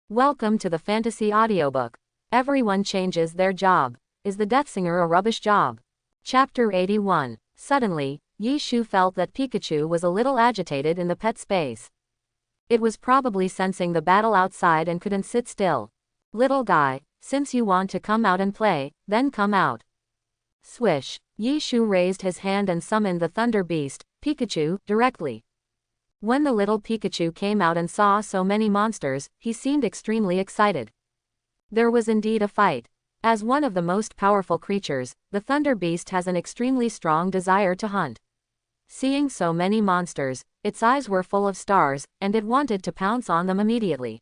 Welcome to the fantasy audiobook. Everyone changes their job. Is the Deathsinger a rubbish job? Chapter 81. Suddenly, Yi Shu felt that Pikachu was a little agitated in the pet space. It was probably sensing the battle outside and couldn't sit still. Little guy, since you want to come out and play, then come out. Swish. Yi Shu raised his hand and summoned the Thunder Beast, Pikachu, directly. When the little Pikachu came out and saw so many monsters, he seemed extremely excited. There was indeed a fight. As one of the most powerful creatures, the Thunder Beast has an extremely strong desire to hunt. Seeing so many monsters, its eyes were full of stars, and it wanted to pounce on them immediately.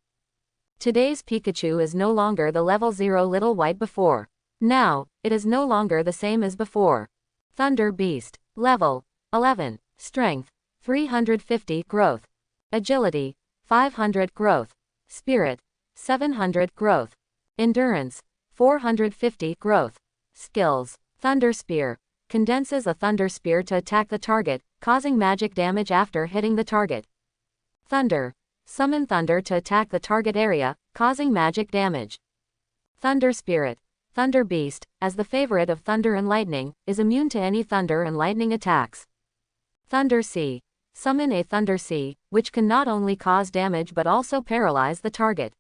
Today's Pikachu is no longer the level 0 little white before. Now, it is no longer the same as before. Thunder Beast. Level 11. Strength 350 growth. Agility 500 growth. Spirit 700 growth. Endurance 450 growth. Skills. Thunder Spear. Condenses a Thunder Spear to attack the target, causing magic damage after hitting the target. Thunder. Summon thunder to attack the target area, causing magic damage. Thunder Spirit. Thunder Beast, as the favorite of thunder and lightning, is immune to any thunder and lightning attacks. Thunder Sea. Summon a Thunder Sea, which can not only cause damage but also paralyze the target.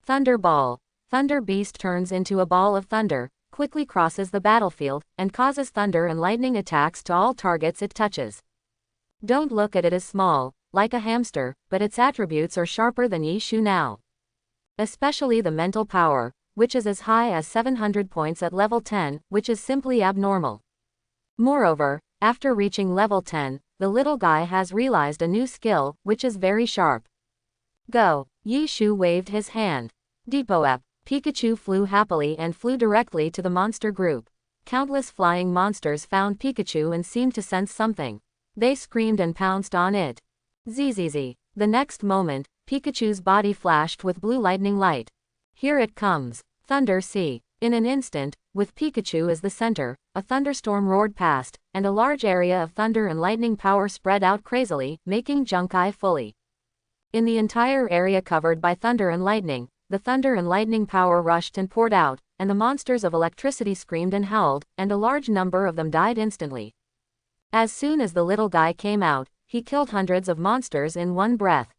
Thunder Ball. Thunder Beast turns into a ball of thunder, quickly crosses the battlefield, and causes thunder and lightning attacks to all targets it touches. Don't look at it as small, like a hamster, but its attributes are sharper than Yi Shu now. Especially the mental power, which is as high as 700 points at level 10, which is simply abnormal. Moreover, after reaching level 10, the little guy has realized a new skill, which is very sharp. Go! Yi Shu waved his hand. Deepoep. Pikachu flew happily and flew directly to the monster group. Countless flying monsters found Pikachu and seemed to sense something. They screamed and pounced on it. Zzz. The next moment, Pikachu's body flashed with blue lightning light. Here it comes. Thunder Sea. In an instant, with Pikachu as the center, a thunderstorm roared past, and a large area of thunder and lightning power spread out crazily, making Junkai fully. In the entire area covered by thunder and lightning, the thunder and lightning power rushed and poured out, and the monsters of electricity screamed and howled, and a large number of them died instantly. As soon as the little guy came out, he killed hundreds of monsters in one breath.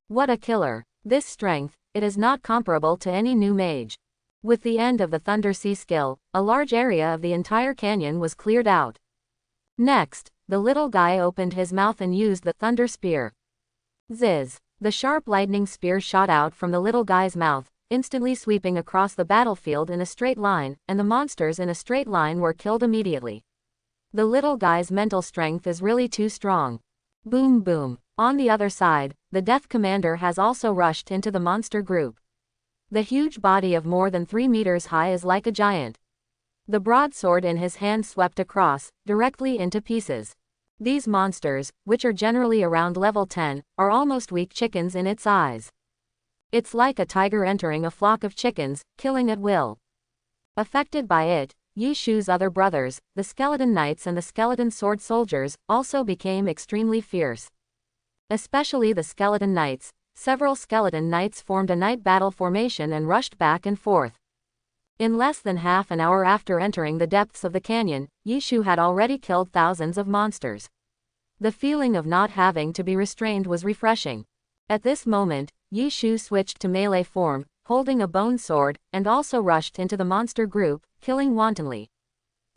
What a killer! This strength, it is not comparable to any new mage. With the end of the Thunder Sea skill, a large area of the entire canyon was cleared out. Next, the little guy opened his mouth and used the Thunder Spear. Zizz! The sharp lightning spear shot out from the little guy's mouth, instantly sweeping across the battlefield in a straight line, and the monsters in a straight line were killed immediately. The little guy's mental strength is really too strong. Boom boom. On the other side, the Death Commander has also rushed into the monster group. The huge body of more than 3 meters high is like a giant. The broadsword in his hand swept across, directly into pieces. These monsters, which are generally around level 10, are almost weak chickens in its eyes. It's like a tiger entering a flock of chickens, killing at will. Affected by it, Yi Shu's other brothers, the Skeleton Knights and the Skeleton Sword Soldiers, also became extremely fierce. Especially the Skeleton Knights. Several Skeleton Knights formed a night battle formation and rushed back and forth. In less than half an hour after entering the depths of the canyon, Yi Shu had already killed thousands of monsters. The feeling of not having to be restrained was refreshing. At this moment, Yi Shu switched to melee form, holding a bone sword, and also rushed into the monster group, killing wantonly.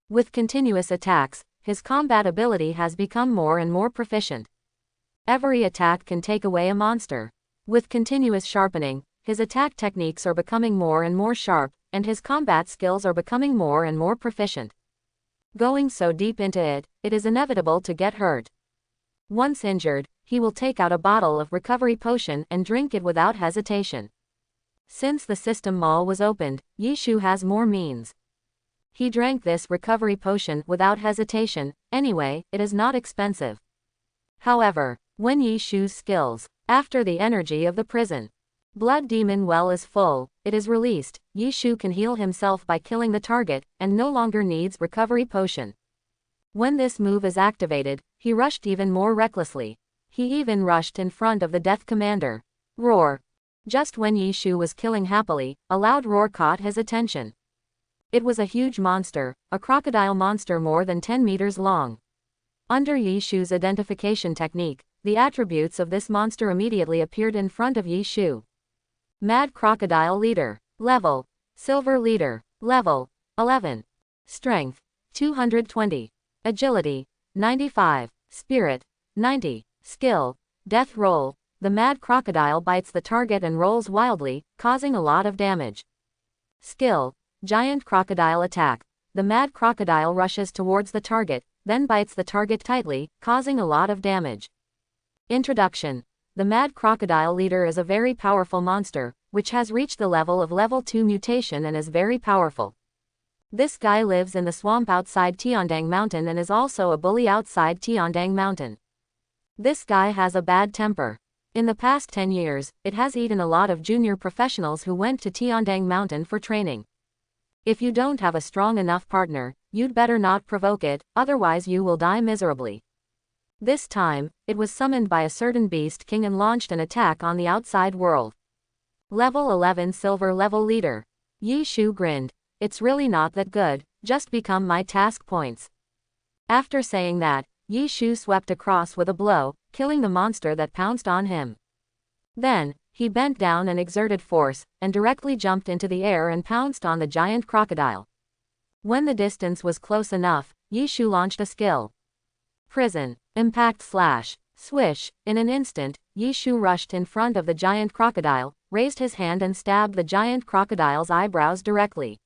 With continuous attacks, his combat ability has become more and more proficient. Every attack can take away a monster. With continuous sharpening, his attack techniques are becoming more and more sharp, and his combat skills are becoming more and more proficient. Going so deep into it, it is inevitable to get hurt. Once injured, he will take out a bottle of recovery potion and drink it without hesitation. Since the system mall was opened, Yi Shu has more means. He drank this recovery potion without hesitation. Anyway, it is not expensive. However, when Yi Shu's skills, after the energy of the prison Blood Demon well is full, it is released, Yi Shu can heal himself by killing the target, and no longer needs recovery potion. When this move is activated, he rushed even more recklessly. He even rushed in front of the Death Commander. Roar! Just when Yishu was killing happily, a loud roar caught his attention. It was a huge monster, a crocodile monster more than 10 meters long. Under Yishu's identification technique, the attributes of this monster immediately appeared in front of Yishu. Mad Crocodile Leader. Level. Silver Leader. Level. 11. Strength. 220. Agility. 95. Spirit. 90. Skill. Death Roll. The mad crocodile bites the target and rolls wildly, causing a lot of damage. Skill. Giant crocodile attack. The mad crocodile rushes towards the target, then bites the target tightly, causing a lot of damage. Introduction. The mad crocodile leader is a very powerful monster, which has reached the level of level 2 mutation and is very powerful. This guy lives in the swamp outside Tiandang Mountain and is also a bully outside Tiandang Mountain. This guy has a bad temper. In the past 10 years, it has eaten a lot of junior professionals who went to Tiandang Mountain for training. If you don't have a strong enough partner, you'd better not provoke it, otherwise you will die miserably. This time, it was summoned by a certain beast king and launched an attack on the outside world. Level 11 Silver Level Leader. Yishu grinned. It's really not that good, just become my task points. After saying that, Yishu swept across with a blow, killing the monster that pounced on him. Then, he bent down and exerted force, and directly jumped into the air and pounced on the giant crocodile. When the distance was close enough, Yishu launched a skill. Prison. Impact Slash. Swish. In an instant, Yishu rushed in front of the giant crocodile, raised his hand and stabbed the giant crocodile's eyebrows directly.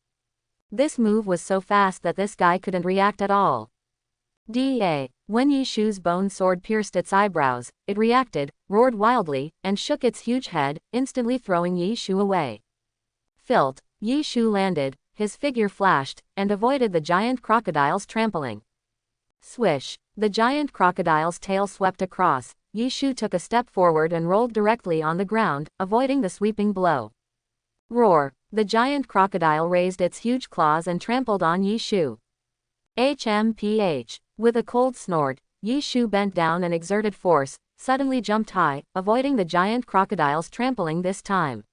This move was so fast that this guy couldn't react at all. When Yishu's bone sword pierced its eyebrows, it reacted, roared wildly, and shook its huge head, instantly throwing Yishu away. Filth. Yishu landed, his figure flashed, and avoided the giant crocodile's trampling. Swish. The giant crocodile's tail swept across. Yishu took a step forward and rolled directly on the ground, avoiding the sweeping blow. Roar. The giant crocodile raised its huge claws and trampled on Yishu. HMPH. With a cold snort, Yishu bent down and exerted force, suddenly jumped high, avoiding the giant crocodile's trampling this time.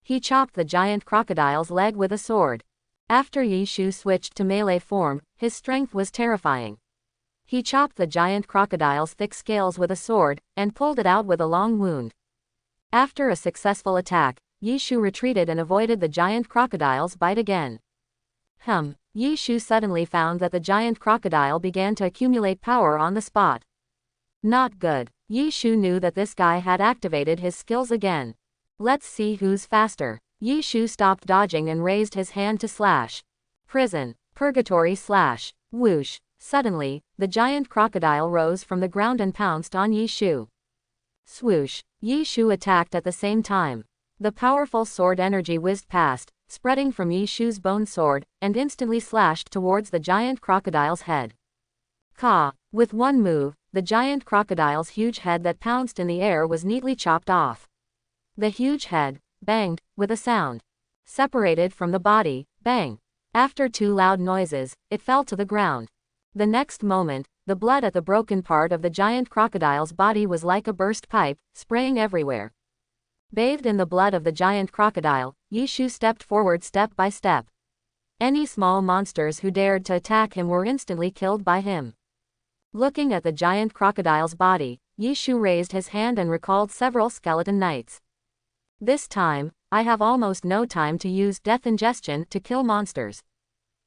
He chopped the giant crocodile's leg with a sword. After Yishu switched to melee form, his strength was terrifying. He chopped the giant crocodile's thick scales with a sword, and pulled it out with a long wound. After a successful attack, Yishu retreated and avoided the giant crocodile's bite again. Yishu suddenly found that the giant crocodile began to accumulate power on the spot. Not good. Yishu knew that this guy had activated his skills again. Let's see who's faster. Yishu stopped dodging and raised his hand to slash. Prison. Purgatory slash. Whoosh. Suddenly, the giant crocodile rose from the ground and pounced on Yishu. Swoosh. Yishu attacked at the same time. The powerful sword energy whizzed past, spreading from Yishu's bone sword, and instantly slashed towards the giant crocodile's head. Ka! With one move, the giant crocodile's huge head that pounced in the air was neatly chopped off. The huge head banged with a sound. Separated from the body, bang. After two loud noises, it fell to the ground. The next moment, the blood at the broken part of the giant crocodile's body was like a burst pipe, spraying everywhere. Bathed in the blood of the giant crocodile, Yishu stepped forward step by step. Any small monsters who dared to attack him were instantly killed by him. Looking at the giant crocodile's body, Yishu raised his hand and recalled several skeleton knights. This time, I have almost no time to use death ingestion to kill monsters.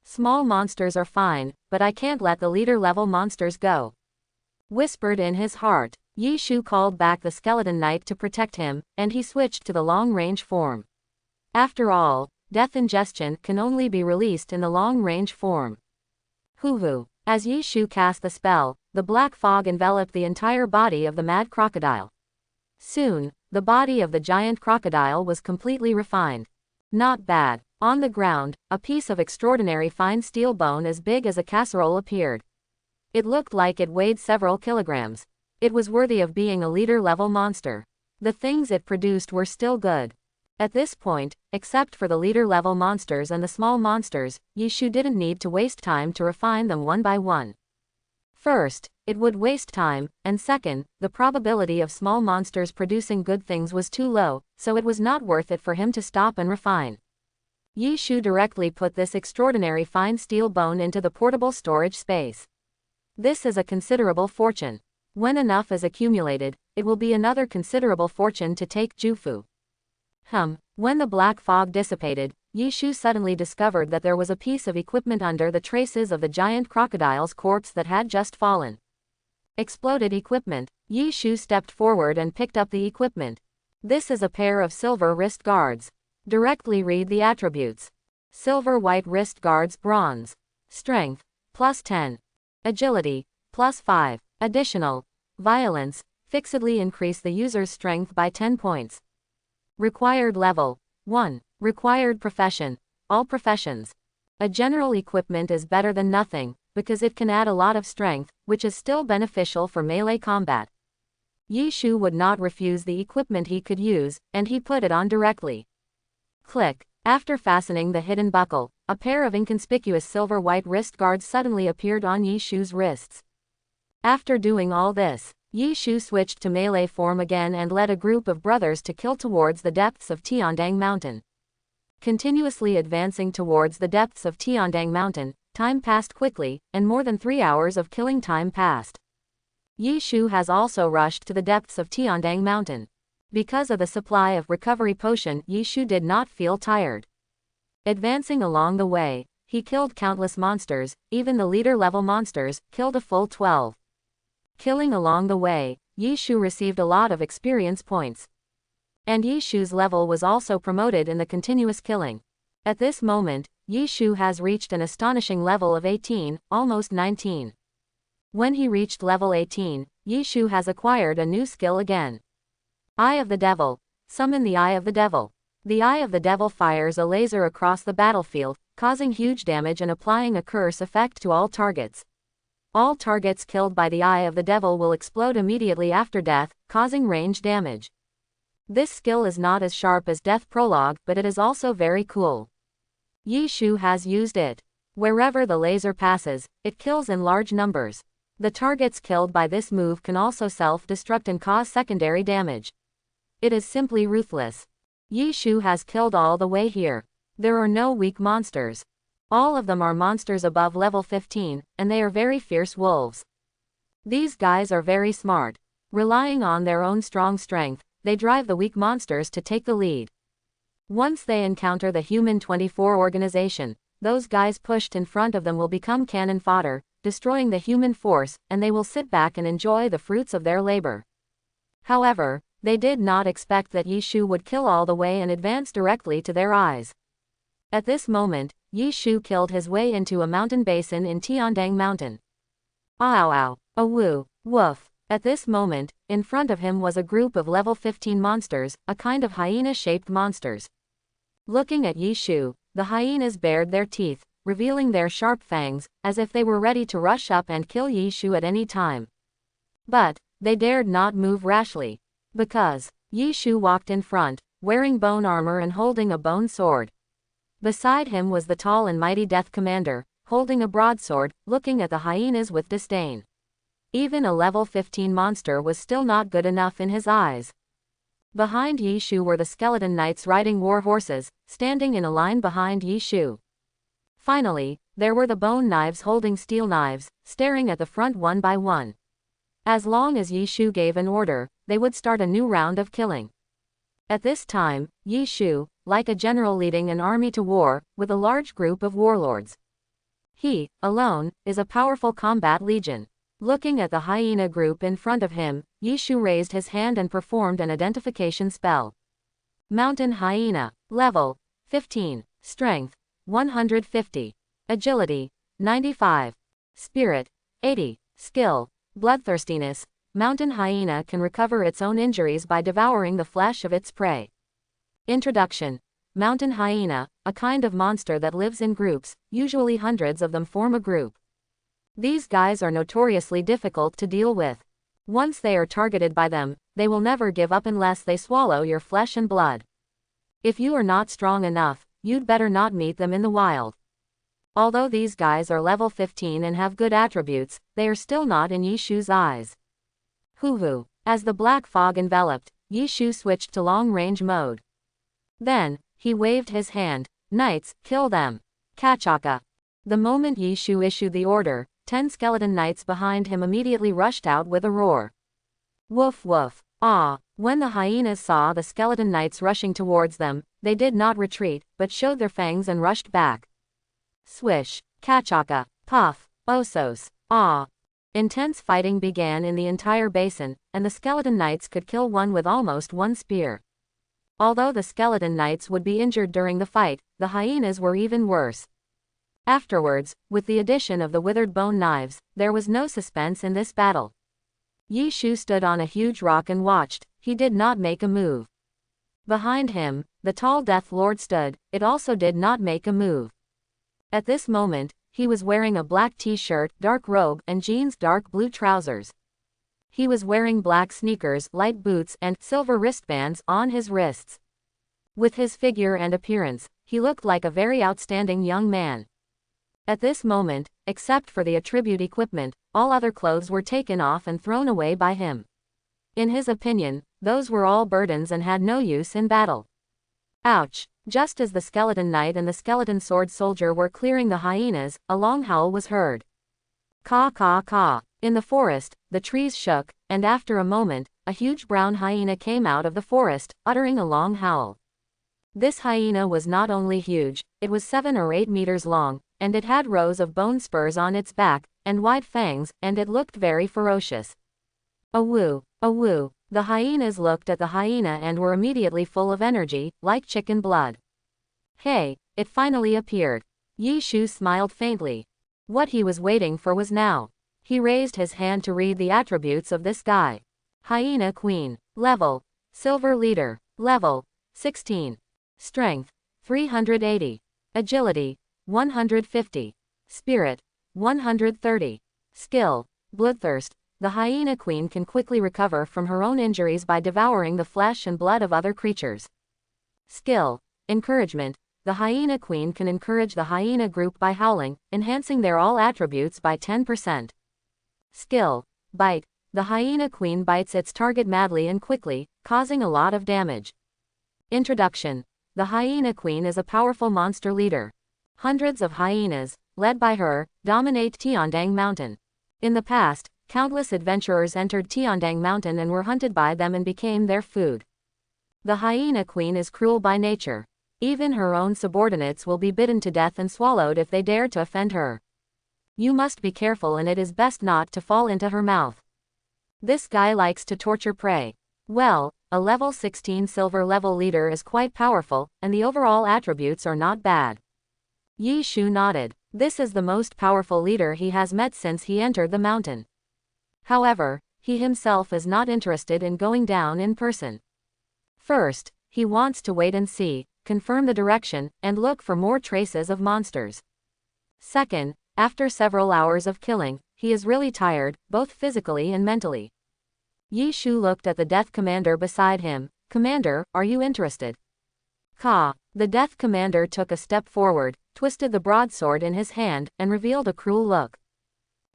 Small monsters are fine, but I can't let the leader level monsters go. Whispered in his heart, Yishu called back the skeleton knight to protect him, and he switched to the long-range form. After all, death ingestion can only be released in the long-range form. Hoo-hoo. As Yishu cast the spell, the black fog enveloped the entire body of the mad crocodile. Soon, the body of the giant crocodile was completely refined. Not bad. On the ground, a piece of extraordinary fine steel bone as big as a casserole appeared. It looked like it weighed several kilograms. It was worthy of being a leader-level monster. The things it produced were still good. At this point, except for the leader-level monsters and the small monsters, Yishu didn't need to waste time to refine them one by one. First, it would waste time, and second, the probability of small monsters producing good things was too low, so it was not worth it for him to stop and refine. Yi Shu directly put this extraordinary fine steel bone into the portable storage space. This is a considerable fortune. When enough is accumulated, it will be another considerable fortune to take Jufu. When the black fog dissipated, Yi Shu suddenly discovered that there was a piece of equipment under the traces of the giant crocodile's corpse that had just fallen. Exploded equipment. Yi Shu stepped forward and picked up the equipment. This is a pair of silver wrist guards. Directly read the attributes. Silver white wrist guards bronze. Strength, +10. Agility, +5. Additional. Violence, fixedly increase the user's strength by 10 points. Required level, 1. Required profession, all professions. A general equipment is better than nothing, because it can add a lot of strength, which is still beneficial for melee combat. Yi Shu would not refuse the equipment he could use, and he put it on directly. Click. After fastening the hidden buckle, a pair of inconspicuous silver white wrist guards suddenly appeared on Yi Shu's wrists. After doing all this, Yi Shu switched to melee form again and led a group of brothers to kill towards the depths of Tiandang Mountain. Continuously advancing towards the depths of Tiandang Mountain, time passed quickly, and more than 3 hours of killing time passed. Yi Shu has also rushed to the depths of Tiandang Mountain. Because of the supply of recovery potion, Yi Shu did not feel tired. Advancing along the way, he killed countless monsters, even the leader-level monsters, killed a full 12. Killing along the way, Yi Shu received a lot of experience points. And Yi Shu's level was also promoted in the continuous killing. At this moment, Yi Shu has reached an astonishing level of 18, almost 19. When he reached level 18, Yi Shu has acquired a new skill again. Eye of the Devil. Summon the Eye of the Devil. The Eye of the Devil fires a laser across the battlefield, causing huge damage and applying a curse effect to all targets. All targets killed by the Eye of the Devil will explode immediately after death, causing range damage. This skill is not as sharp as Death Prologue, but it is also very cool. Yi Shu has used it. Wherever the laser passes, it kills in large numbers. The targets killed by this move can also self-destruct and cause secondary damage. It is simply ruthless. Yi Shu has killed all the way here. There are no weak monsters. All of them are monsters above level 15, and they are very fierce wolves. These guys are very smart. Relying on their own strong strength, they drive the weak monsters to take the lead. Once they encounter the Human 24 organization, those guys pushed in front of them will become cannon fodder, destroying the human force, and they will sit back and enjoy the fruits of their labor. However, they did not expect that Yi Shu would kill all the way and advance directly to their eyes. At this moment, Yi Shu killed his way into a mountain basin in Tiandang Mountain. Ow ow, a woo, woof. At this moment, in front of him was a group of level 15 monsters, a kind of hyena-shaped monsters. Looking at Yi Shu, the hyenas bared their teeth, revealing their sharp fangs, as if they were ready to rush up and kill Yi Shu at any time. But they dared not move rashly. Because Yi Shu walked in front, wearing bone armor and holding a bone sword. Beside him was the tall and mighty Death Commander, holding a broadsword, looking at the hyenas with disdain. Even a level 15 monster was still not good enough in his eyes. Behind Yi Shu were the skeleton knights riding war horses, standing in a line behind Yi Shu. Finally, there were the bone knives holding steel knives, staring at the front one by one. As long as Yi Shu gave an order, they would start a new round of killing. At this time, Yi Shu, like a general leading an army to war, with a large group of warlords. He, alone, is a powerful combat legion. Looking at the hyena group in front of him, Yi Shu raised his hand and performed an identification spell. Mountain Hyena. Level 15. Strength 150. Agility 95. Spirit 80. Skill Bloodthirstiness. Mountain hyena can recover its own injuries by devouring the flesh of its prey. Introduction. Mountain hyena, a kind of monster that lives in groups, usually hundreds of them form a group. These guys are notoriously difficult to deal with. Once they are targeted by them, they will never give up unless they swallow your flesh and blood. If you are not strong enough, you'd better not meet them in the wild. Although these guys are level 15 and have good attributes, they are still not in Yishu's eyes. Hoo-hoo. As the black fog enveloped, Yishu switched to long-range mode. Then, he waved his hand. Knights, kill them. Kachaka. The moment Yishu issued the order, 10 skeleton knights behind him immediately rushed out with a roar. Woof woof. Ah! When the hyenas saw the skeleton knights rushing towards them, they did not retreat, but showed their fangs and rushed back. Swish. Kachaka. Puff. Osos. Ah! Intense fighting began in the entire basin, and the skeleton knights could kill one with almost one spear. Although the skeleton knights would be injured during the fight, the hyenas were even worse. Afterwards, with the addition of the withered bone knives, there was no suspense in this battle. Yishu stood on a huge rock and watched. He did not make a move. Behind him, the tall Death Lord stood. It also did not make a move. At this moment, he was wearing a black t-shirt, dark robe, and jeans, dark blue trousers. He was wearing black sneakers, light boots, and silver wristbands on his wrists. With his figure and appearance, he looked like a very outstanding young man. At this moment, except for the attribute equipment, all other clothes were taken off and thrown away by him. In his opinion, those were all burdens and had no use in battle. Ouch! Just as the skeleton knight and the skeleton sword soldier were clearing the hyenas, a long howl was heard. Caw caw caw. In the forest, the trees shook, and after a moment, a huge brown hyena came out of the forest, uttering a long howl. This hyena was not only huge, it was 7 or 8 meters long, and it had rows of bone spurs on its back, and wide fangs, and it looked very ferocious. Awoo, awoo. The hyenas looked at the hyena and were immediately full of energy, like chicken blood. Hey, it finally appeared. Yishu smiled faintly. What he was waiting for was now. He raised his hand to read the attributes of this guy. Hyena Queen. Level. Silver Leader. Level. 16. Strength. 380. Agility. 150. Spirit. 130. Skill. Bloodthirst. The Hyena Queen can quickly recover from her own injuries by devouring the flesh and blood of other creatures. Skill. Encouragement. The Hyena Queen can encourage the hyena group by howling, enhancing their all attributes by 10%. Skill. Bite. The Hyena Queen bites its target madly and quickly, causing a lot of damage. Introduction. The Hyena Queen is a powerful monster leader. Hundreds of hyenas, led by her, dominate Tiandang Mountain. In the past, countless adventurers entered Tiandang Mountain and were hunted by them and became their food. The Hyena Queen is cruel by nature. Even her own subordinates will be bitten to death and swallowed if they dare to offend her. You must be careful, and it is best not to fall into her mouth. This guy likes to torture prey. Well, a level 16 silver level leader is quite powerful, and the overall attributes are not bad. Yishu nodded. This is the most powerful leader he has met since he entered the mountain. However, he himself is not interested in going down in person. First, he wants to wait and see, confirm the direction, and look for more traces of monsters. Second, after several hours of killing, he is really tired, both physically and mentally. Yishu looked at the Death Commander beside him. Commander, are you interested? Ka. The Death Commander took a step forward, twisted the broadsword in his hand, and revealed a cruel look.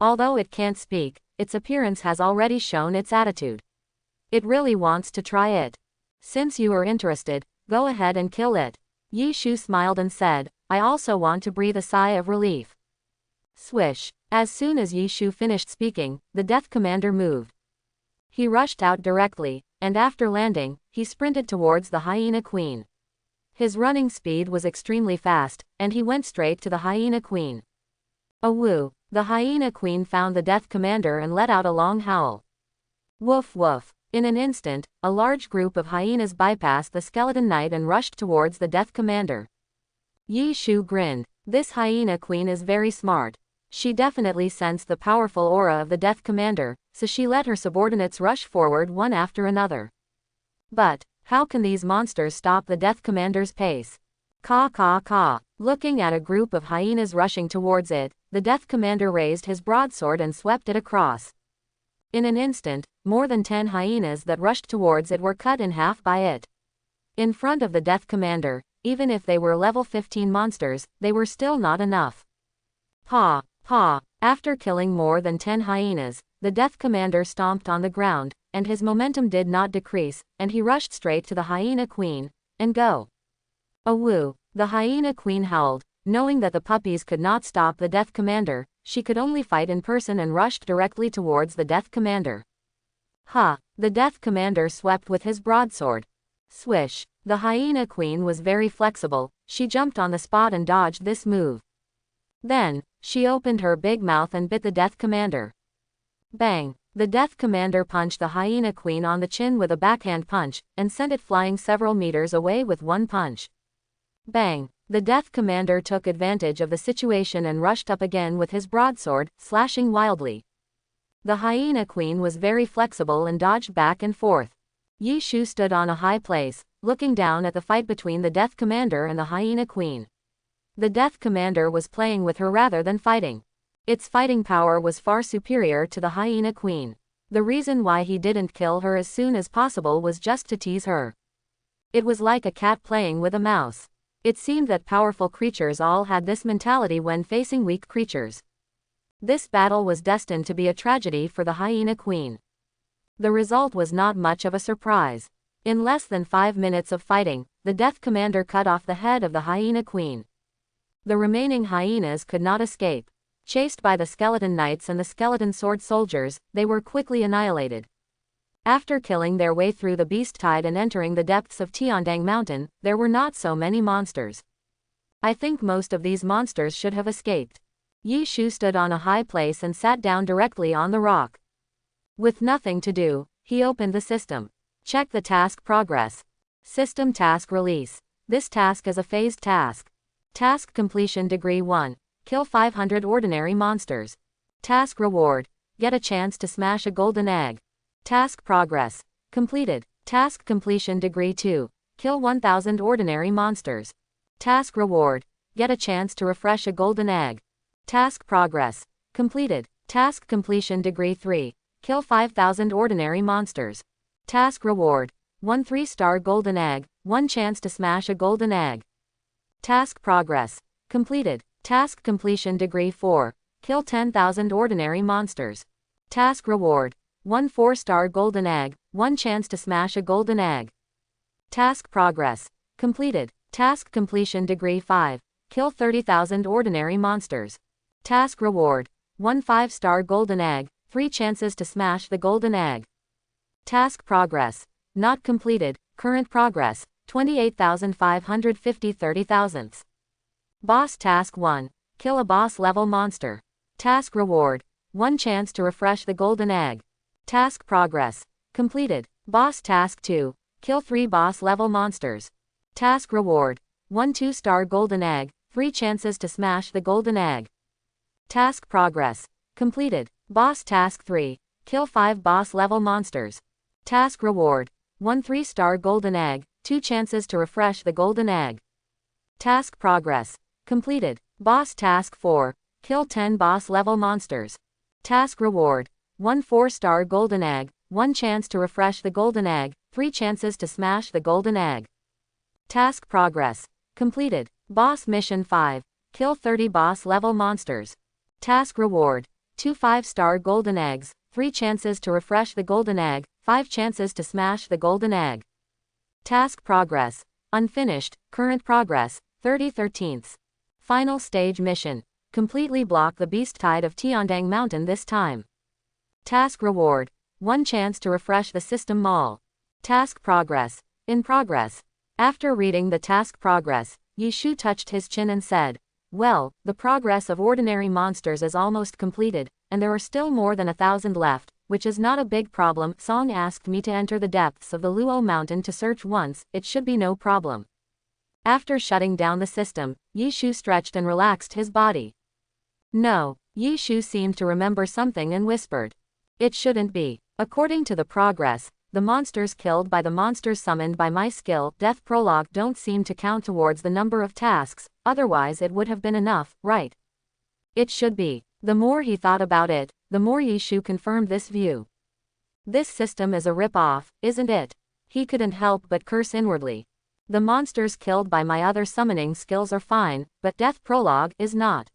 Although it can't speak, its appearance has already shown its attitude. It really wants to try it. Since you are interested, go ahead and kill it. Yishu smiled and said, I also want to breathe a sigh of relief. Swish. As soon as Yishu finished speaking, the Death Commander moved. He rushed out directly, and after landing, he sprinted towards the Hyena Queen. His running speed was extremely fast, and he went straight to the Hyena Queen. Awoo. The Hyena Queen found the Death Commander and let out a long howl. Woof woof. In an instant, a large group of hyenas bypassed the skeleton knight and rushed towards the Death Commander. Yishu grinned. This Hyena Queen is very smart. She definitely sensed the powerful aura of the Death Commander, so she let her subordinates rush forward one after another. But, how can these monsters stop the Death Commander's pace? Caw caw caw. Looking at a group of hyenas rushing towards it, the Death Commander raised his broadsword and swept it across. In an instant, more than 10 hyenas that rushed towards it were cut in half by it. In front of the Death Commander, even if they were level 15 monsters, they were still not enough. Paw, paw. After killing more than 10 hyenas, the Death Commander stomped on the ground, and his momentum did not decrease, and he rushed straight to the Hyena Queen, and go. Awoo! The Hyena Queen howled, knowing that the puppies could not stop the Death Commander. She could only fight in person and rushed directly towards the Death Commander. Ha! The Death Commander swept with his broadsword. Swish! The Hyena Queen was very flexible, she jumped on the spot and dodged this move. Then, she opened her big mouth and bit the Death Commander. Bang! The Death Commander punched the Hyena Queen on the chin with a backhand punch, and sent it flying several meters away with one punch. Bang! The Death Commander took advantage of the situation and rushed up again with his broadsword, slashing wildly. The Hyena Queen was very flexible and dodged back and forth. Yi Shu stood on a high place, looking down at the fight between the Death Commander and the Hyena Queen. The Death Commander was playing with her rather than fighting. Its fighting power was far superior to the Hyena Queen. The reason why he didn't kill her as soon as possible was just to tease her. It was like a cat playing with a mouse. It seemed that powerful creatures all had this mentality when facing weak creatures. This battle was destined to be a tragedy for the Hyena Queen. The result was not much of a surprise. In less than 5 minutes of fighting, the Death Commander cut off the head of the Hyena Queen. The remaining hyenas could not escape. Chased by the skeleton knights and the skeleton sword soldiers, they were quickly annihilated. After killing their way through the beast tide and entering the depths of Tiandang Mountain, there were not so many monsters. I think most of these monsters should have escaped. Yi Shu stood on a high place and sat down directly on the rock. With nothing to do, he opened the system. Check the task progress. System task release. This task is a phased task. Task completion degree 1. Kill 500 ordinary monsters. Task reward. Get a chance to smash a golden egg. Task progress. Completed. Task completion degree 2. Kill 1000 ordinary monsters. Task reward. Get a chance to refresh a golden egg. Task progress. Completed. Task completion degree 3. Kill 5000 ordinary monsters. Task reward. 1 3-star golden egg, 1 chance to smash a golden egg. Task progress. Completed. Task completion degree 4. Kill 10,000 ordinary monsters. Task reward. 1 4-star golden egg, 1 chance to smash a golden egg. Task progress. Completed. Task completion degree 5. Kill 30,000 ordinary monsters. Task reward. 1 5-star golden egg, 3 chances to smash the golden egg. Task progress. Not completed. Current progress. 28,550 30,000ths. Boss task 1. Kill a boss level monster. Task reward. 1 chance to refresh the golden egg. Task progress. Completed. Boss task 2. Kill 3 boss level monsters. Task reward. 1 2-star golden egg, 3 chances to smash the golden egg. Task progress. Completed. Boss task 3. Kill 5 boss level monsters. Task reward. 1 3-star golden egg, 2 chances to refresh the golden egg. Task progress. Completed. Boss task 4. Kill 10 boss level monsters. Task reward. 1 4-star golden egg, 1 chance to refresh the golden egg, 3 chances to smash the golden egg. Task progress. Completed. Boss mission 5. Kill 30 boss level monsters. Task reward. 2 5-star golden eggs, 3 chances to refresh the golden egg, 5 chances to smash the golden egg. Task progress. Unfinished. Current progress. 30/13. Final stage mission. Completely block the beast tide of Tiandang Mountain this time. Task reward. 1 chance to refresh the system mall. Task progress. In progress. After reading the task progress, Yi Shu touched his chin and said, "Well, the progress of ordinary monsters is almost completed, and there are still more than 1,000 left, which is not a big problem. Song asked me to enter the depths of the Luo Mountain to search once, it should be no problem." After shutting down the system, Yi Shu stretched and relaxed his body. No, Yi Shu seemed to remember something and whispered. It shouldn't be. According to the progress, the monsters killed by the monsters summoned by my skill, Death Prologue, don't seem to count towards the number of tasks, otherwise it would have been enough, right? It should be. The more he thought about it, the more Yi Shu confirmed this view. This system is a rip-off, isn't it? He couldn't help but curse inwardly. The monsters killed by my other summoning skills are fine, but Death Prologue is not.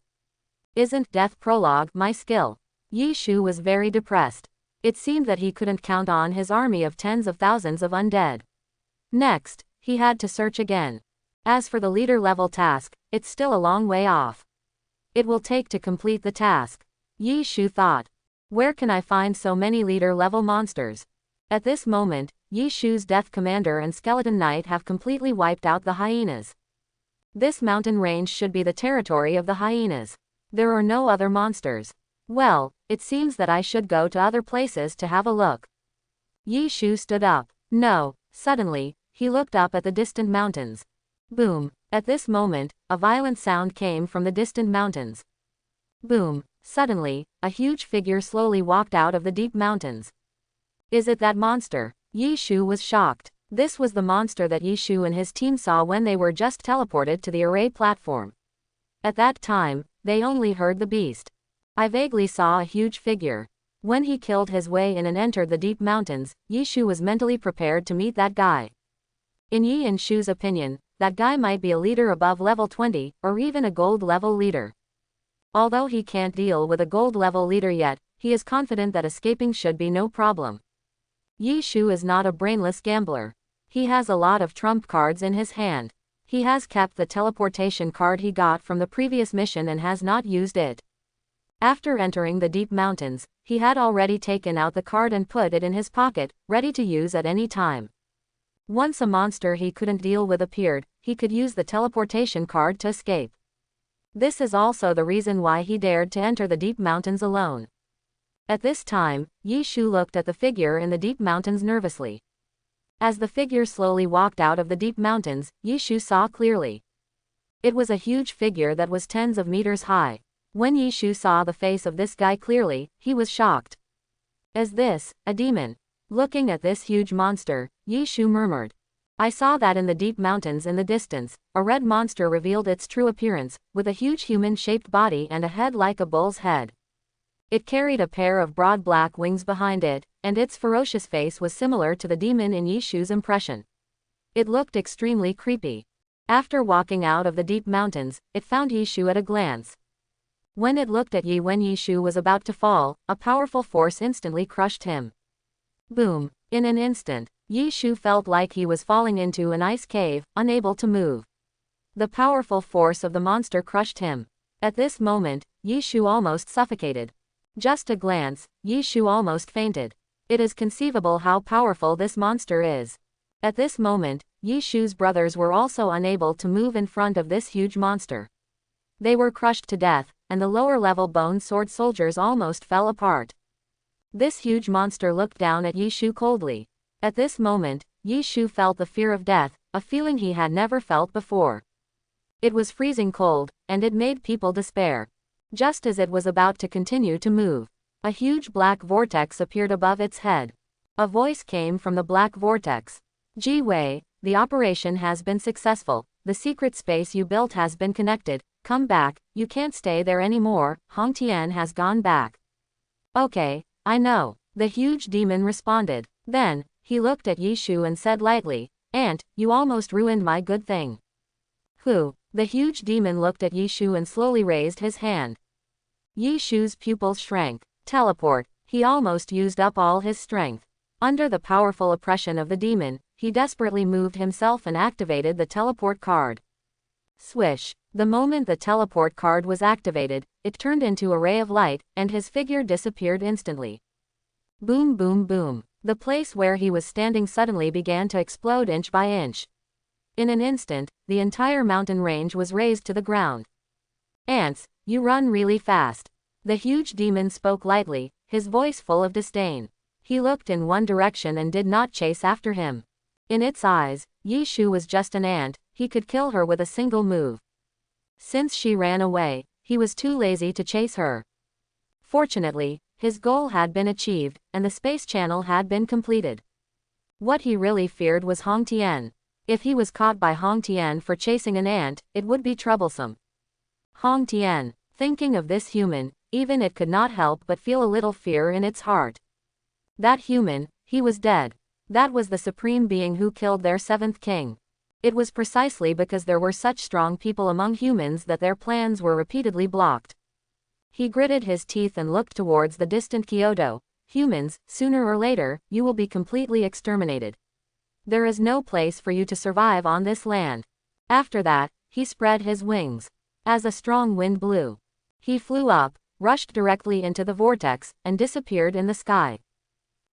Isn't death prologue my skill? Yi Shu was very depressed. It seemed that he couldn't count on his army of tens of thousands of undead. Next, he had to search again. As for the leader-level task, it's still a long way off. It will take to complete the task. Yi Shu thought. Where can I find so many leader-level monsters? At this moment, Yi Shu's Death Commander and Skeleton Knight have completely wiped out the hyenas. This mountain range should be the territory of the hyenas. There are no other monsters. Well, it seems that I should go to other places to have a look. Yi Shu stood up. No, suddenly, he looked up at the distant mountains. Boom. At this moment, a violent sound came from the distant mountains. Boom. Suddenly, a huge figure slowly walked out of the deep mountains. Is it that monster? Yi Shu was shocked. This was the monster that Yi Shu and his team saw when they were just teleported to the array platform. At that time, they only heard the beast. I vaguely saw a huge figure. When he killed his way in and entered the deep mountains, Yi Shu was mentally prepared to meet that guy. In Yi and Shu's opinion, that guy might be a leader above level 20, or even a gold level leader. Although he can't deal with a gold level leader yet, he is confident that escaping should be no problem. Yi Shu is not a brainless gambler. He has a lot of trump cards in his hand. He has kept the teleportation card he got from the previous mission and has not used it. After entering the deep mountains, he had already taken out the card and put it in his pocket, ready to use at any time. Once a monster he couldn't deal with appeared, he could use the teleportation card to escape. This is also the reason why he dared to enter the deep mountains alone. At this time, Yi Shu looked at the figure in the deep mountains nervously. As the figure slowly walked out of the deep mountains, Yi Shu saw clearly. It was a huge figure that was tens of meters high. When Yi Shu saw the face of this guy clearly, he was shocked. Is this a demon? Looking at this huge monster, Yi Shu murmured. I saw that in the deep mountains in the distance, a red monster revealed its true appearance, with a huge human-shaped body and a head like a bull's head. It carried a pair of broad black wings behind it, and its ferocious face was similar to the demon in Yi Shu's impression. It looked extremely creepy. After walking out of the deep mountains, it found Yi Shu at a glance. When it looked at Yi when Yi Shu was about to fall, a powerful force instantly crushed him. Boom. In an instant, Yi Shu felt like he was falling into an ice cave, unable to move. The powerful force of the monster crushed him. At this moment, Yi Shu almost suffocated. Just a glance, Yi Shu almost fainted. It is conceivable how powerful this monster is. At this moment, Yi Shu's brothers were also unable to move in front of this huge monster. They were crushed to death, and the lower-level bone sword soldiers almost fell apart. This huge monster looked down at Yi Shu coldly. At this moment, Yi Shu felt the fear of death, a feeling he had never felt before. It was freezing cold, and it made people despair. Just as it was about to continue to move, a huge black vortex appeared above its head. A voice came from the black vortex. Ji Wei, the operation has been successful, the secret space you built has been connected, come back, you can't stay there anymore, Hong Tian has gone back. Okay, I know, the huge demon responded. Then, he looked at Yi Shu and said lightly, Aunt, you almost ruined my good thing. Who? The huge demon looked at Yi Shu and slowly raised his hand. Yi Shu's pupils shrank. Teleport. He almost used up all his strength. Under the powerful oppression of the demon, he desperately moved himself and activated the teleport card. Swish. The moment the teleport card was activated, it turned into a ray of light, and his figure disappeared instantly. Boom boom boom. The place where he was standing suddenly began to explode inch by inch. In an instant, the entire mountain range was razed to the ground. Ants, you run really fast. The huge demon spoke lightly, his voice full of disdain. He looked in one direction and did not chase after him. In its eyes, Yi Shu was just an ant, he could kill her with a single move. Since she ran away, he was too lazy to chase her. Fortunately, his goal had been achieved, and the space channel had been completed. What he really feared was Hong Tian. If he was caught by Hong Tian for chasing an ant, it would be troublesome. Hong Tian, thinking of this human, even it could not help but feel a little fear in its heart. That human, he was dead. That was the supreme being who killed their seventh king. It was precisely because there were such strong people among humans that their plans were repeatedly blocked. He gritted his teeth and looked towards the distant Kyoto. Humans, sooner or later, you will be completely exterminated. There is no place for you to survive on this land. After that, he spread his wings. As a strong wind blew, he flew up, rushed directly into the vortex, and disappeared in the sky.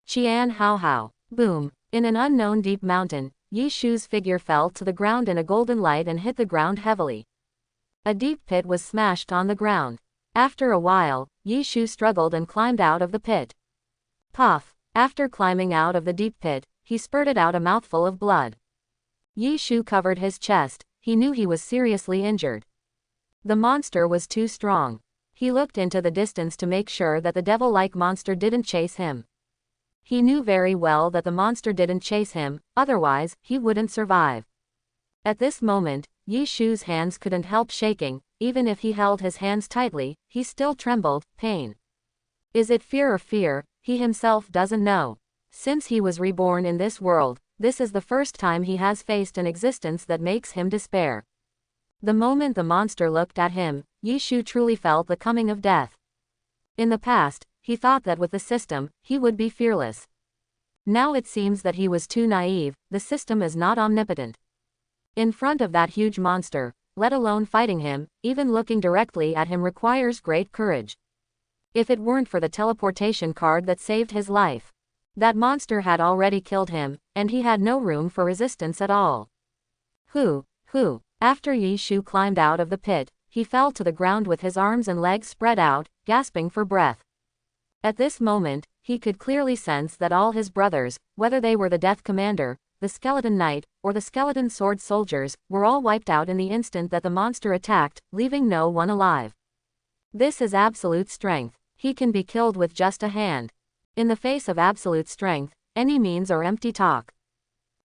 Qian Hao Hao. Boom. In an unknown deep mountain, Yi Shu's figure fell to the ground in a golden light and hit the ground heavily. A deep pit was smashed on the ground. After a while, Yi Shu struggled and climbed out of the pit. Puff. After climbing out of the deep pit, he spurted out a mouthful of blood. Yi Shu covered his chest. He knew he was seriously injured. The monster was too strong. He looked into the distance to make sure that the devil-like monster didn't chase him. He knew very well that the monster didn't chase him, otherwise, he wouldn't survive. At this moment, Yi Shu's hands couldn't help shaking. Even if he held his hands tightly, he still trembled. Pain. Is it fear or fear? He himself doesn't know. Since he was reborn in this world, this is the first time he has faced an existence that makes him despair. The moment the monster looked at him, Yi Shu truly felt the coming of death. In the past, he thought that with the system, he would be fearless. Now it seems that he was too naive. The system is not omnipotent. In front of that huge monster, let alone fighting him, even looking directly at him requires great courage. If it weren't for the teleportation card that saved his life, that monster had already killed him, and he had no room for resistance at all. Who? After Yi Shu climbed out of the pit, he fell to the ground with his arms and legs spread out, gasping for breath. At this moment, he could clearly sense that all his brothers, whether they were the Death Commander, the Skeleton Knight, or the Skeleton Sword soldiers, were all wiped out in the instant that the monster attacked, leaving no one alive. This is absolute strength. He can be killed with just a hand. In the face of absolute strength, any means are empty talk.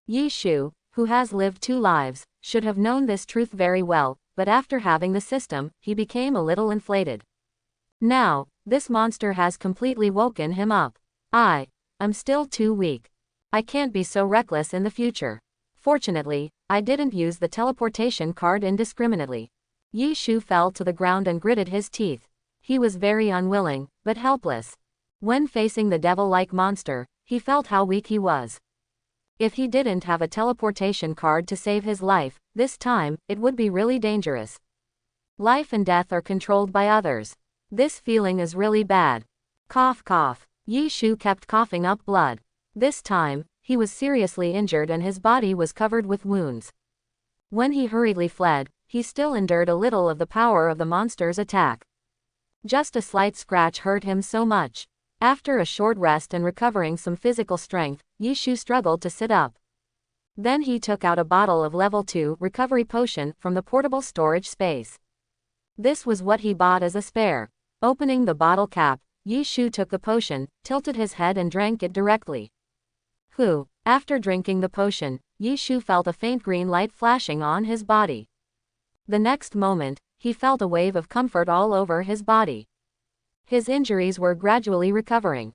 Yi Shu, who has lived 2 lives, should have known this truth very well, but after having the system, he became a little inflated. Now, this monster has completely woken him up. I'm still too weak. I can't be so reckless in the future. Fortunately, I didn't use the teleportation card indiscriminately. Yi Shu fell to the ground and gritted his teeth. He was very unwilling, but helpless. When facing the devil-like monster, he felt how weak he was. If he didn't have a teleportation card to save his life, this time, it would be really dangerous. Life and death are controlled by others. This feeling is really bad. Cough cough. Yi Shu kept coughing up blood. This time, he was seriously injured and his body was covered with wounds. When he hurriedly fled, he still endured a little of the power of the monster's attack. Just a slight scratch hurt him so much. After a short rest and recovering some physical strength, Yi Shu struggled to sit up. Then he took out a bottle of level 2 recovery potion from the portable storage space. This was what he bought as a spare. Opening the bottle cap, Yi Shu took the potion, tilted his head and drank it directly. After drinking the potion, Yi Shu felt a faint green light flashing on his body. The next moment, he felt a wave of comfort all over his body. His injuries were gradually recovering.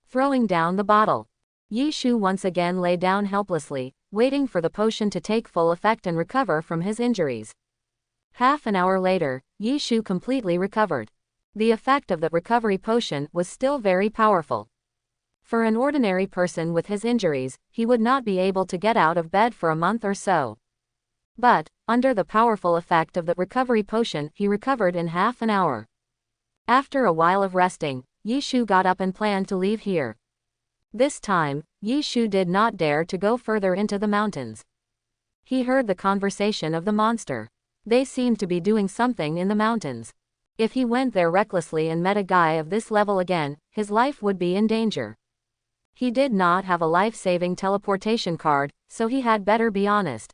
Throwing down the bottle, Yi Shu once again lay down helplessly, waiting for the potion to take full effect and recover from his injuries. Half an hour later, Yi Shu completely recovered. The effect of the recovery potion was still very powerful. For an ordinary person with his injuries, he would not be able to get out of bed for a month or so. But, under the powerful effect of the recovery potion, he recovered in half an hour. After a while of resting, Yi Shu got up and planned to leave here. This time, Yi Shu did not dare to go further into the mountains. He heard the conversation of the monster. They seemed to be doing something in the mountains. If he went there recklessly and met a guy of this level again, his life would be in danger. He did not have a life-saving teleportation card, so he had better be honest.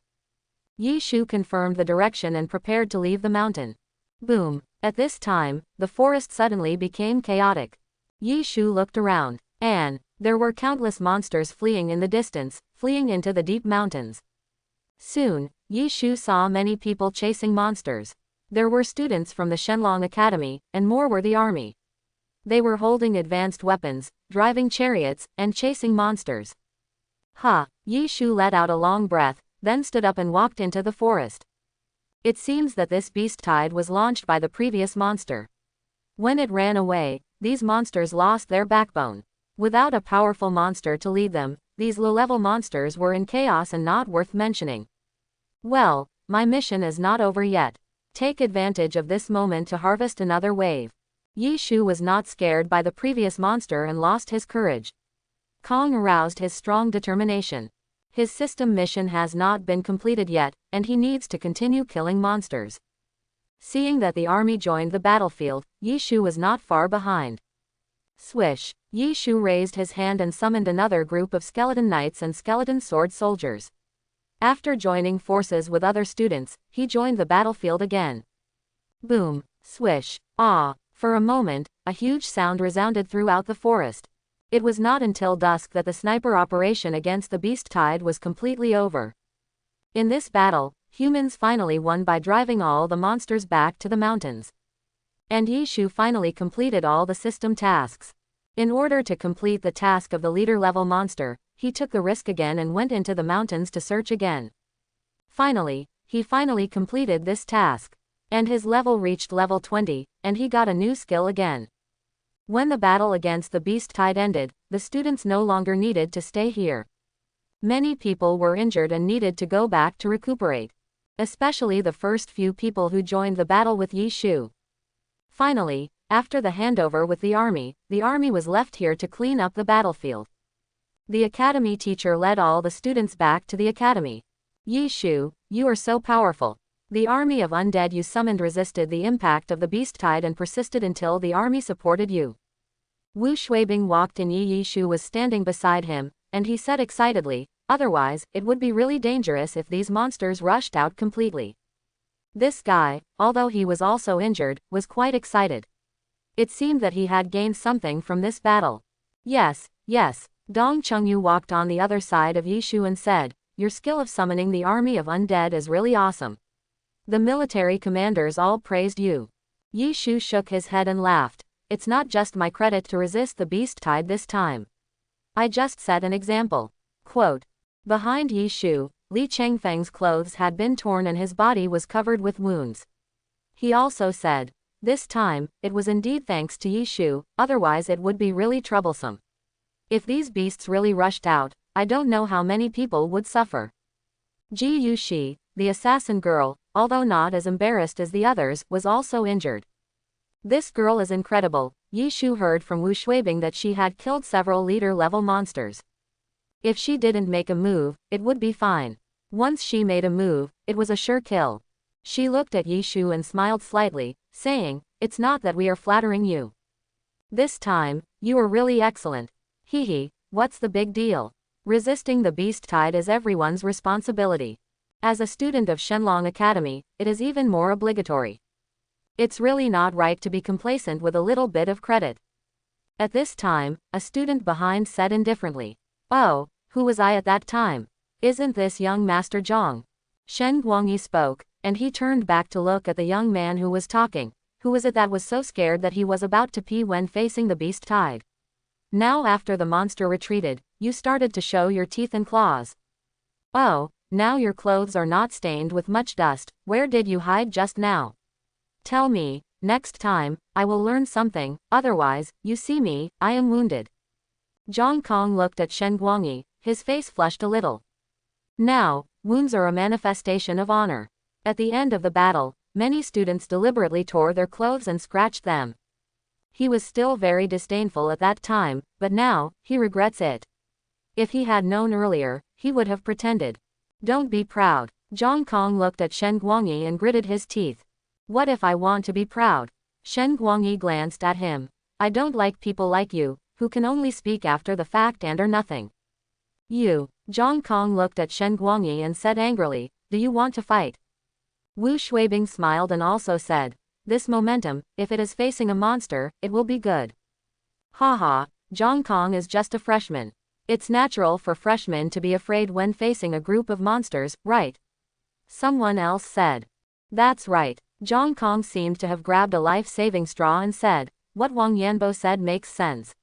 Yi Shu confirmed the direction and prepared to leave the mountain. Boom. At this time, the forest suddenly became chaotic. Yi Shu looked around, and there were countless monsters fleeing in the distance, fleeing into the deep mountains. Soon, Yi Shu saw many people chasing monsters. There were students from the Shenlong Academy, and more were the army. They were holding advanced weapons, driving chariots, and chasing monsters. Yi Shu let out a long breath, then stood up and walked into the forest. It seems that this beast tide was launched by the previous monster. When it ran away, these monsters lost their backbone. Without a powerful monster to lead them, these low-level monsters were in chaos and not worth mentioning. Well, my mission is not over yet. Take advantage of this moment to harvest another wave. Yi Shu was not scared by the previous monster and lost his courage. Kong aroused his strong determination. His system mission has not been completed yet, and he needs to continue killing monsters. Seeing that the army joined the battlefield, Yi Shu was not far behind. Swish! Yi Shu raised his hand and summoned another group of skeleton knights and skeleton sword soldiers. After joining forces with other students, he joined the battlefield again. Boom! Swish! Ah! For a moment, a huge sound resounded throughout the forest. It was not until dusk that the sniper operation against the beast tide was completely over. In this battle, humans finally won by driving all the monsters back to the mountains. And Yi Shu finally completed all the system tasks. In order to complete the task of the leader-level monster, he took the risk again and went into the mountains to search again. Finally, he completed this task. And his level reached level 20, and he got a new skill again. When the battle against the beast tide ended, the students no longer needed to stay here. Many people were injured and needed to go back to recuperate. Especially the first few people who joined the battle with Yi Shu. Finally, after the handover with the army was left here to clean up the battlefield. The academy teacher led all the students back to the academy. Yi Shu, you are so powerful. The army of undead you summoned resisted the impact of the beast tide and persisted until the army supported you. Wu Shuibing walked in. Yi Shu was standing beside him, and he said excitedly, otherwise, it would be really dangerous if these monsters rushed out completely. This guy, although he was also injured, was quite excited. It seemed that he had gained something from this battle. Yes. Dong Chengyu walked on the other side of Yi Shu and said, your skill of summoning the army of undead is really awesome. The military commanders all praised you. Yi Shu shook his head and laughed. It's not just my credit to resist the beast tide this time. I just set an example. Quote. Behind Yi Shu, Li Chengfeng's clothes had been torn and his body was covered with wounds. He also said, this time, it was indeed thanks to Yi Shu, otherwise it would be really troublesome. If these beasts really rushed out, I don't know how many people would suffer. Ji Yushi, the assassin girl, although not as embarrassed as the others, was also injured. This girl is incredible. Yi Shu heard from Wu Shuibing that she had killed several leader-level monsters. If she didn't make a move, it would be fine. Once she made a move, it was a sure kill. She looked at Yi Shu and smiled slightly, saying, it's not that we are flattering you. This time, you are really excellent. Hehe, what's the big deal? Resisting the beast tide is everyone's responsibility. As a student of Shenlong Academy, it is even more obligatory. It's really not right to be complacent with a little bit of credit. At this time, a student behind said indifferently. Oh, who was I at that time? Isn't this young Master Zhang? Shen Guangyi spoke, and he turned back to look at the young man who was talking. Who was it that was so scared that he was about to pee when facing the beast tide? Now after the monster retreated, you started to show your teeth and claws. Oh, now your clothes are not stained with much dust. Where did you hide just now? Tell me, next time, I will learn something, otherwise, you see me, I am wounded. Zhang Kong looked at Shen Guangyi, his face flushed a little. Now, wounds are a manifestation of honor. At the end of the battle, many students deliberately tore their clothes and scratched them. He was still very disdainful at that time, but now, he regrets it. If he had known earlier, he would have pretended. Don't be proud. Zhang Kong looked at Shen Guangyi and gritted his teeth. What if I want to be proud? Shen Guangyi glanced at him. I don't like people like you, who can only speak after the fact and are nothing. You. Zhang Kong looked at Shen Guangyi and said angrily, do you want to fight? Wu Shuibing smiled and also said, this momentum, if it is facing a monster, it will be good. Haha, Zhang Kong is just a freshman. It's natural for freshmen to be afraid when facing a group of monsters, right? Someone else said. That's right. Zhang Kong seemed to have grabbed a life-saving straw and said, what Wang Yanbo said makes sense.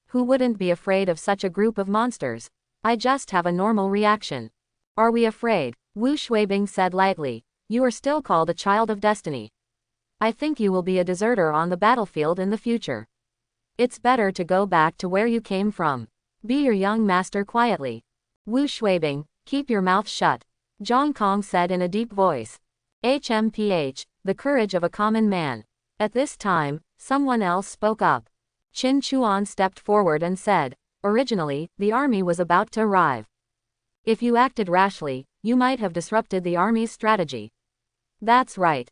Who wouldn't be afraid of such a group of monsters? I just have a normal reaction. Are we afraid? Wu Shuibing said lightly. You are still called a child of destiny. I think you will be a deserter on the battlefield in the future. It's better to go back to where you came from. Be your young master quietly. Wu Shuibing, keep your mouth shut. Zhang Kong said in a deep voice. HMPH, the courage of a common man. At this time, someone else spoke up. Qin Chuan stepped forward and said, originally, the army was about to arrive. If you acted rashly, you might have disrupted the army's strategy. That's right.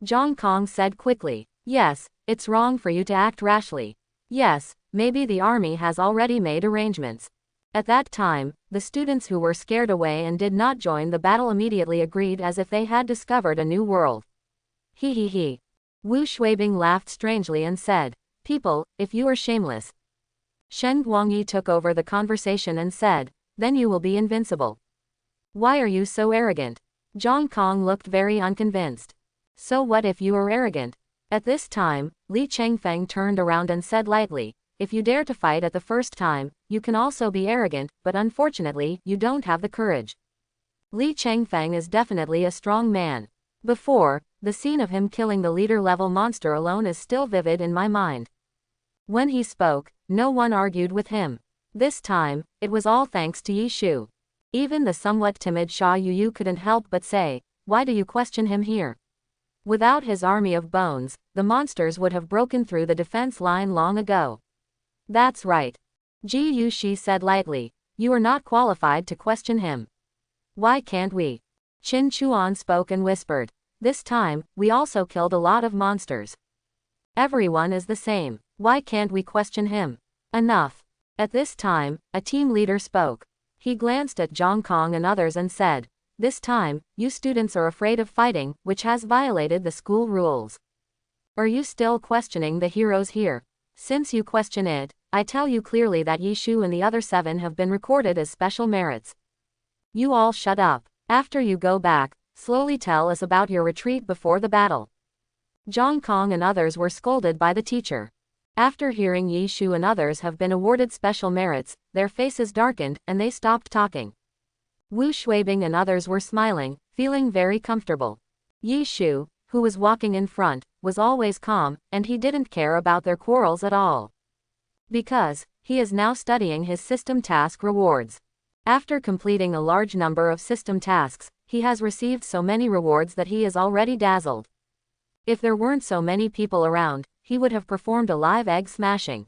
Zhang Kong said quickly. Yes, it's wrong for you to act rashly. Yes, maybe the army has already made arrangements. At that time, the students who were scared away and did not join the battle immediately agreed as if they had discovered a new world. He he he. Wu Shuibing laughed strangely and said, people, if you are shameless. Shen Guangyi took over the conversation and said, then you will be invincible. Why are you so arrogant? Zhang Kong looked very unconvinced. So what if you are arrogant? At this time, Li Chengfeng turned around and said lightly, if you dare to fight at the first time, you can also be arrogant, but unfortunately, you don't have the courage. Li Chengfeng is definitely a strong man. Before, the scene of him killing the leader-level monster alone is still vivid in my mind. When he spoke, no one argued with him. This time, it was all thanks to Yi Shu. Even the somewhat timid Xia Yuyu couldn't help but say, why do you question him here? Without his army of bones, the monsters would have broken through the defense line long ago. That's right. Ji Yuxi said lightly, you are not qualified to question him. Why can't we? Qin Chuan spoke and whispered, this time, we also killed a lot of monsters. Everyone is the same. Why can't we question him? Enough. At this time, a team leader spoke. He glanced at Zhang Kong and others and said, this time, you students are afraid of fighting, which has violated the school rules. Are you still questioning the heroes here? Since you question it, I tell you clearly that Yi Shu and the other 7 have been recorded as special merits. You all shut up. After you go back, slowly tell us about your retreat before the battle. Zhang Kong and others were scolded by the teacher. After hearing Yi Shu and others have been awarded special merits, their faces darkened, and they stopped talking. Wu Shuibing and others were smiling, feeling very comfortable. Yi Shu, who was walking in front, was always calm, and he didn't care about their quarrels at all. Because, he is now studying his system task rewards. After completing a large number of system tasks, he has received so many rewards that he is already dazzled. If there weren't so many people around, he would have performed a live egg smashing.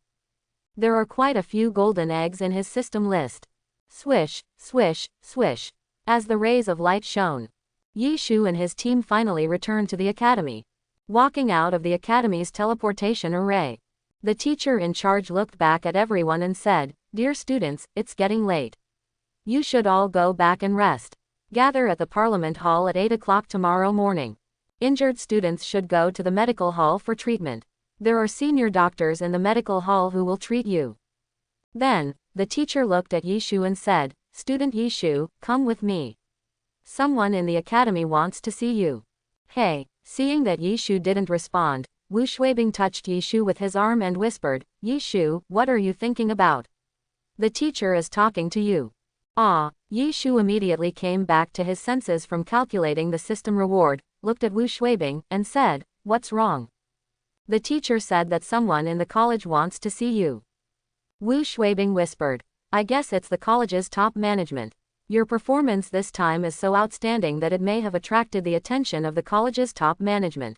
There are quite a few golden eggs in his system list. Swish, swish, swish. As the rays of light shone, Yi Shu and his team finally returned to the academy. Walking out of the academy's teleportation array, the teacher in charge looked back at everyone and said, dear students, it's getting late. You should all go back and rest. Gather at the Parliament Hall at 8 o'clock tomorrow morning. Injured students should go to the medical hall for treatment. There are senior doctors in the medical hall who will treat you. Then, the teacher looked at Yi Shu and said, student Yi Shu, come with me. Someone in the academy wants to see you. Hey, seeing that Yi Shu didn't respond, Wu Shuibing touched Yi Shu with his arm and whispered, Yi Shu, what are you thinking about? The teacher is talking to you. Ah, Yi Shu immediately came back to his senses from calculating the system reward, looked at Wu Shuibing, and said, what's wrong? The teacher said that someone in the college wants to see you. Wu Shuibing whispered, I guess it's the college's top management. Your performance this time is so outstanding that it may have attracted the attention of the college's top management.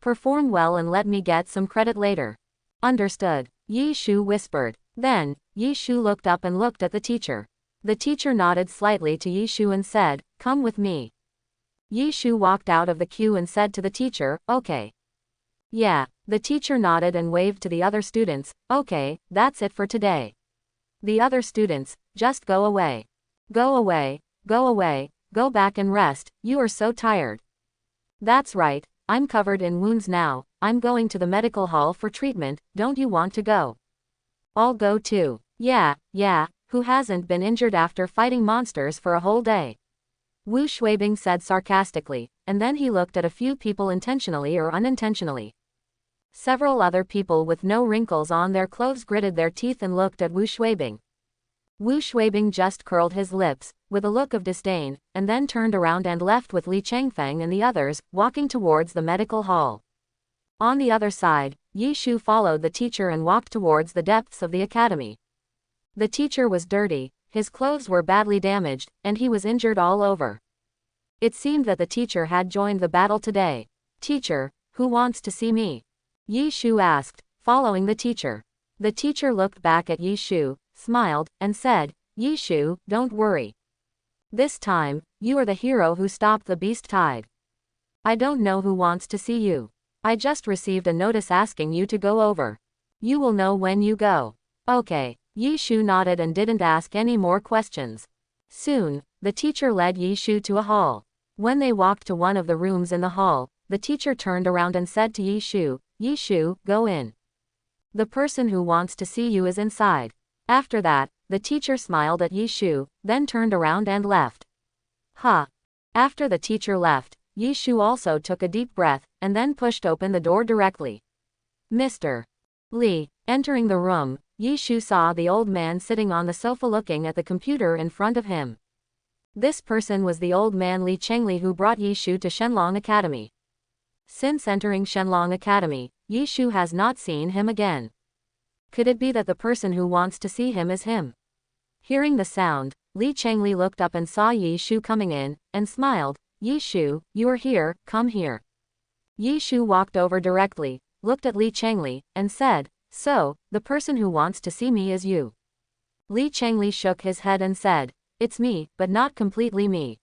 Perform well and let me get some credit later. Understood, Yi Shu whispered. Then, Yi Shu looked up and looked at the teacher. The teacher nodded slightly to Yi Shu and said, come with me. Yi Shu walked out of the queue and said to the teacher, okay. Yeah, the teacher nodded and waved to the other students, okay, that's it for today. The other students, just go away. Go away, go away, go back and rest, you are so tired. That's right, I'm covered in wounds now, I'm going to the medical hall for treatment, don't you want to go? I'll go too. Yeah, who hasn't been injured after fighting monsters for a whole day? Wu Shuibing said sarcastically, and then he looked at a few people intentionally or unintentionally. Several other people with no wrinkles on their clothes gritted their teeth and looked at Wu Shuibing. Wu Shuibing just curled his lips, with a look of disdain, and then turned around and left with Li Chengfeng and the others, walking towards the medical hall. On the other side, Yi Shu followed the teacher and walked towards the depths of the academy. The teacher was dirty, his clothes were badly damaged, and he was injured all over. It seemed that the teacher had joined the battle today. Teacher, who wants to see me? Yi Shu asked, following the teacher. The teacher looked back at Yi Shu, smiled, and said, Yi Shu, don't worry. This time, you are the hero who stopped the beast tide. I don't know who wants to see you. I just received a notice asking you to go over. You will know when you go. Okay. Yi Shu nodded and didn't ask any more questions. Soon, the teacher led Yi Shu to a hall. When they walked to one of the rooms in the hall, the teacher turned around and said to Yi Shu, go in. The person who wants to see you is inside. After that, the teacher smiled at Yi Shu, then turned around and left. After the teacher left, Yi Shu also took a deep breath, and then pushed open the door directly. Mr. Li. Entering the room, Yi Shu saw the old man sitting on the sofa looking at the computer in front of him. This person was the old man Li Chengli who brought Yi Shu to Shenlong Academy. Since entering Shenlong Academy, Yi Shu has not seen him again. Could it be that the person who wants to see him is him? Hearing the sound, Li Chengli looked up and saw Yi Shu coming in, and smiled. Yi Shu, you are here, come here. Yi Shu walked over directly, looked at Li Chengli, and said, so, the person who wants to see me is you. Li Chengli shook his head and said, it's me, but not completely me.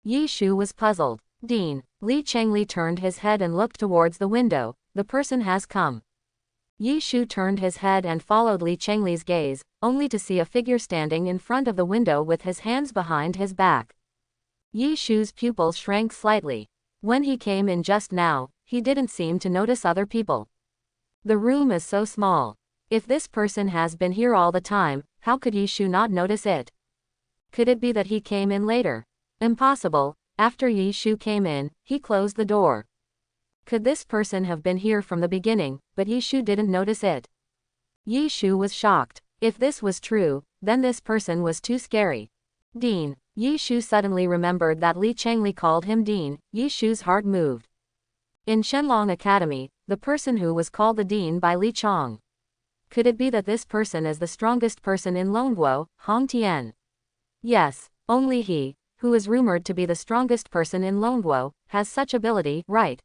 Yi Shu was puzzled. Dean. Li Chengli turned his head and looked towards the window. The person has come. Yi Shu turned his head and followed Li Chengli's gaze, only to see a figure standing in front of the window with his hands behind his back. Yi Shu's pupils shrank slightly. When he came in just now, he didn't seem to notice other people. The room is so small. If this person has been here all the time, how could Yi Shu not notice it? Could it be that he came in later? Impossible. After Yi Shu came in, he closed the door. Could this person have been here from the beginning, but Yi Shu didn't notice it? Yi Shu was shocked. If this was true, then this person was too scary. Dean. Yi Shu suddenly remembered that Li Chengli called him Dean. Yi Shu's heart moved. In Shenlong Academy, the person who was called the Dean by Li Chong. Could it be that this person is the strongest person in Longguo, Hong Tian? Yes, only he, who is rumored to be the strongest person in Longguo, has such ability, right?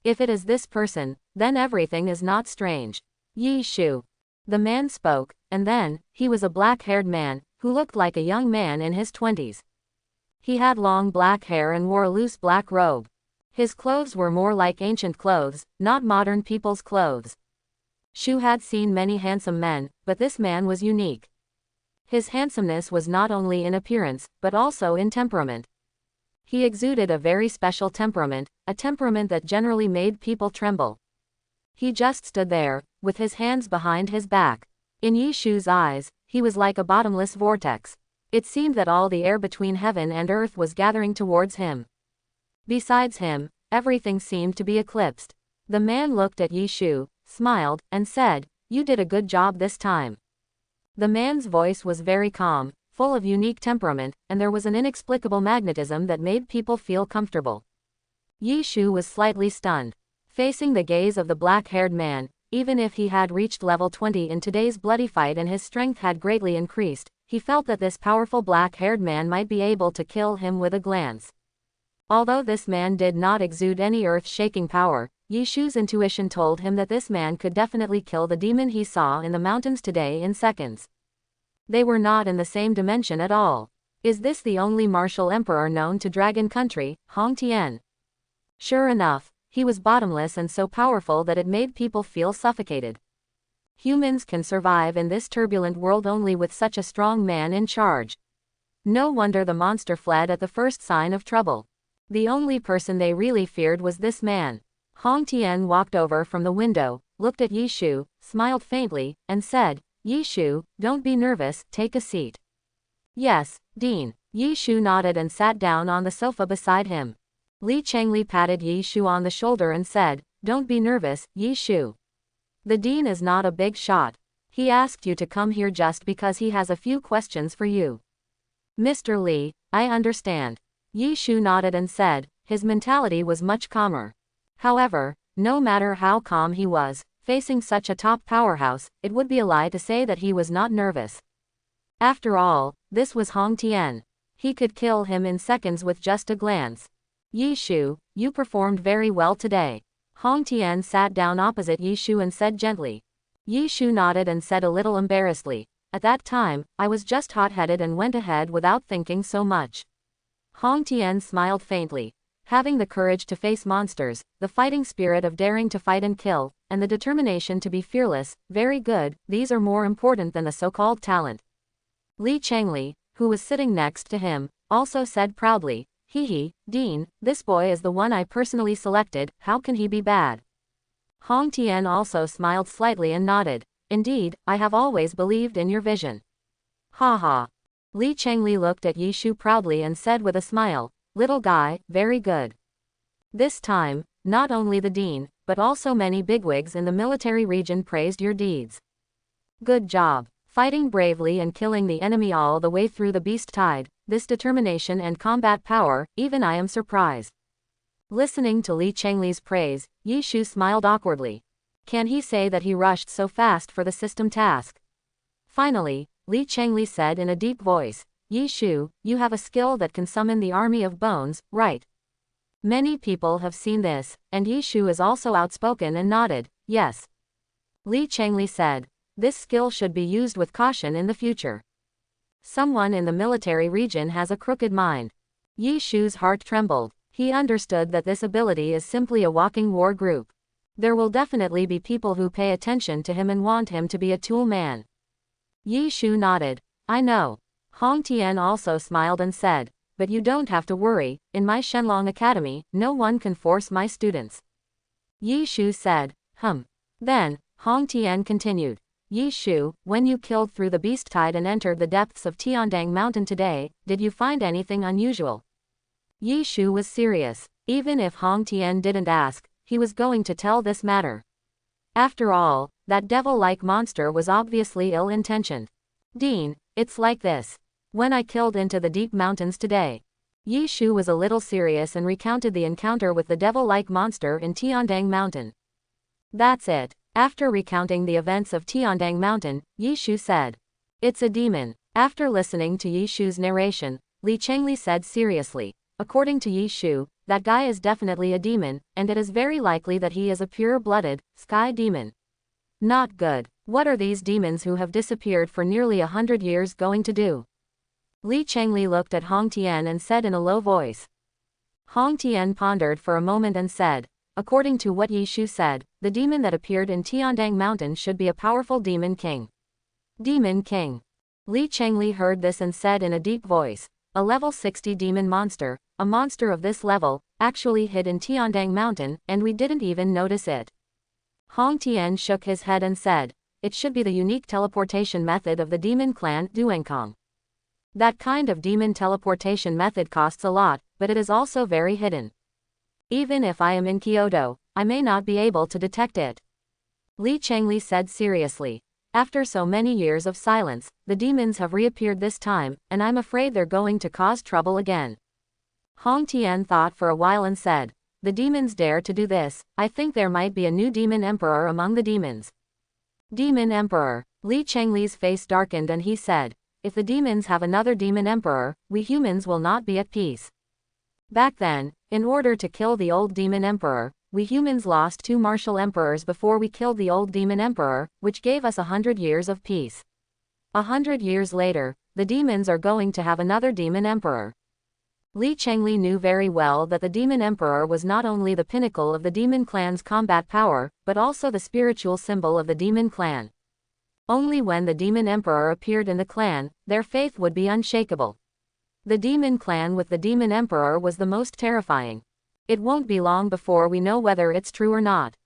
If it is this person, then everything is not strange. Yi Shu. The man spoke, and then, he was a black-haired man, who looked like a young man in his 20s. He had long black hair and wore a loose black robe. His clothes were more like ancient clothes, not modern people's clothes. Shu had seen many handsome men, but this man was unique. His handsomeness was not only in appearance, but also in temperament. He exuded a very special temperament, a temperament that generally made people tremble. He just stood there, with his hands behind his back. In Yi Shu's eyes, he was like a bottomless vortex. It seemed that all the air between heaven and earth was gathering towards him. Besides him, everything seemed to be eclipsed. The man looked at Yi Shu, smiled, and said, you did a good job this time. The man's voice was very calm, full of unique temperament, and there was an inexplicable magnetism that made people feel comfortable. Yi Shu was slightly stunned. Facing the gaze of the black-haired man, even if he had reached level 20 in today's bloody fight and his strength had greatly increased, he felt that this powerful black-haired man might be able to kill him with a glance. Although this man did not exude any earth-shaking power, Yi Shu's intuition told him that this man could definitely kill the demon he saw in the mountains today in seconds. They were not in the same dimension at all. Is this the only martial emperor known to Dragon Country, Hong Tian? Sure enough, he was bottomless and so powerful that it made people feel suffocated. Humans can survive in this turbulent world only with such a strong man in charge. No wonder the monster fled at the first sign of trouble. The only person they really feared was this man. Hong Tian walked over from the window, looked at Yi Shu, smiled faintly, and said, Yi Shu, don't be nervous, take a seat. Yes, Dean. Yi Shu nodded and sat down on the sofa beside him. Li Chengli patted Yi Shu on the shoulder and said, don't be nervous, Yi Shu. The Dean is not a big shot. He asked you to come here just because he has a few questions for you. Mr. Li, I understand. Yi Shu nodded and said, his mentality was much calmer. However, No matter how calm he was, facing such a top powerhouse, it would be a lie to say that he was not nervous. After all, this was Hong Tian. He could kill him in seconds with just a glance. Yi Shu, you performed very well today. Hong Tian sat down opposite Yi Shu and said gently. Yi Shu nodded and said a little embarrassedly, at that time, I was just hot-headed and went ahead without thinking so much. Hong Tian smiled faintly. Having the courage to face monsters, the fighting spirit of daring to fight and kill, and the determination to be fearless, very good, these are more important than the so-called talent. Li Changli, who was sitting next to him, also said proudly, Hee, Dean, this boy is the one I personally selected, how can he be bad? Hong Tian also smiled slightly and nodded. Indeed, I have always believed in your vision. Ha ha. Li Changli looked at Yi Shu proudly and said with a smile, little guy, very good. This time, not only the dean, but also many bigwigs in the military region praised your deeds. Good job. Fighting bravely and killing the enemy all the way through the beast tide, this determination and combat power, even I am surprised. Listening to Li Changli's praise, Yi Shu smiled awkwardly. Can he say that he rushed so fast for the system task? Finally, Li Changli said in a deep voice, Yi Shu, you have a skill that can summon the army of bones, right? Many people have seen this, and Yi Shu is also outspoken and nodded, yes. Li Changli said, this skill should be used with caution in the future. Someone in the military region has a crooked mind. Yi Shu's heart trembled. He understood that this ability is simply a walking war group. There will definitely be people who pay attention to him and want him to be a tool man. Yi Shu nodded. I know. Hong Tian also smiled and said, but you don't have to worry, in my Shenlong Academy, no one can force my students. Yi Shu said, Then, Hong Tian continued. Yi Shu, when you killed through the beast tide and entered the depths of Tiandang Mountain today, did you find anything unusual? Yi Shu was serious. Even if Hong Tian didn't ask, he was going to tell this matter. After all, that devil-like monster was obviously ill-intentioned. Dean, it's like this. When I killed into the deep mountains today. Yi Shu was a little serious and recounted the encounter with the devil-like monster in Tiandang Mountain. That's it. After recounting the events of Tiandang Mountain, Yi Shu said. It's a demon. After listening to Yi Shu's narration, Li Changli said seriously. According to Yi Shu, that guy is definitely a demon, and it is very likely that he is a pure-blooded, sky demon. Not good. What are these demons who have disappeared for nearly 100 years going to do? Li Changli looked at Hong Tian and said in a low voice. Hong Tian pondered for a moment and said, according to what Yi Shu said, the demon that appeared in Tiandang Mountain should be a powerful demon king. Demon king. Li Changli heard this and said in a deep voice, a level 60 demon monster, a monster of this level, actually hid in Tiandang Mountain, and we didn't even notice it. Hong Tian shook his head and said, it should be the unique teleportation method of the demon clan Duankong. That kind of demon teleportation method costs a lot, but it is also very hidden. Even if I am in Kyoto, I may not be able to detect it. Li Changli said seriously. After so many years of silence, the demons have reappeared this time, and I'm afraid they're going to cause trouble again. Hong Tian thought for a while and said, the demons dare to do this, I think there might be a new demon emperor among the demons. Demon emperor. Li Changli's face darkened and he said, if the demons have another demon emperor, we humans will not be at peace. Back then, in order to kill the old demon emperor, we humans lost 2 martial emperors before we killed the old demon emperor, which gave us 100 years of peace. 100 years later, the demons are going to have another demon emperor. Li Changli knew very well that the demon emperor was not only the pinnacle of the demon clan's combat power, but also the spiritual symbol of the demon clan. Only when the demon emperor appeared in the clan, their faith would be unshakable. The demon clan with the demon emperor was the most terrifying. It won't be long before we know whether it's true or not.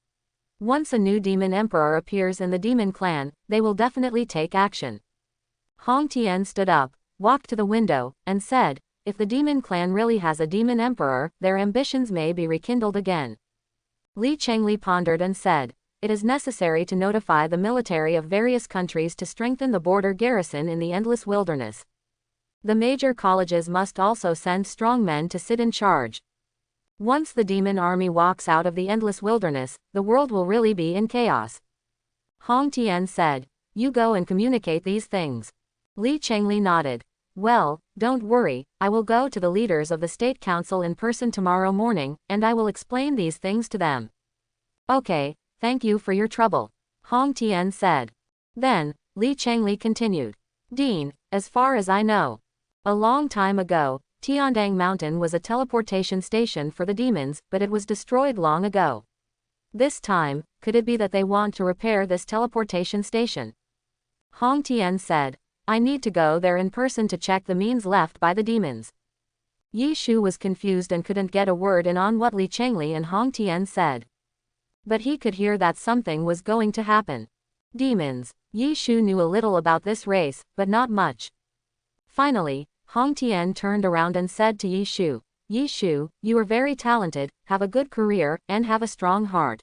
Once a new demon emperor appears in the demon clan, they will definitely take action. Hong Tian stood up, walked to the window, and said, if the demon clan really has a demon emperor, their ambitions may be rekindled again. Li Changli pondered and said, it is necessary to notify the military of various countries to strengthen the border garrison in the endless wilderness. The major colleges must also send strong men to sit in charge. Once the demon army walks out of the endless wilderness, the world will really be in chaos. Hong Tian said. You go and communicate these things. Li Chengli nodded. Well, don't worry, I will go to the leaders of the State Council in person tomorrow morning, and I will explain these things to them. Okay, thank you for your trouble, Hong Tian said. Then, Li Chengli continued. Dean, as far as I know, a long time ago, Tiandang Mountain was a teleportation station for the demons, but it was destroyed long ago. This time, could it be that they want to repair this teleportation station? Hong Tian said. I need to go there in person to check the means left by the demons. Yi Shu was confused and couldn't get a word in on what Li Chengli and Hong Tian said. But he could hear that something was going to happen. Demons. Yi Shu knew a little about this race, but not much. Finally, Hong Tian turned around and said to Yi Shu, Yi Shu, you are very talented, have a good career, and have a strong heart.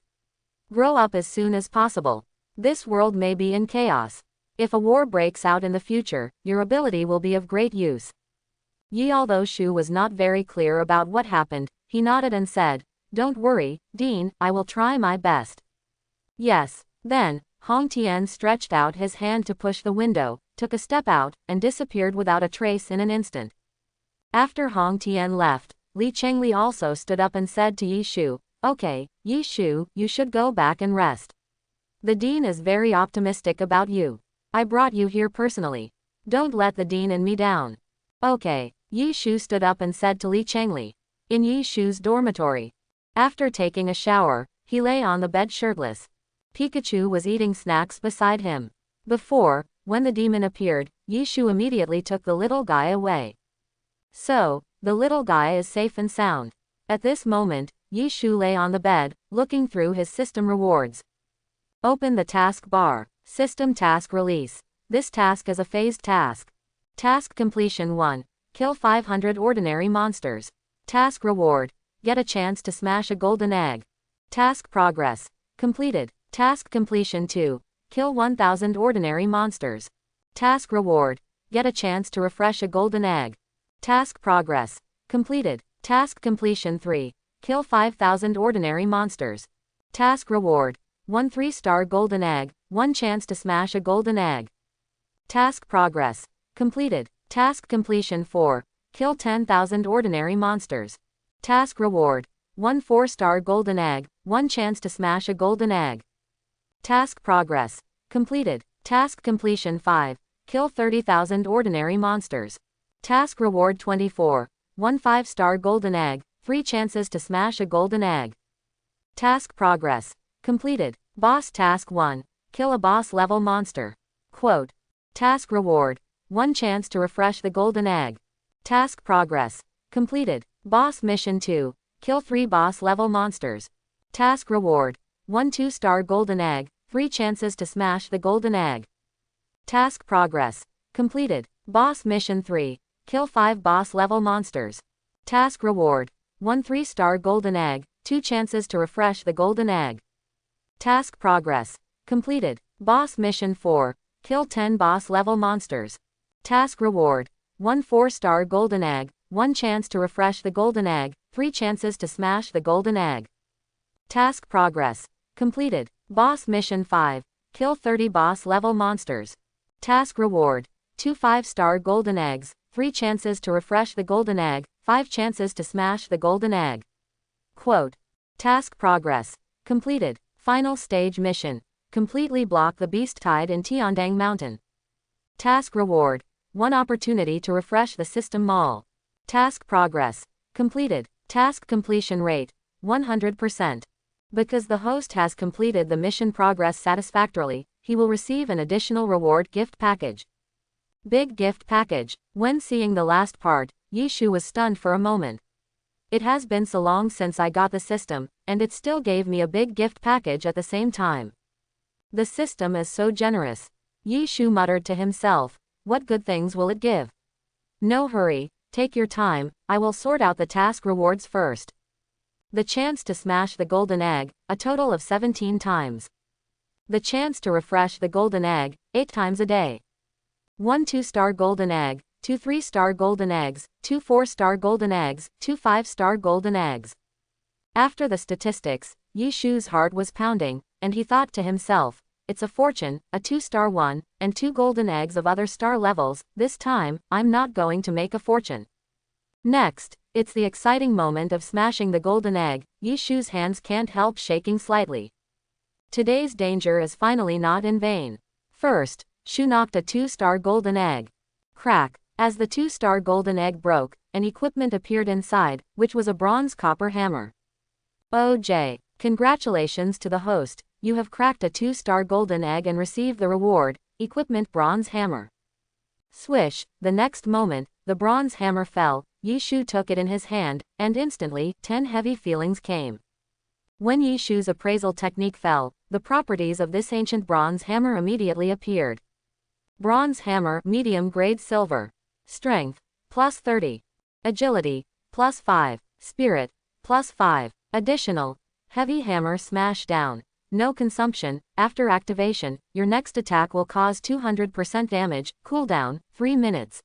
Grow up as soon as possible. This world may be in chaos. If a war breaks out in the future, your ability will be of great use. Yi, although Shu was not very clear about what happened, he nodded and said, Don't worry, Dean, I will try my best. Yes. Then, Hong Tian stretched out his hand to push the window, took a step out, and disappeared without a trace in an instant. After Hong Tian left, Li Chengli also stood up and said to Yi Shu, Okay, Yi Shu, you should go back and rest. The Dean is very optimistic about you. I brought you here personally. Don't let the Dean and me down. Okay, Yi Shu stood up and said to Li Chengli. In Yi Shu's dormitory. After taking a shower, he lay on the bed shirtless. Pikachu was eating snacks beside him. Before, when the demon appeared, Yi Shu immediately took the little guy away. So, the little guy is safe and sound. At this moment, Yi Shu lay on the bed, looking through his system rewards. Open the task bar. System task release. This task is a phased task. Task completion 1. Kill 500 ordinary monsters. Task reward. Get a chance to smash a golden egg. Task progress. Completed. Task completion 2. Kill 1000 ordinary monsters. Task reward. Get a chance to refresh a golden egg. Task progress. Completed. Task completion 3. Kill 5000 ordinary monsters. Task reward. 1 3-star golden egg, 1 chance to smash a golden egg. Task progress. Completed. Task completion 4. Kill 10,000 ordinary monsters. Task reward. 1 4-star golden egg, 1 chance to smash a golden egg. Task progress. Completed. Task completion 5. Kill 30,000 ordinary monsters. Task reward 24. 1 5-star golden egg, 3 chances to smash a golden egg. Task progress. Completed. Boss Task 1. Kill a boss level monster. Quote. Task reward. 1 chance to refresh the golden egg. Task progress. Completed. Boss Mission 2. Kill 3 boss level monsters. Task reward. 1 2-star golden egg, 3 chances to smash the golden egg. Task progress. Completed. Boss Mission 3. Kill 5 boss level monsters. Task reward. 1 3-star golden egg, 2 chances to refresh the golden egg. Task progress. Completed. Boss Mission 4. Kill 10 boss level monsters. Task reward. 1 4-star golden egg, 1 chance to refresh the golden egg, 3 chances to smash the golden egg. Task progress. Completed. Boss Mission 5. Kill 30 boss level monsters. Task reward. 2 5-star golden eggs, 3 chances to refresh the golden egg, 5 chances to smash the golden egg. Quote. Task progress. Completed. Final stage mission. Completely block the beast tide in Tiandang Mountain. Task reward. 1 opportunity to refresh the system mall. Task progress. Completed. Task completion rate. 100%. Because the host has completed the mission progress satisfactorily, he will receive an additional reward gift package. Big gift package. When seeing the last part, Yi Shu was stunned for a moment. It has been so long since I got the system, and it still gave me a big gift package at the same time. The system is so generous. Yi Shu muttered to himself, what good things will it give? No hurry, take your time, I will sort out the task rewards first. The chance to smash the golden egg, a total of 17 times. The chance to refresh the golden egg, 8 times a day. 1 2-star golden egg, 2 3-star golden eggs, 2 4-star golden eggs, 2 5-star golden eggs. After the statistics, Yi Shu's heart was pounding, and he thought to himself, it's a fortune, a 2-star one, and 2 golden eggs of other star levels. This time, I'm not going to make a fortune. Next, it's the exciting moment of smashing the golden egg. Yi Shu's hands can't help shaking slightly. Today's danger is finally not in vain. First, Shu knocked a 2-star golden egg. Crack. As the 2-star golden egg broke, an equipment appeared inside, which was a bronze copper hammer. OJ. Congratulations to the host, you have cracked a 2-star golden egg and received the reward, equipment bronze hammer. Swish, the next moment, the bronze hammer fell. Yi Shu took it in his hand, and instantly, 10 heavy feelings came. When Yi Shu's appraisal technique fell, the properties of this ancient bronze hammer immediately appeared. Bronze hammer, medium grade silver. Strength, plus 30. Agility, plus 5. Spirit, plus 5. Additional, heavy hammer smash down. No consumption. After activation, your next attack will cause 200% damage, cooldown, 3 minutes.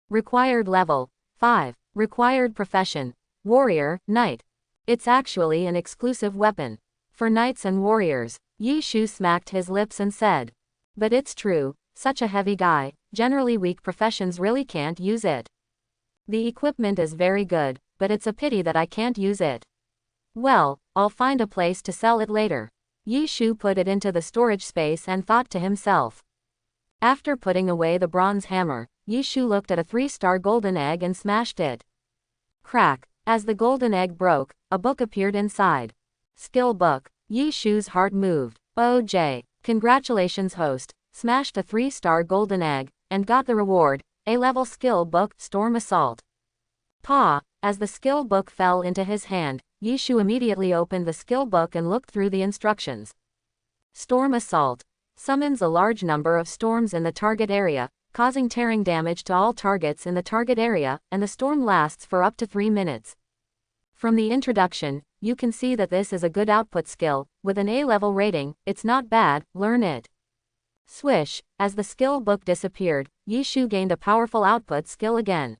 Required level, 5. Required profession, warrior, knight. It's actually an exclusive weapon. For knights and warriors. Yi Shu smacked his lips and said. But it's true, such a heavy guy, generally weak professions really can't use it. The equipment is very good, but it's a pity that I can't use it. Well, I'll find a place to sell it later. Yi Shu put it into the storage space and thought to himself. After putting away the bronze hammer, Yi Shu looked at a 3-star golden egg and smashed it. Crack. As the golden egg broke, a book appeared inside. Skill book. Yi Shu's heart moved. OJ. Congratulations host, smashed a 3-star golden egg, and got the reward, A-level skill book, Storm Assault. Paw. As the skill book fell into his hand, Yi Shu immediately opened the skill book and looked through the instructions. Storm Assault. Summons a large number of storms in the target area, causing tearing damage to all targets in the target area, and the storm lasts for up to 3 minutes. From the introduction, you can see that this is a good output skill. With an A-level rating, it's not bad, learn it. Swish. As the skill book disappeared, Yi Shu gained a powerful output skill again.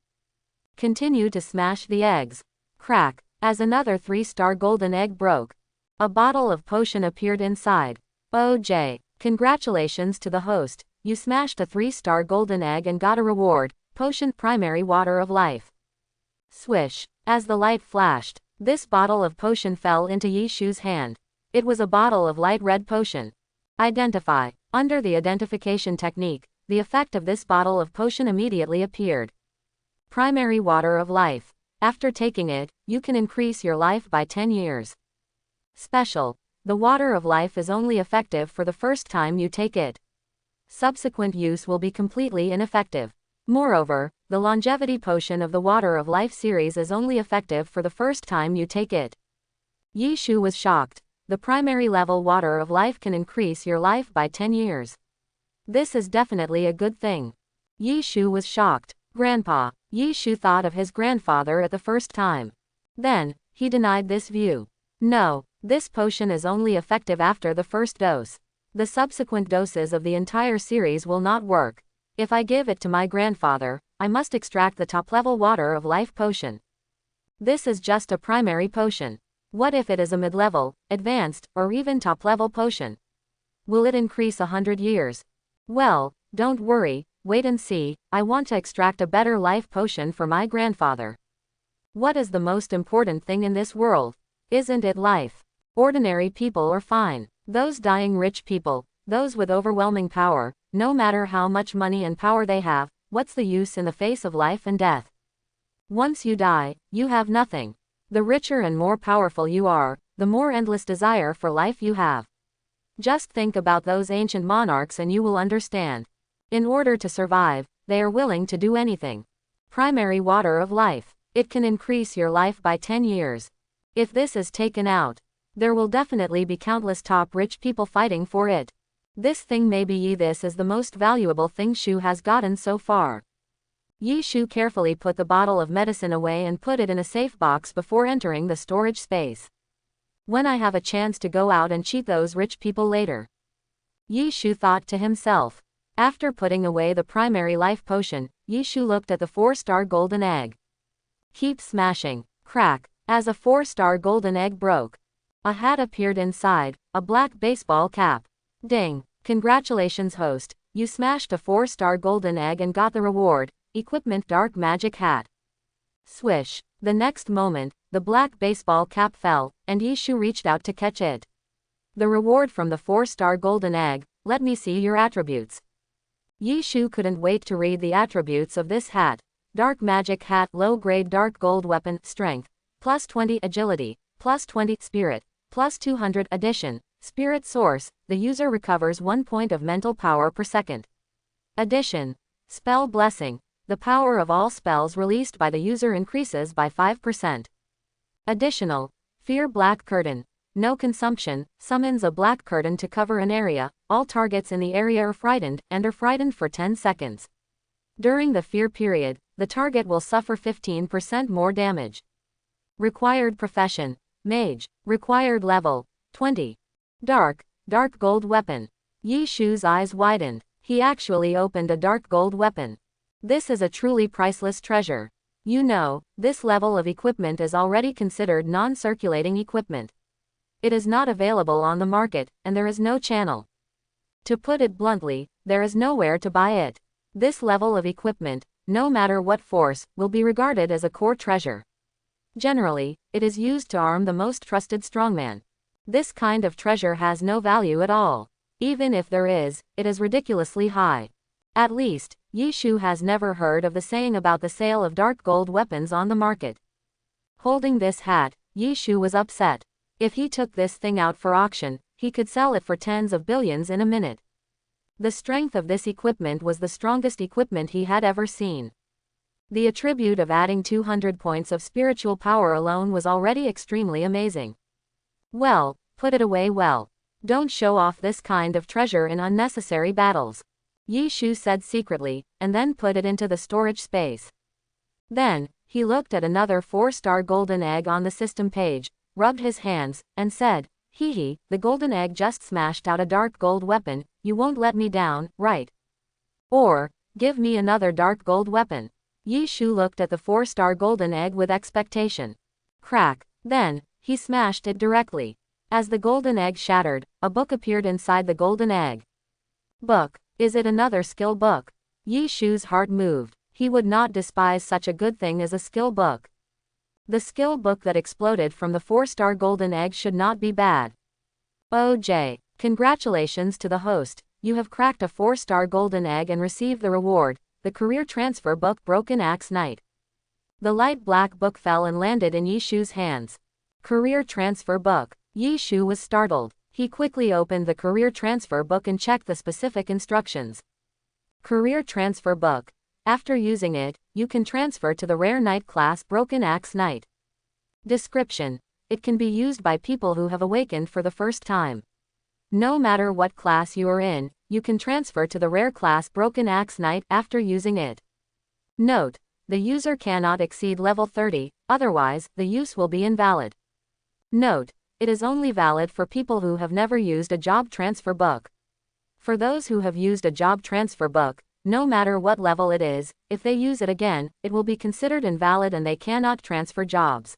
Continue to smash the eggs. Crack. As another 3-star golden egg broke. A bottle of potion appeared inside. OJ. Congratulations to the host, you smashed a 3-star golden egg and got a reward, potion primary water of life. Swish. As the light flashed, this bottle of potion fell into Yi Shu's hand. It was a bottle of light red potion. Identify. Under the identification technique, the effect of this bottle of potion immediately appeared. Primary water of life. After taking it, you can increase your life by 10 years. Special. The water of life is only effective for the first time you take it. Subsequent use will be completely ineffective. Moreover, the longevity potion of the Water of Life series is only effective for the first time you take it. Yi Shu was shocked. The primary level Water of Life can increase your life by 10 years. This is definitely a good thing. Yi Shu was shocked. Grandpa. Yi Shu thought of his grandfather at the first time. Then, he denied this view. No, this potion is only effective after the first dose. The subsequent doses of the entire series will not work. If I give it to my grandfather, I must extract the top-level Water of Life potion. This is just a primary potion. What if it is a mid-level, advanced, or even top-level potion? Will it increase 100 years? Well, don't worry, wait and see. I want to extract a better life potion for my grandfather. What is the most important thing in this world? Isn't it life? Ordinary people are fine. Those dying rich people, those with overwhelming power, no matter how much money and power they have, what's the use in the face of life and death? Once you die, you have nothing. The richer and more powerful you are, the more endless desire for life you have. Just think about those ancient monarchs and you will understand. In order to survive, they are willing to do anything. Primary water of life. It can increase your life by 10 years. If this is taken out, there will definitely be countless top rich people fighting for it. This thing this is the most valuable thing Shu has gotten so far. Yi Shu carefully put the bottle of medicine away and put it in a safe box before entering the storage space. When I have a chance to go out and cheat those rich people later. Yi Shu thought to himself. After putting away the primary life potion, Yi Shu looked at the 4-star golden egg. Keep smashing. Crack. As a 4-star golden egg broke, a hat appeared inside, a black baseball cap. Ding! Congratulations, host. You smashed a 4-star golden egg and got the reward, equipment dark magic hat. Swish. The next moment, the black baseball cap fell, and Yishu reached out to catch it. The reward from the 4-star golden egg, let me see your attributes. Yishu couldn't wait to read the attributes of this hat. Dark magic hat, low-grade dark gold weapon, strength, plus 20 agility, plus 20 spirit, plus 200 addition. Spirit source, the user recovers 1 point of mental power per second. Addition. Spell blessing. The power of all spells released by the user increases by 5%. Additional. Fear black curtain. No consumption, summons a black curtain to cover an area. All targets in the area are frightened, and are frightened for 10 seconds. During the fear period, the target will suffer 15% more damage. Required profession. Mage. Required level. 20. Dark gold weapon. Yishu's eyes widened. He actually opened a dark gold weapon. This is a truly priceless treasure. You know, this level of equipment is already considered non-circulating equipment. It is not available on the market, and there is no channel. To put it bluntly, there is nowhere to buy it. This level of equipment, no matter what force, will be regarded as a core treasure. Generally, it is used to arm the most trusted strongman. This kind of treasure has no value at all. Even if there is, it is ridiculously high. At least, Yishu has never heard of the saying about the sale of dark gold weapons on the market. Holding this hat, Yishu was upset. If he took this thing out for auction, he could sell it for tens of billions in a minute. The strength of this equipment was the strongest equipment he had ever seen. The attribute of adding 200 points of spiritual power alone was already extremely amazing. Well, put it away well. Don't show off this kind of treasure in unnecessary battles. Yishu said secretly, and then put it into the storage space. Then, he looked at another 4-star golden egg on the system page, rubbed his hands, and said, "Hee, the golden egg just smashed out a dark gold weapon, you won't let me down, right? Or, give me another dark gold weapon." Yishu looked at the 4-star golden egg with expectation. Crack. Then, he smashed it directly. As the golden egg shattered, a book appeared inside the golden egg. Book. Is it another skill book? Yishu's heart moved. He would not despise such a good thing as a skill book. The skill book that exploded from the 4-star golden egg should not be bad. OJ. Congratulations to the host. You have cracked a 4-star golden egg and received the reward, the career transfer book Broken Axe Knight. The light black book fell and landed in Yishu's hands. Career transfer book. Yishu was startled. He quickly opened the career transfer book and checked the specific instructions. Career transfer book. After using it, you can transfer to the rare knight class Broken Axe Knight. Description. It can be used by people who have awakened for the first time. No matter what class you are in, you can transfer to the rare class Broken Axe Knight after using it. Note. The user cannot exceed level 30, otherwise, the use will be invalid. Note. It is only valid for people who have never used a job transfer book. For those who have used a job transfer book, no matter what level it is, if they use it again, it will be considered invalid and they cannot transfer jobs.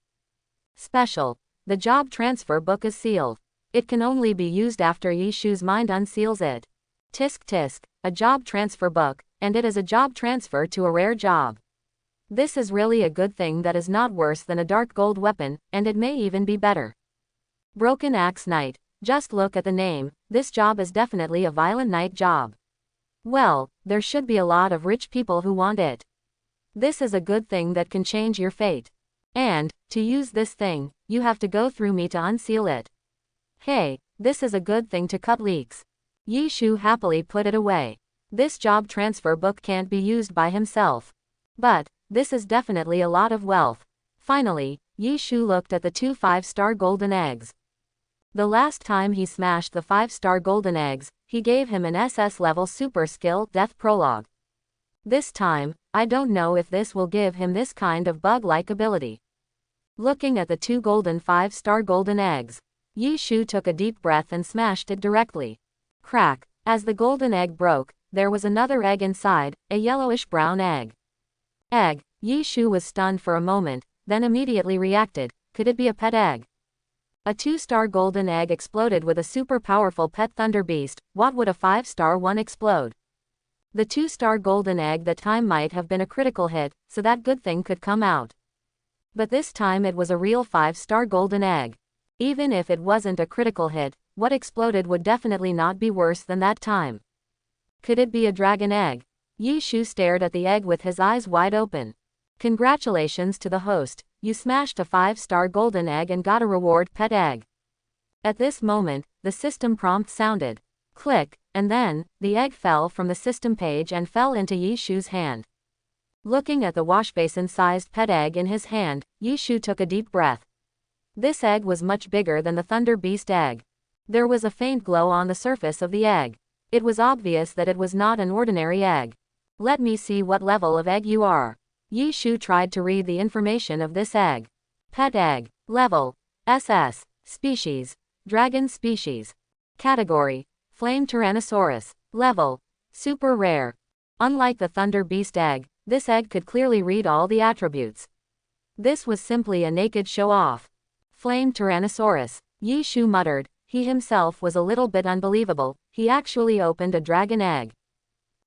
Special. The job transfer book is sealed. It can only be used after Yishu's mind unseals it. Tisk tisk, a job transfer book, and it is a job transfer to a rare job. This is really a good thing that is not worse than a dark gold weapon, and it may even be better. Broken Axe Knight. Just look at the name, this job is definitely a violent knight job. Well, there should be a lot of rich people who want it. This is a good thing that can change your fate. And, to use this thing, you have to go through me to unseal it. Hey, this is a good thing to cut leaks. Yishu happily put it away. This job transfer book can't be used by himself. But, this is definitely a lot of wealth. Finally, Yishu looked at the 2 5-star golden eggs. The last time he smashed the 5-star golden eggs, he gave him an SS level super skill, Death Prologue. This time, I don't know if this will give him this kind of bug-like ability. Looking at the 2 golden 5-star golden eggs, Yishu took a deep breath and smashed it directly. Crack. As the golden egg broke, there was another egg inside, a yellowish-brown egg. Egg. Yishu was stunned for a moment, then immediately reacted. Could it be a pet egg? A 2-star golden egg exploded with a super powerful pet thunder beast. What would a 5-star one explode? The 2-star golden egg that time might have been a critical hit, so that good thing could come out. But this time it was a real 5-star golden egg. Even if it wasn't a critical hit, what exploded would definitely not be worse than that time. Could it be a dragon egg? Yi Shu stared at the egg with his eyes wide open. Congratulations to the host, you smashed a 5-star golden egg and got a reward pet egg. At this moment, the system prompt sounded. Click, and then, the egg fell from the system page and fell into Yi Shu's hand. Looking at the washbasin-sized pet egg in his hand, Yi Shu took a deep breath. This egg was much bigger than the Thunder Beast egg. There was a faint glow on the surface of the egg. It was obvious that it was not an ordinary egg. Let me see what level of egg you are. Yi Shu tried to read the information of this egg. Pet egg. Level. SS. Species. Dragon species. Category. Flame Tyrannosaurus. Level. Super rare. Unlike the Thunder Beast egg, this egg could clearly read all the attributes. This was simply a naked show-off. Flame Tyrannosaurus. Yi Shu muttered. He himself was a little bit unbelievable. He actually opened a dragon egg.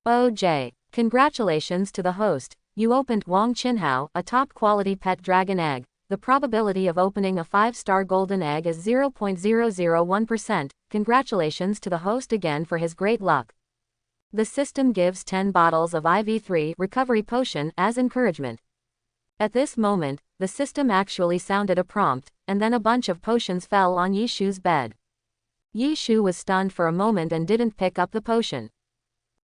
OJ. Congratulations to the host. You opened Wang Qinhao, a top-quality pet dragon egg. The probability of opening a 5-star golden egg is 0.001%. Congratulations to the host again for his great luck. The system gives 10 bottles of IV3 recovery potion as encouragement. At this moment, the system actually sounded a prompt, and then a bunch of potions fell on Yi Shu's bed. Yi Shu was stunned for a moment and didn't pick up the potion.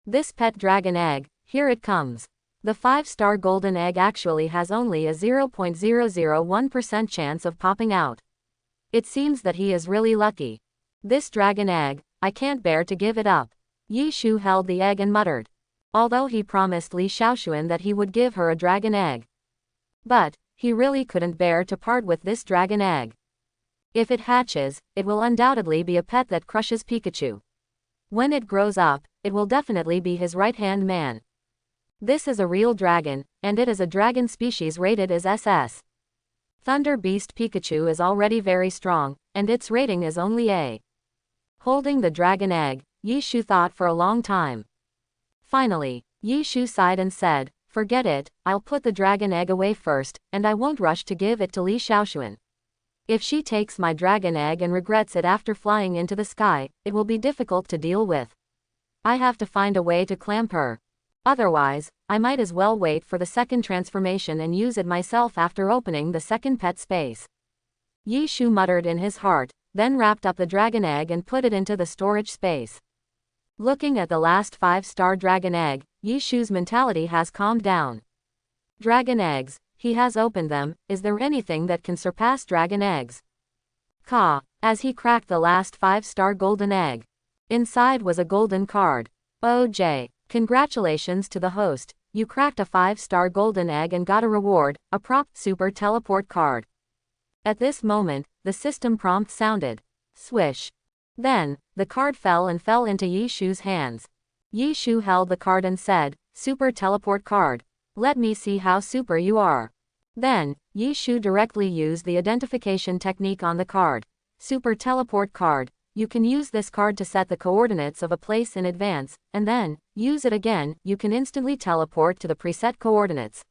This pet dragon egg, here it comes. The 5-star golden egg actually has only a 0.001% chance of popping out. It seems that he is really lucky. This dragon egg, I can't bear to give it up. Yi Shu held the egg and muttered. Although he promised Li Xiaoxuan that he would give her a dragon egg. But, he really couldn't bear to part with this dragon egg. If it hatches, it will undoubtedly be a pet that crushes Pikachu. When it grows up, it will definitely be his right-hand man. This is a real dragon, and it is a dragon species rated as SS. Thunder Beast Pikachu is already very strong, and its rating is only A. Holding the dragon egg, Yi Shu thought for a long time. Finally, Yi Shu sighed and said, forget it, I'll put the dragon egg away first, and I won't rush to give it to Li Xiaoxuan. If she takes my dragon egg and regrets it after flying into the sky, it will be difficult to deal with. I have to find a way to clamp her. Otherwise, I might as well wait for the second transformation and use it myself after opening the second pet space. Yi Shu muttered in his heart, then wrapped up the dragon egg and put it into the storage space. Looking at the last 5-star dragon egg, Yi Shu's mentality has calmed down. Dragon eggs, he has opened them, is there anything that can surpass dragon eggs? As he cracked the last 5-star golden egg. Inside was a golden card. OJ. Congratulations to the host, you cracked a 5-star golden egg and got a reward, a prop super teleport card. At this moment, the system prompt sounded. Swish. Then, the card fell into Yi Shu's hands. Yi Shu held the card and said, super teleport card. Let me see how super you are. Then, Yi Shu directly used the identification technique on the card. Super teleport card. You can use this card to set the coordinates of a place in advance, and then, use it again, you can instantly teleport to the preset coordinates.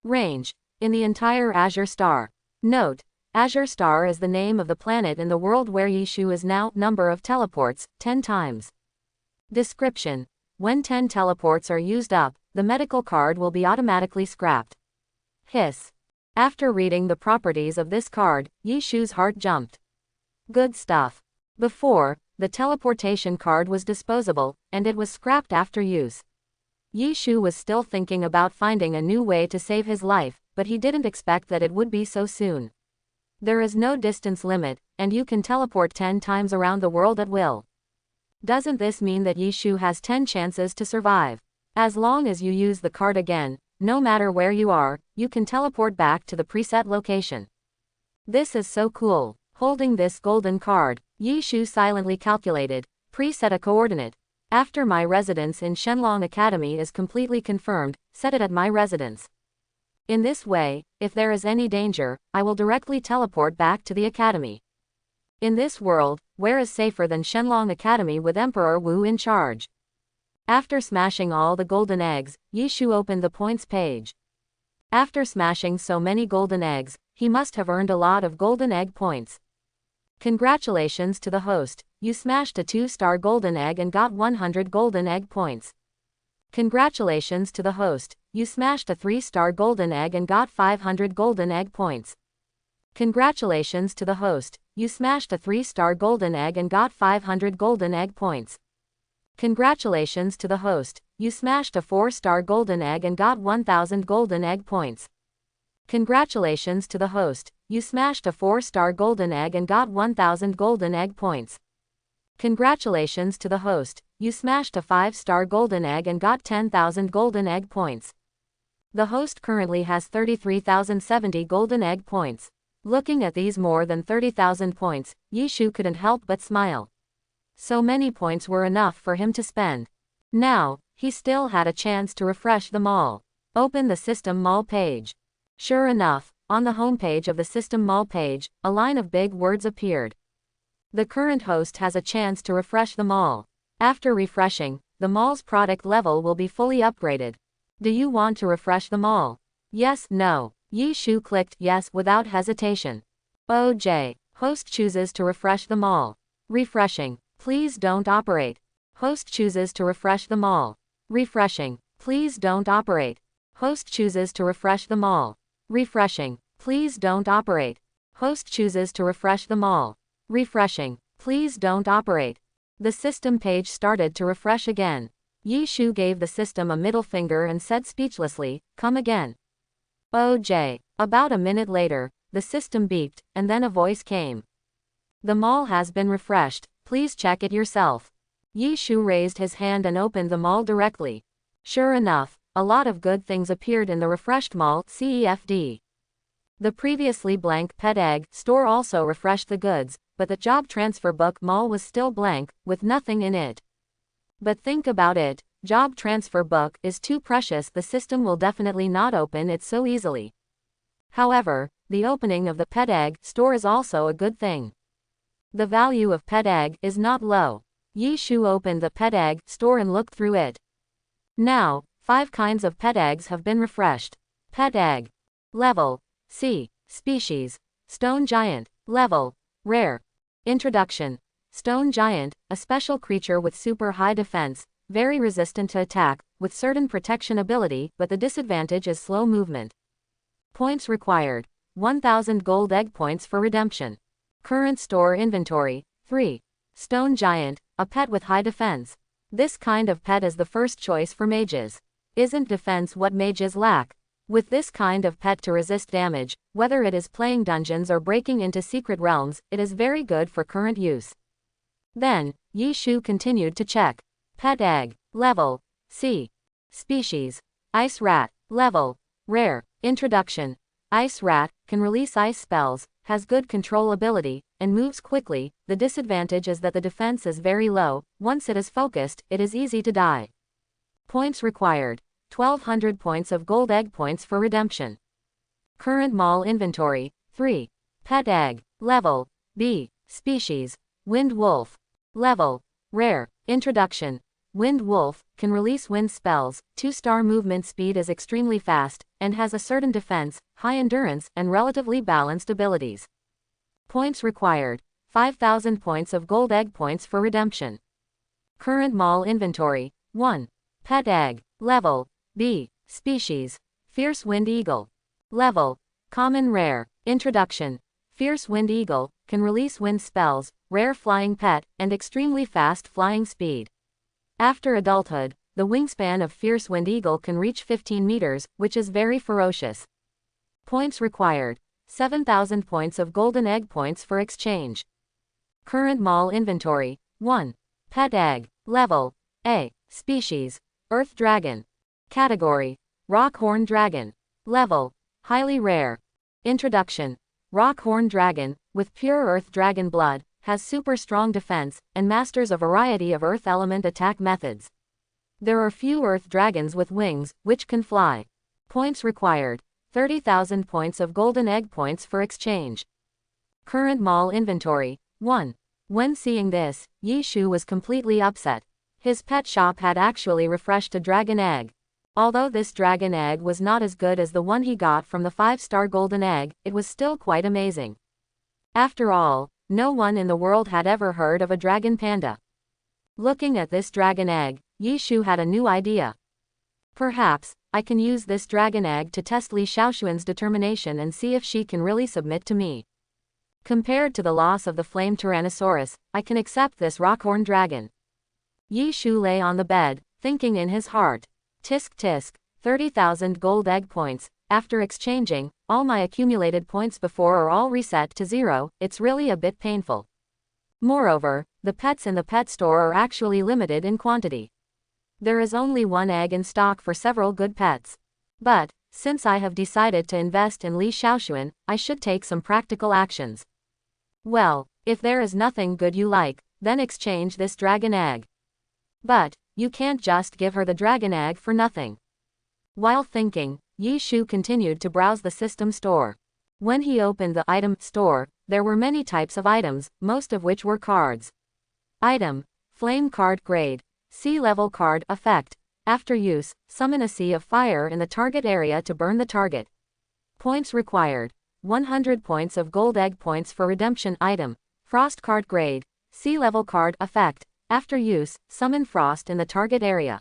Range. In the entire Azure Star. Note. Azure Star is the name of the planet in the world where Yi Shu is now. Number of teleports, 10 times. Description. When 10 teleports are used up, the medical card will be automatically scrapped. Hiss. After reading the properties of this card, Yi Shu's heart jumped. Good stuff. Before, the teleportation card was disposable, and it was scrapped after use. Yi Shu was still thinking about finding a new way to save his life, but he didn't expect that it would be so soon. There is no distance limit, and you can teleport 10 times around the world at will. Doesn't this mean that Yi Shu has 10 chances to survive? As long as you use the card again, no matter where you are, you can teleport back to the preset location. This is so cool. Holding this golden card, Yi Shu silently calculated, preset a coordinate. After my residence in Shenlong Academy is completely confirmed, set it at my residence. In this way, if there is any danger, I will directly teleport back to the academy. In this world, where is safer than Shenlong Academy with Emperor Wu in charge? After smashing all the golden eggs, Yi Shu opened the points page. After smashing so many golden eggs, he must have earned a lot of golden egg points. Congratulations to the host, you smashed a 2-star golden egg and got 100 golden egg points. Congratulations to the host, you smashed a 3-star golden egg and got 500 golden egg points. Congratulations to the host, you smashed a 3-star golden egg and got 500 golden egg points. Congratulations to the host, you smashed a 4-star golden egg and got 1000 golden egg points. Congratulations to the host, you smashed a 4-star golden egg and got 1000 golden egg points. Congratulations to the host, you smashed a 5-star golden egg and got 10,000 golden egg points. The host currently has 33,070 golden egg points. Looking at these more than 30,000 points, Yi Shu couldn't help but smile. So many points were enough for him to spend. Now, he still had a chance to refresh the mall. Open the System Mall page. Sure enough, on the homepage of the System Mall page, a line of big words appeared. The current host has a chance to refresh the mall. After refreshing, the mall's product level will be fully upgraded. Do you want to refresh the mall? Yes, no. Yi Shu clicked yes without hesitation. OJ. Host chooses to refresh the mall. Refreshing. Please don't operate. Host chooses to refresh the mall. Refreshing. Please don't operate. Host chooses to refresh the mall. Refreshing. Please don't operate. Host chooses to refresh the mall. Refreshing. Please don't operate. The system page started to refresh again. Yi Shu gave the system a middle finger and said speechlessly, "Come again." OJ. About a minute later, the system beeped, and then a voice came. The mall has been refreshed, please check it yourself. Yi Shu raised his hand and opened the mall directly. Sure enough, a lot of good things appeared in the refreshed mall, CEFD. The previously blank pet egg store also refreshed the goods, but the job transfer book mall was still blank, with nothing in it. But think about it, job transfer book is too precious, the system will definitely not open it so easily. However, the opening of the pet egg store is also a good thing. The value of pet egg is not low. Yi Shu opened the pet egg store and looked through it. Now, 5 kinds of pet eggs have been refreshed. Pet egg. Level C. Species. Stone giant. Level Rare. Introduction. Stone giant, a special creature with super high defense, very resistant to attack, with certain protection ability, but the disadvantage is slow movement. Points required. 1000 gold egg points for redemption. Current store inventory, 3. Stone giant, a pet with high defense. This kind of pet is the first choice for mages. Isn't defense what mages lack? With this kind of pet to resist damage, whether it is playing dungeons or breaking into secret realms, it is very good for current use. Then, Yi Shu continued to check. Pet egg. Level C. Species. Ice rat. Level Rare. Introduction. Ice rat can release ice spells, has good control ability, and moves quickly. The disadvantage is that the defense is very low. Once it is focused, it is easy to die. Points required. 1200 points of gold egg points for redemption. Current mall inventory, 3. Pet egg. Level B. Species. Wind wolf. Level Rare. Introduction. Wind wolf can release wind spells, 2-star movement speed is extremely fast, and has a certain defense, high endurance, and relatively balanced abilities. Points required. 5000 points of gold egg points for redemption. Current mall inventory, 1. Pet egg. Level B. Species. Fierce wind eagle. Level Common Rare. Introduction. Fierce wind eagle can release wind spells, rare flying pet, and extremely fast flying speed. After adulthood, the wingspan of fierce wind eagle can reach 15 meters, which is very ferocious. Points required. 7000 points of golden egg points for exchange. Current mall inventory, 1. Pet egg. Level A. Species. Earth dragon. Category. Rockhorn dragon. Level Highly rare. Introduction. Rockhorn dragon, with pure earth dragon blood, has super strong defense, and masters a variety of earth element attack methods. There are few earth dragons with wings, which can fly. Points required. 30,000 points of golden egg points for exchange. Current mall inventory, 1. When seeing this, Yi Shu was completely upset. His pet shop had actually refreshed a dragon egg. Although this dragon egg was not as good as the one he got from the 5-star golden egg, it was still quite amazing. After all, no one in the world had ever heard of a dragon panda. Looking at this dragon egg, Yi Shu had a new idea. Perhaps, I can use this dragon egg to test Li Xiaoxuan's determination and see if she can really submit to me. Compared to the loss of the flame Tyrannosaurus, I can accept this rockhorn dragon. Yi Shu lay on the bed, thinking in his heart. Tisk tisk, 30,000 gold egg points. After exchanging, all my accumulated points before are all reset to 0, it's really a bit painful. Moreover, the pets in the pet store are actually limited in quantity. There is only one egg in stock for several good pets. But, since I have decided to invest in Li Xiaoxuan, I should take some practical actions. Well, if there is nothing good you like, then exchange this dragon egg. But, you can't just give her the dragon egg for nothing. While thinking, Yi Shu continued to browse the system store. When he opened the item store, there were many types of items, most of which were cards. Item: Flame card grade. Sea level card effect. After use, summon a sea of fire in the target area to burn the target. Points required: 100 points of gold egg points for redemption. Item: Frost card grade. Sea level card effect. After use, summon frost in the target area.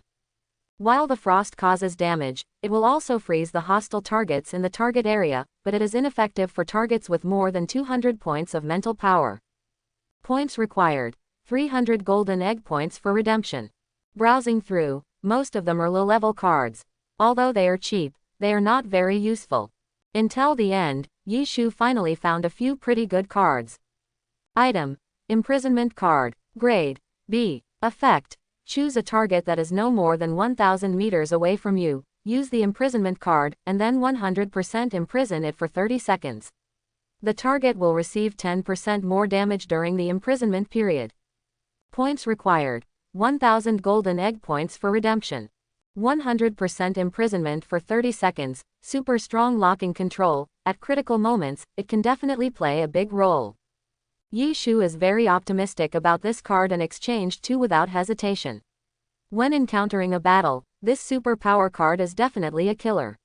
While the frost causes damage, it will also freeze the hostile targets in the target area, but it is ineffective for targets with more than 200 points of mental power. Points required: 300 golden egg points for redemption. Browsing through, most of them are low-level cards. Although they are cheap, they are not very useful. Until the end, Yi Shu finally found a few pretty good cards. Item: Imprisonment card. Grade B. Effect: Choose a target that is no more than 1,000 meters away from you, use the imprisonment card, and then 100% imprison it for 30 seconds. The target will receive 10% more damage during the imprisonment period. Points required: 1,000 golden egg points for redemption. 100% imprisonment for 30 seconds, super strong locking control. At critical moments, it can definitely play a big role. Yi Shu is very optimistic about this card and exchanged 2 without hesitation. When encountering a battle, this super power card is definitely a killer.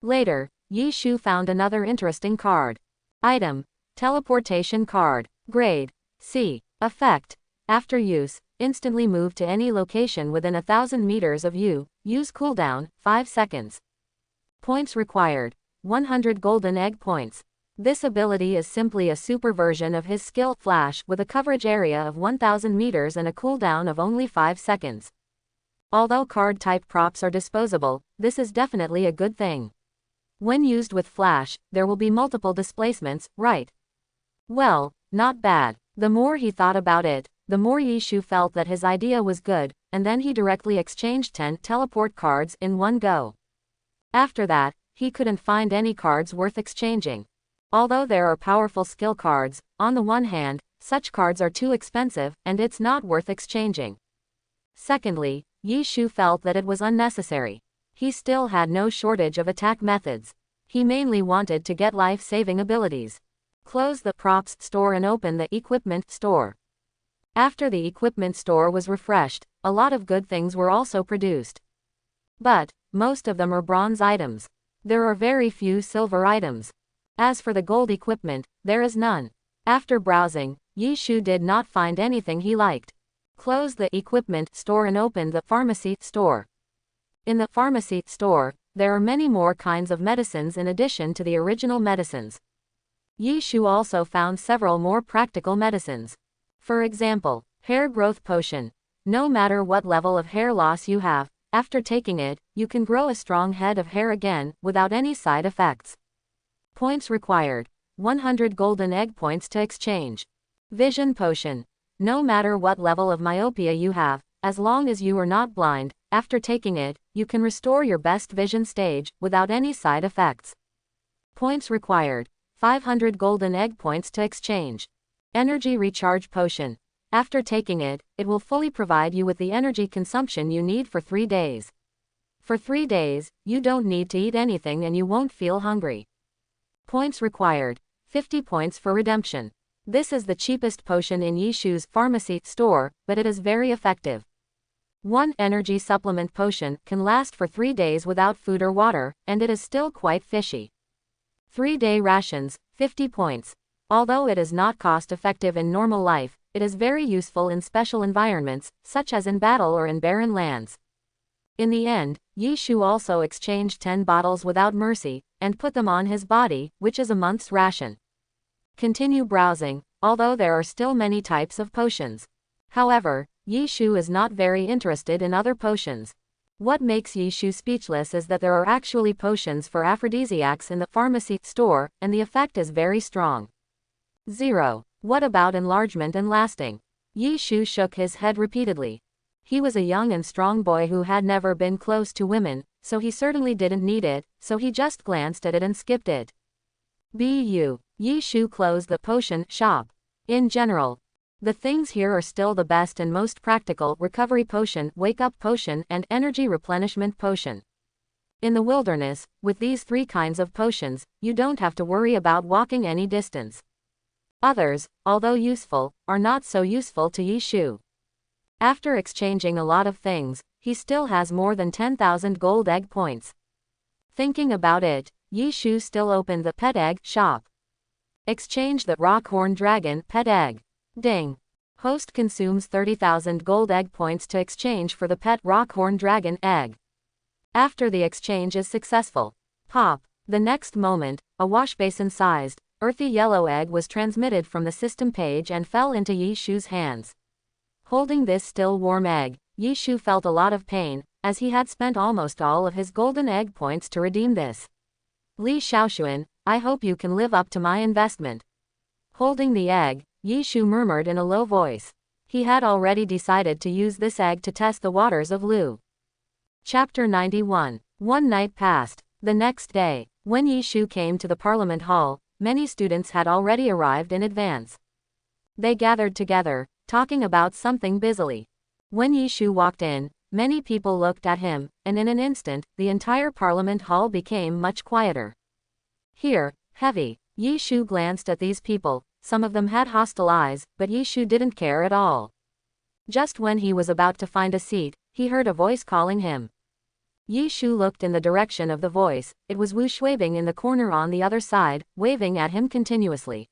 Later, Yi Shu found another interesting card. Item: Teleportation card. Grade C. Effect: After use, instantly move to any location within 1,000 meters of you, use cooldown, 5 seconds. Points required: 100 golden egg points. This ability is simply a super version of his skill Flash with a coverage area of 1,000 meters and a cooldown of only 5 seconds. Although card type props are disposable, this is definitely a good thing. When used with Flash, there will be multiple displacements, right? Well, not bad. The more he thought about it, the more Yi Shu felt that his idea was good, and then he directly exchanged 10 teleport cards in one go. After that, he couldn't find any cards worth exchanging. Although there are powerful skill cards, on the one hand, such cards are too expensive, and it's not worth exchanging. Secondly, Yi Shu felt that it was unnecessary. He still had no shortage of attack methods. He mainly wanted to get life-saving abilities. Close the props store and open the equipment store. After the equipment store was refreshed, a lot of good things were also produced. But, most of them are bronze items. There are very few silver items. As for the gold equipment, there is none. After browsing, Yi Shu did not find anything he liked. Close the equipment store and open the pharmacy store. In the pharmacy store, there are many more kinds of medicines in addition to the original medicines. Yi Shu also found several more practical medicines. For example, hair growth potion. No matter what level of hair loss you have, after taking it, you can grow a strong head of hair again, without any side effects. Points required: 100 golden egg points to exchange. Vision potion. No matter what level of myopia you have, as long as you are not blind, after taking it, you can restore your best vision stage, without any side effects. Points required: 500 golden egg points to exchange. Energy recharge potion. After taking it, it will fully provide you with the energy consumption you need for 3 days. For 3 days, you don't need to eat anything and you won't feel hungry. Points required. 50 points for redemption. This is the cheapest potion in Yishu's pharmacy store, but it is very effective. One energy supplement potion can last for 3 days without food or water, and it is still quite fishy. 3-day rations, 50 points. Although it is not cost-effective in normal life, it is very useful in special environments, such as in battle or in barren lands. In the end, Yishu also exchanged 10 bottles without mercy, and put them on his body, which is a month's ration. Continue browsing, although there are still many types of potions. However, Yishu is not very interested in other potions. What makes Yishu speechless is that there are actually potions for aphrodisiacs in the pharmacy store, and the effect is very strong. 0. What about enlargement and lasting? Yishu shook his head repeatedly. He was a young and strong boy who had never been close to women, so he certainly didn't need it, so he just glanced at it and skipped it. Yishu closed the potion shop. In general, the things here are still the best and most practical: recovery potion, wake-up potion, and energy replenishment potion. In the wilderness, with these 3 kinds of potions, you don't have to worry about walking any distance. Others, although useful, are not so useful to Yishu. After exchanging a lot of things, he still has more than 10,000 gold egg points. Thinking about it, Yishu still opened the pet egg shop. Exchange the Rockhorn Dragon pet egg. Ding. Host consumes 30,000 gold egg points to exchange for the pet Rockhorn Dragon egg. After the exchange is successful, pop. The next moment, a washbasin-sized, earthy yellow egg was transmitted from the system page and fell into Yishu's hands. Holding this still warm egg, Yishu felt a lot of pain, as he had spent almost all of his golden egg points to redeem this. Li Shaoxuan, I hope you can live up to my investment. Holding the egg, Yishu murmured in a low voice. He had already decided to use this egg to test the waters of Lu. Chapter 91. One night passed. The next day, when Yishu came to the Parliament Hall, many students had already arrived in advance. They gathered together, talking about something busily. When Yishu walked in, many people looked at him, and in an instant, the entire Parliament Hall became much quieter. Here, heavy. Yishu glanced at these people. Some of them had hostile eyes, but Yishu didn't care at all. Just when he was about to find a seat, he heard a voice calling him. Yishu looked in the direction of the voice. It was Wu Shuibing in the corner on the other side, waving at him continuously.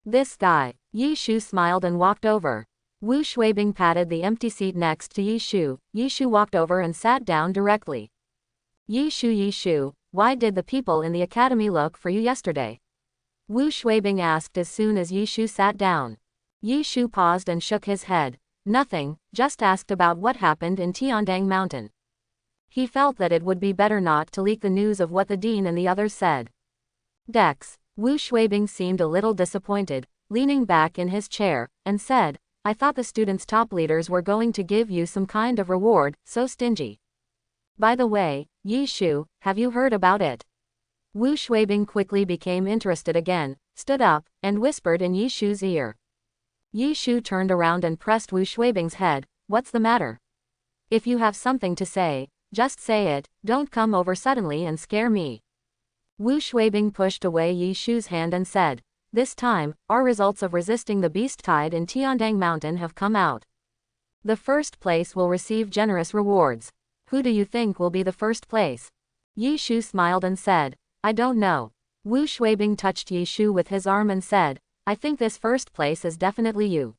This guy. Yishu smiled and walked over. Wu Shuibing patted the empty seat next to Yishu. Yishu walked over and sat down directly. Yishu, why did the people in the academy look for you yesterday? Wu Shuibing asked as soon as Yishu sat down. Yishu paused and shook his head. Nothing, just asked about what happened in Tiandang Mountain. He felt that it would be better not to leak the news of what the dean and the others said. Dex. Wu Shuibing seemed a little disappointed, leaning back in his chair, and said, I thought the students' top leaders were going to give you some kind of reward, so stingy. By the way, Yishu, have you heard about it? Wu Shuibing quickly became interested again, stood up, and whispered in Yishu's ear. Yishu turned around and pressed Wu Shuibing's head. What's the matter? If you have something to say, just say it, don't come over suddenly and scare me. Wu Shuibing pushed away Yishu's hand and said, this time, our results of resisting the beast tide in Tiandang Mountain have come out. The first place will receive generous rewards. Who do you think will be the first place? Yishu smiled and said, I don't know. Wu Shuibing touched Yishu with his arm and said, I think this first place is definitely you.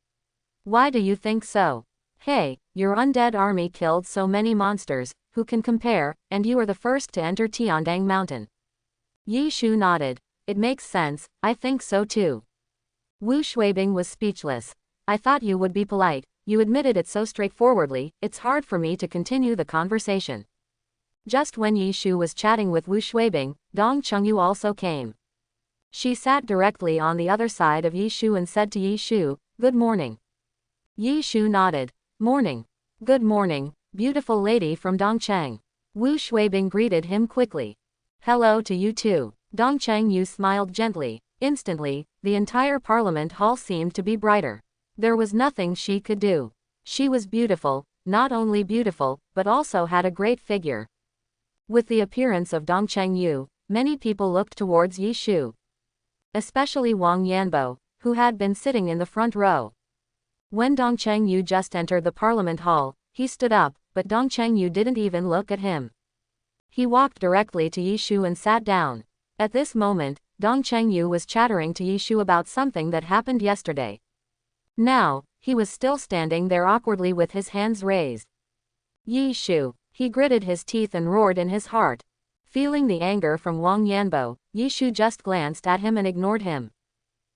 Why do you think so? Hey, your undead army killed so many monsters, who can compare, and you are the first to enter Tiandang Mountain. Yishu nodded. It makes sense, I think so too. Wu Shuibing was speechless. I thought you would be polite, you admitted it so straightforwardly, it's hard for me to continue the conversation. Just when Yishu was chatting with Wu Shuibing, Dong Chengyu also came. She sat directly on the other side of Yishu and said to Yishu, good morning. Yishu nodded. Morning. Good morning, beautiful lady from Dongcheng. Wu Shuibing greeted him quickly. Hello to you too. Dong Chengyu smiled gently. Instantly, the entire parliament hall seemed to be brighter. There was nothing she could do. She was beautiful, not only beautiful, but also had a great figure. With the appearance of Dongcheng Yu, many people looked towards Yi Shu. Especially Wang Yanbo, who had been sitting in the front row. When Dongcheng Yu just entered the Parliament Hall, he stood up, but Dongcheng Yu didn't even look at him. He walked directly to Yi Shu and sat down. At this moment, Dongcheng Yu was chattering to Yi Shu about something that happened yesterday. Now, he was still standing there awkwardly with his hands raised. Yi Shu, he gritted his teeth and roared in his heart. Feeling the anger from Wang Yanbo, Yi Shu just glanced at him and ignored him.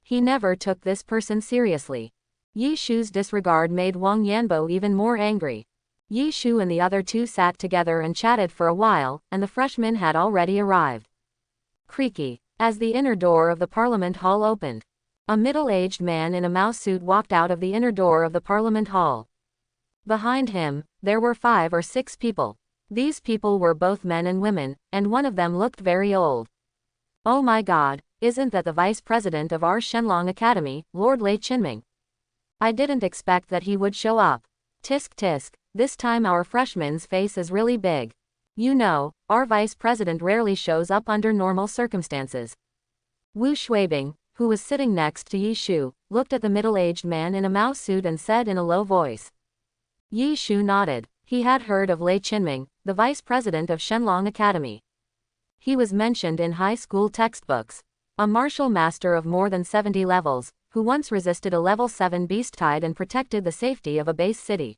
He never took this person seriously. Yi Shu's disregard made Wang Yanbo even more angry. Yi Shu and the other two sat together and chatted for a while, and the freshmen had already arrived. Creaky, as the inner door of the Parliament Hall opened. A middle-aged man in a mouse suit walked out of the inner door of the Parliament Hall. Behind him, there were 5 or 6 people. These people were both men and women, and one of them looked very old. Oh my God, isn't that the vice president of our Shenlong Academy, Lord Lei Chinming? I didn't expect that he would show up. Tisk tisk, this time our freshman's face is really big. You know, our vice president rarely shows up under normal circumstances. Wu Shuibing, who was sitting next to Yi Shu, looked at the middle-aged man in a mouse suit and said in a low voice. Yi Shu nodded. He had heard of Lei Chinming, the vice president of Shenlong Academy. He was mentioned in high school textbooks. A martial master of more than 70 levels, who once resisted a level 7 beast tide and protected the safety of a base city.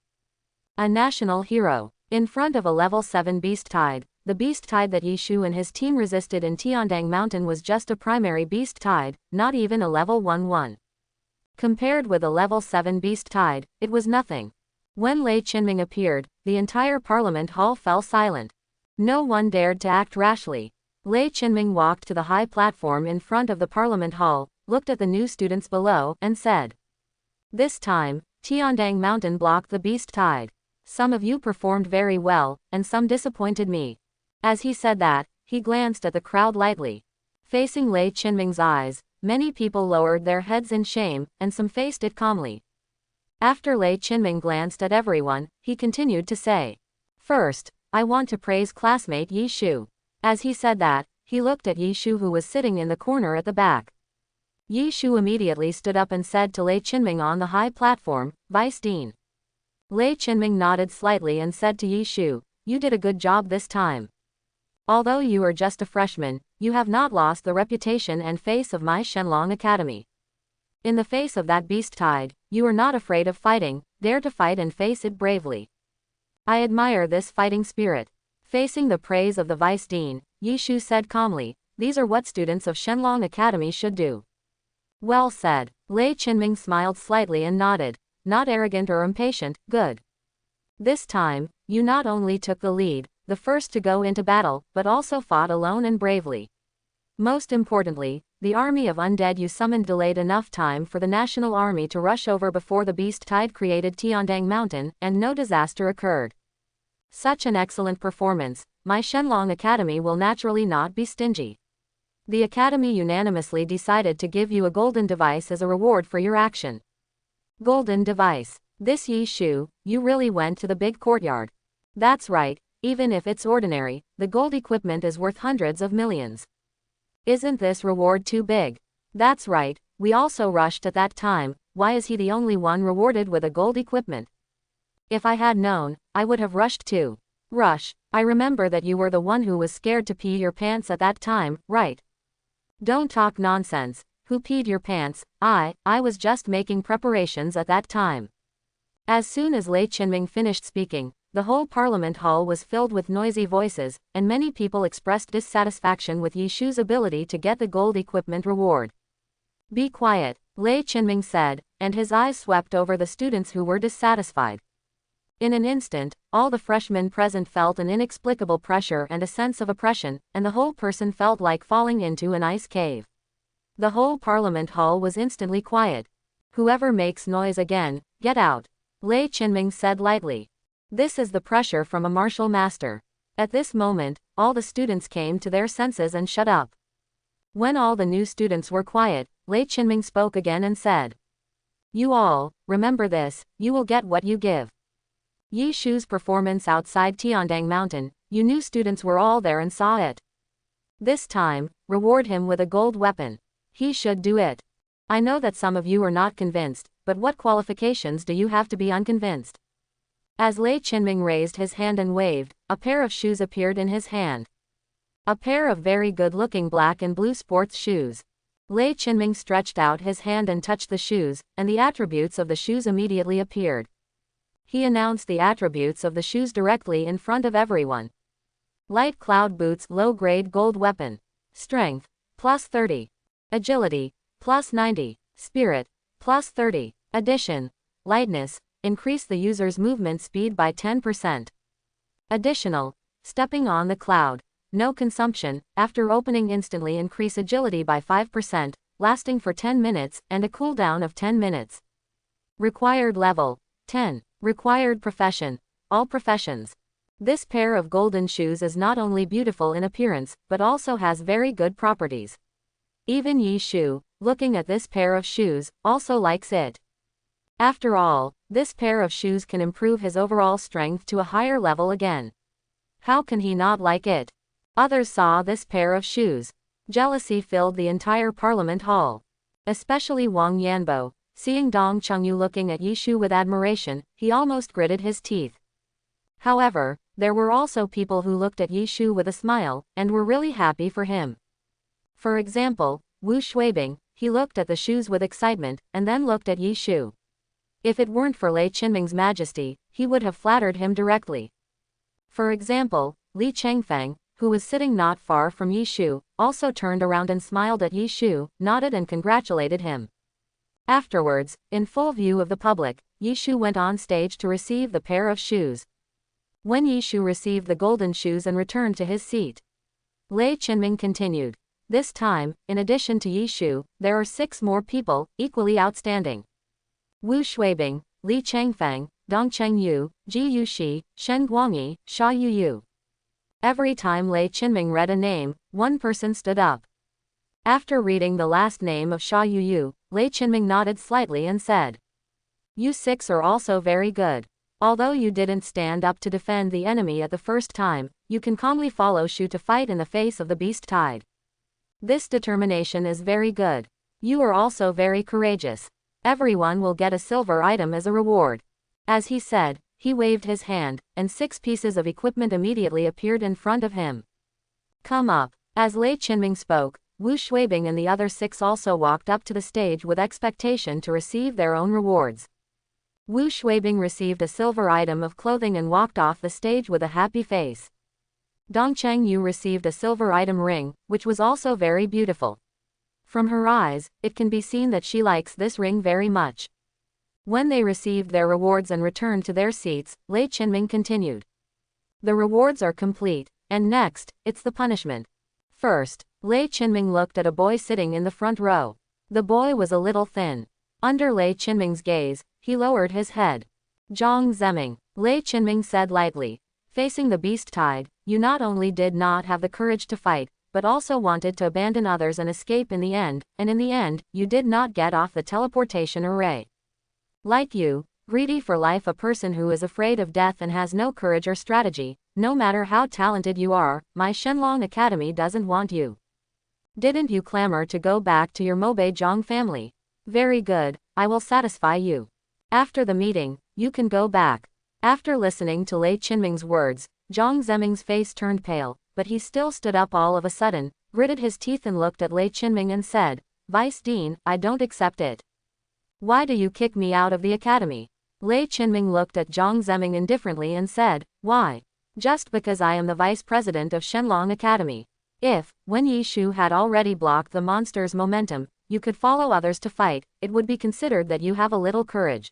A national hero. In front of a level 7 beast tide, the beast tide that Yi Shu and his team resisted in Tiandang Mountain was just a primary beast tide, not even a level 1-1. Compared with a level 7 beast tide, it was nothing. When Lei Chinming appeared, the entire Parliament Hall fell silent. No one dared to act rashly. Lei Chinming walked to the high platform in front of the Parliament Hall, looked at the new students below, and said. This time, Tiandang Mountain blocked the beast tide. Some of you performed very well, and some disappointed me. As he said that, he glanced at the crowd lightly. Facing Lei Chinming's eyes, many people lowered their heads in shame, and some faced it calmly. After Lei Chinming glanced at everyone, he continued to say. First, I want to praise classmate Yi Shu. As he said that, he looked at Yi Shu who was sitting in the corner at the back. Yi Shu immediately stood up and said to Lei Chinming on the high platform, Vice Dean. Lei Chinming nodded slightly and said to Yi Shu, you did a good job this time. Although you are just a freshman, you have not lost the reputation and face of my Shenlong Academy. In the face of that beast tide, you are not afraid of fighting, dare to fight and face it bravely. I admire this fighting spirit. Facing the praise of the Vice Dean, Yi Shu said calmly, these are what students of Shenlong Academy should do. Well said. Lei Chinming smiled slightly and nodded. Not arrogant or impatient, good. This time, you not only took the lead, the first to go into battle, but also fought alone and bravely. Most importantly, the army of undead you summoned delayed enough time for the national army to rush over before the beast tide created Tiandang Mountain, and no disaster occurred. Such an excellent performance, my Shenlong Academy will naturally not be stingy. The Academy unanimously decided to give you a golden device as a reward for your action. Golden device. This Yi Shu, you really went to the big courtyard. That's right, even if it's ordinary, the gold equipment is worth hundreds of millions. Isn't this reward too big? That's right, we also rushed at that time, why is he the only one rewarded with a gold equipment? If I had known, I would have rushed too. Rush, I remember that you were the one who was scared to pee your pants at that time, right? Don't talk nonsense. Who peed your pants? I was just making preparations at that time. As soon as Lei Chinming finished speaking, the whole Parliament Hall was filled with noisy voices, and many people expressed dissatisfaction with Yi Shu's ability to get the gold equipment reward. Be quiet, Lei Chinming said, and his eyes swept over the students who were dissatisfied. In an instant, all the freshmen present felt an inexplicable pressure and a sense of oppression, and the whole person felt like falling into an ice cave. The whole Parliament Hall was instantly quiet. Whoever makes noise again, get out. Lei Chinming said lightly. This is the pressure from a martial master. At this moment, all the students came to their senses and shut up. When all the new students were quiet, Lei Chinming spoke again and said. You all, remember this, you will get what you give. Yi Shu's performance outside Tiandang Mountain, You new students were all there and saw it. This time, reward him with a gold weapon. He should do it. I know that some of you are not convinced, but what qualifications do you have to be unconvinced? As Lei Qinming raised his hand and waved, a pair of shoes appeared in his hand. A pair of very good-looking black and blue sports shoes. Lei Qinming stretched out his hand and touched the shoes, and the attributes of the shoes immediately appeared. He announced the attributes of the shoes directly in front of everyone. Light cloud boots, low-grade gold weapon. Strength, plus 30. Agility, plus 90. Spirit, plus 30. Addition, lightness, increase the user's movement speed by 10%. Additional, stepping on the cloud. No consumption, after opening instantly increase agility by 5%, lasting for 10 minutes, and a cooldown of 10 minutes. Required level, 10. Required profession, all professions. This pair of golden shoes is not only beautiful in appearance, but also has very good properties. Even Yi Shu, looking at this pair of shoes, also likes it. After all, this pair of shoes can improve his overall strength to a higher level again. How can he not like it? Others saw this pair of shoes. Jealousy filled the entire parliament hall. Especially Wang Yanbo, seeing Dong Chengyu looking at Yi Shu with admiration, he almost gritted his teeth. However, there were also people who looked at Yi Shu with a smile, and were really happy for him. For example, Wu Shuibing, he looked at the shoes with excitement, and then looked at Yi Shu. If it weren't for Lei Qinming's majesty, he would have flattered him directly. For example, Li Chengfeng, who was sitting not far from Yi Shu, also turned around and smiled at Yi Shu, nodded and congratulated him. Afterwards, in full view of the public, Yi Shu went on stage to receive the pair of shoes. When Yi Shu received the golden shoes and returned to his seat, Lei Qinming continued. This time, in addition to Yi Shu, there are 6 more people, equally outstanding. Wu Shuibing, Li Chengfeng, Dong Chengyu, Ji Yuxi, Shen Guangyi, Sha Yuyu. Every time Lei Qinming read a name, one person stood up. After reading the last name of Sha Yuyu, Lei Qinming nodded slightly and said, "You 6 are also very good. Although you didn't stand up to defend the enemy at the first time, you can calmly follow Shu to fight in the face of the beast tide. This determination is very good. You are also very courageous. Everyone will get a silver item as a reward." As he said, he waved his hand, and 6 pieces of equipment immediately appeared in front of him. "Come up." As Lei Qinming spoke, Wu Shuibing and the other 6 also walked up to the stage with expectation to receive their own rewards. Wu Shuibing received a silver item of clothing and walked off the stage with a happy face. Dong Chengyu received a silver item ring, which was also very beautiful. From her eyes, it can be seen that she likes this ring very much. When they received their rewards and returned to their seats, Lei Qinming continued. The rewards are complete, and next, it's the punishment. First, Lei Qinming looked at a boy sitting in the front row. The boy was a little thin. Under Lei Qinming's gaze, he lowered his head. "Zhang Zeming," Lei Qinming said lightly. "Facing the beast tide, you not only did not have the courage to fight, but also wanted to abandon others and escape in the end, and in the end, you did not get off the teleportation array. Like you, greedy for life, a person who is afraid of death and has no courage or strategy, no matter how talented you are, my Shenlong Academy doesn't want you. Didn't you clamor to go back to your Mobe Zhang family? Very good, I will satisfy you. After the meeting, you can go back." After listening to Lei Qinming's words, Zhang Zeming's face turned pale, but he still stood up all of a sudden, gritted his teeth and looked at Lei Qinming and said, "Vice Dean, I don't accept it. Why do you kick me out of the academy?" Lei Qinming looked at Zhang Zeming indifferently and said, "Why? Just because I am the vice president of Shenlong Academy. If, when Yi Shu had already blocked the monster's momentum, you could follow others to fight, it would be considered that you have a little courage.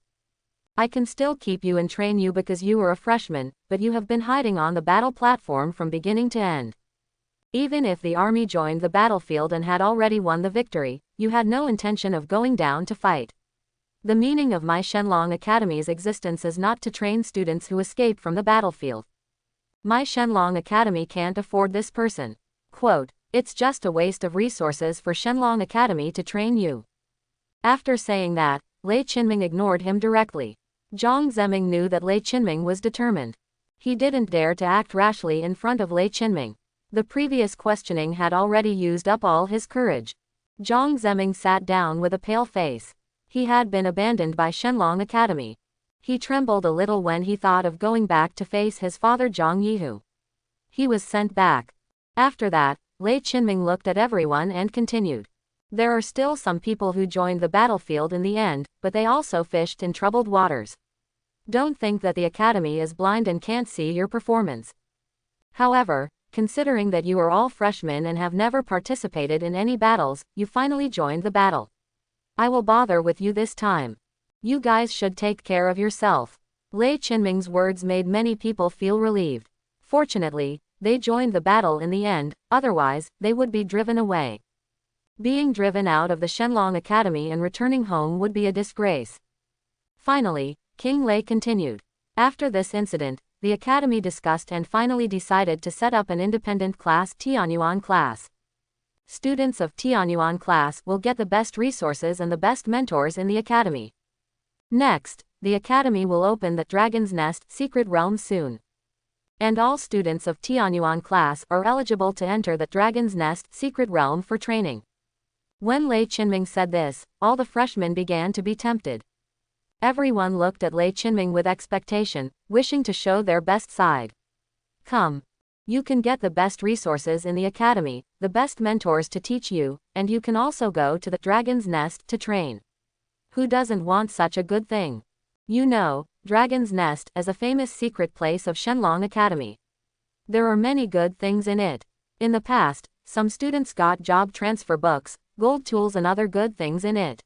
I can still keep you and train you because you are a freshman, but you have been hiding on the battle platform from beginning to end. Even if the army joined the battlefield and had already won the victory, you had no intention of going down to fight. The meaning of my Shenlong Academy's existence is not to train students who escape from the battlefield. My Shenlong Academy can't afford this person. Quote, it's just a waste of resources for Shenlong Academy to train you." After saying that, Lei Qinming ignored him directly. Zhang Zeming knew that Lei Qinming was determined. He didn't dare to act rashly in front of Lei Qinming. The previous questioning had already used up all his courage. Zhang Zeming sat down with a pale face. He had been abandoned by Shenlong Academy. He trembled a little when he thought of going back to face his father Zhang Yihu. He was sent back. After that, Lei Qinming looked at everyone and continued. There are still some people who joined the battlefield in the end, but they also fished in troubled waters. Don't think that the academy is blind and can't see your performance. However, considering that you are all freshmen and have never participated in any battles, you finally joined the battle. I will bother with you this time. You guys should take care of yourself. Lei Qinming's words made many people feel relieved. Fortunately, they joined the battle in the end, otherwise, they would be driven away. Being driven out of the Shenlong Academy and returning home would be a disgrace. Finally, King Lei continued. After this incident, the academy discussed and finally decided to set up an independent class, Tianyuan class. Students of Tianyuan class will get the best resources and the best mentors in the academy. Next, the academy will open the Dragon's Nest secret realm soon. And all students of Tianyuan class are eligible to enter the Dragon's Nest secret realm for training. When Lei Qinming said this, all the freshmen began to be tempted. Everyone looked at Lei Qinming with expectation, wishing to show their best side. Come. You can get the best resources in the academy, the best mentors to teach you, and you can also go to the Dragon's Nest to train. Who doesn't want such a good thing? You know, Dragon's Nest is a famous secret place of Shenlong Academy. There are many good things in it. In the past, some students got job transfer books, gold tools and other good things in it.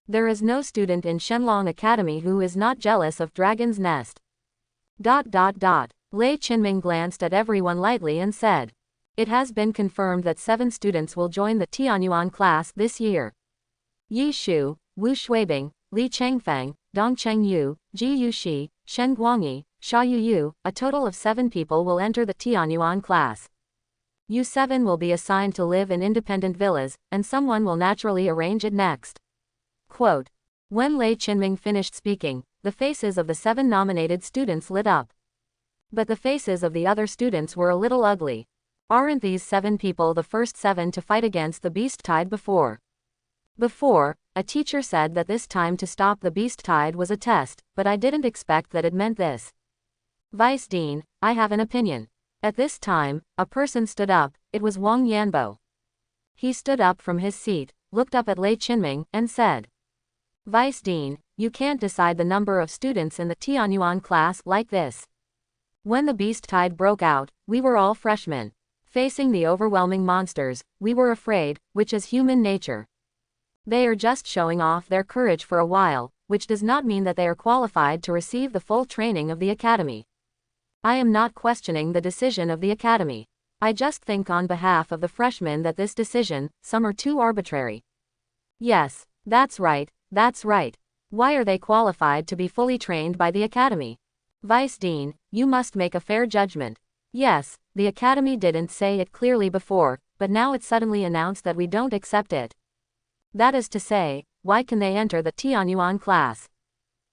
There is no student in Shenlong Academy who is not jealous of Dragon's Nest. Lei Qinming glanced at everyone lightly and said. It has been confirmed that 7 students will join the Tianyuan class this year. Yi Shu, Wu Shuibing, Li Chengfeng, Dong Chengyu, Ji Yuxi, Shen Guangyi, Xia Yuyu, a total of 7 people will enter the Tianyuan class. You 7 will be assigned to live in independent villas, and someone will naturally arrange it next. Quote. When Lei Qinming finished speaking, the faces of the 7 nominated students lit up. But the faces of the other students were a little ugly. Aren't these 7 people the first 7 to fight against the beast tide before? Before, a teacher said that this time to stop the beast tide was a test, but I didn't expect that it meant this. Vice Dean, I have an opinion. At this time, a person stood up. It was Wang Yanbo. He stood up from his seat, looked up at Lei Qinming, and said. Vice Dean, you can't decide the number of students in the Tianyuan class like this. When the beast tide broke out, we were all freshmen. Facing the overwhelming monsters, we were afraid, which is human nature. They are just showing off their courage for a while, which does not mean that they are qualified to receive the full training of the academy. I am not questioning the decision of the academy. I just think on behalf of the freshmen that this decision, some are too arbitrary. Yes, that's right, that's right. Why are they qualified to be fully trained by the academy? Vice Dean, you must make a fair judgment. Yes, the academy didn't say it clearly before, but now it suddenly announced that we don't accept it. That is to say, why can they enter the Tianyuan class?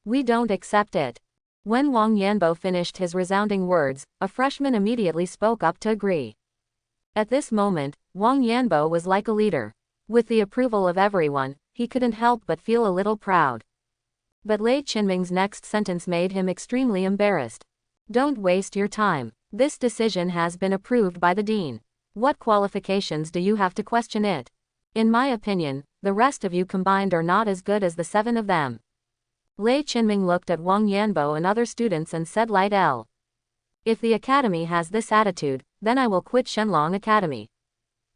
We don't accept it. When Wang Yanbo finished his resounding words, a freshman immediately spoke up to agree. At this moment, Wang Yanbo was like a leader. With the approval of everyone, he couldn't help but feel a little proud. But Lei Qinming's next sentence made him extremely embarrassed. Don't waste your time. This decision has been approved by the dean. What qualifications do you have to question it? In my opinion, the rest of you combined are not as good as the 7 of them. Lei Qinming looked at Wang Yanbo and other students and said light L. If the academy has this attitude, then I will quit Shenlong Academy.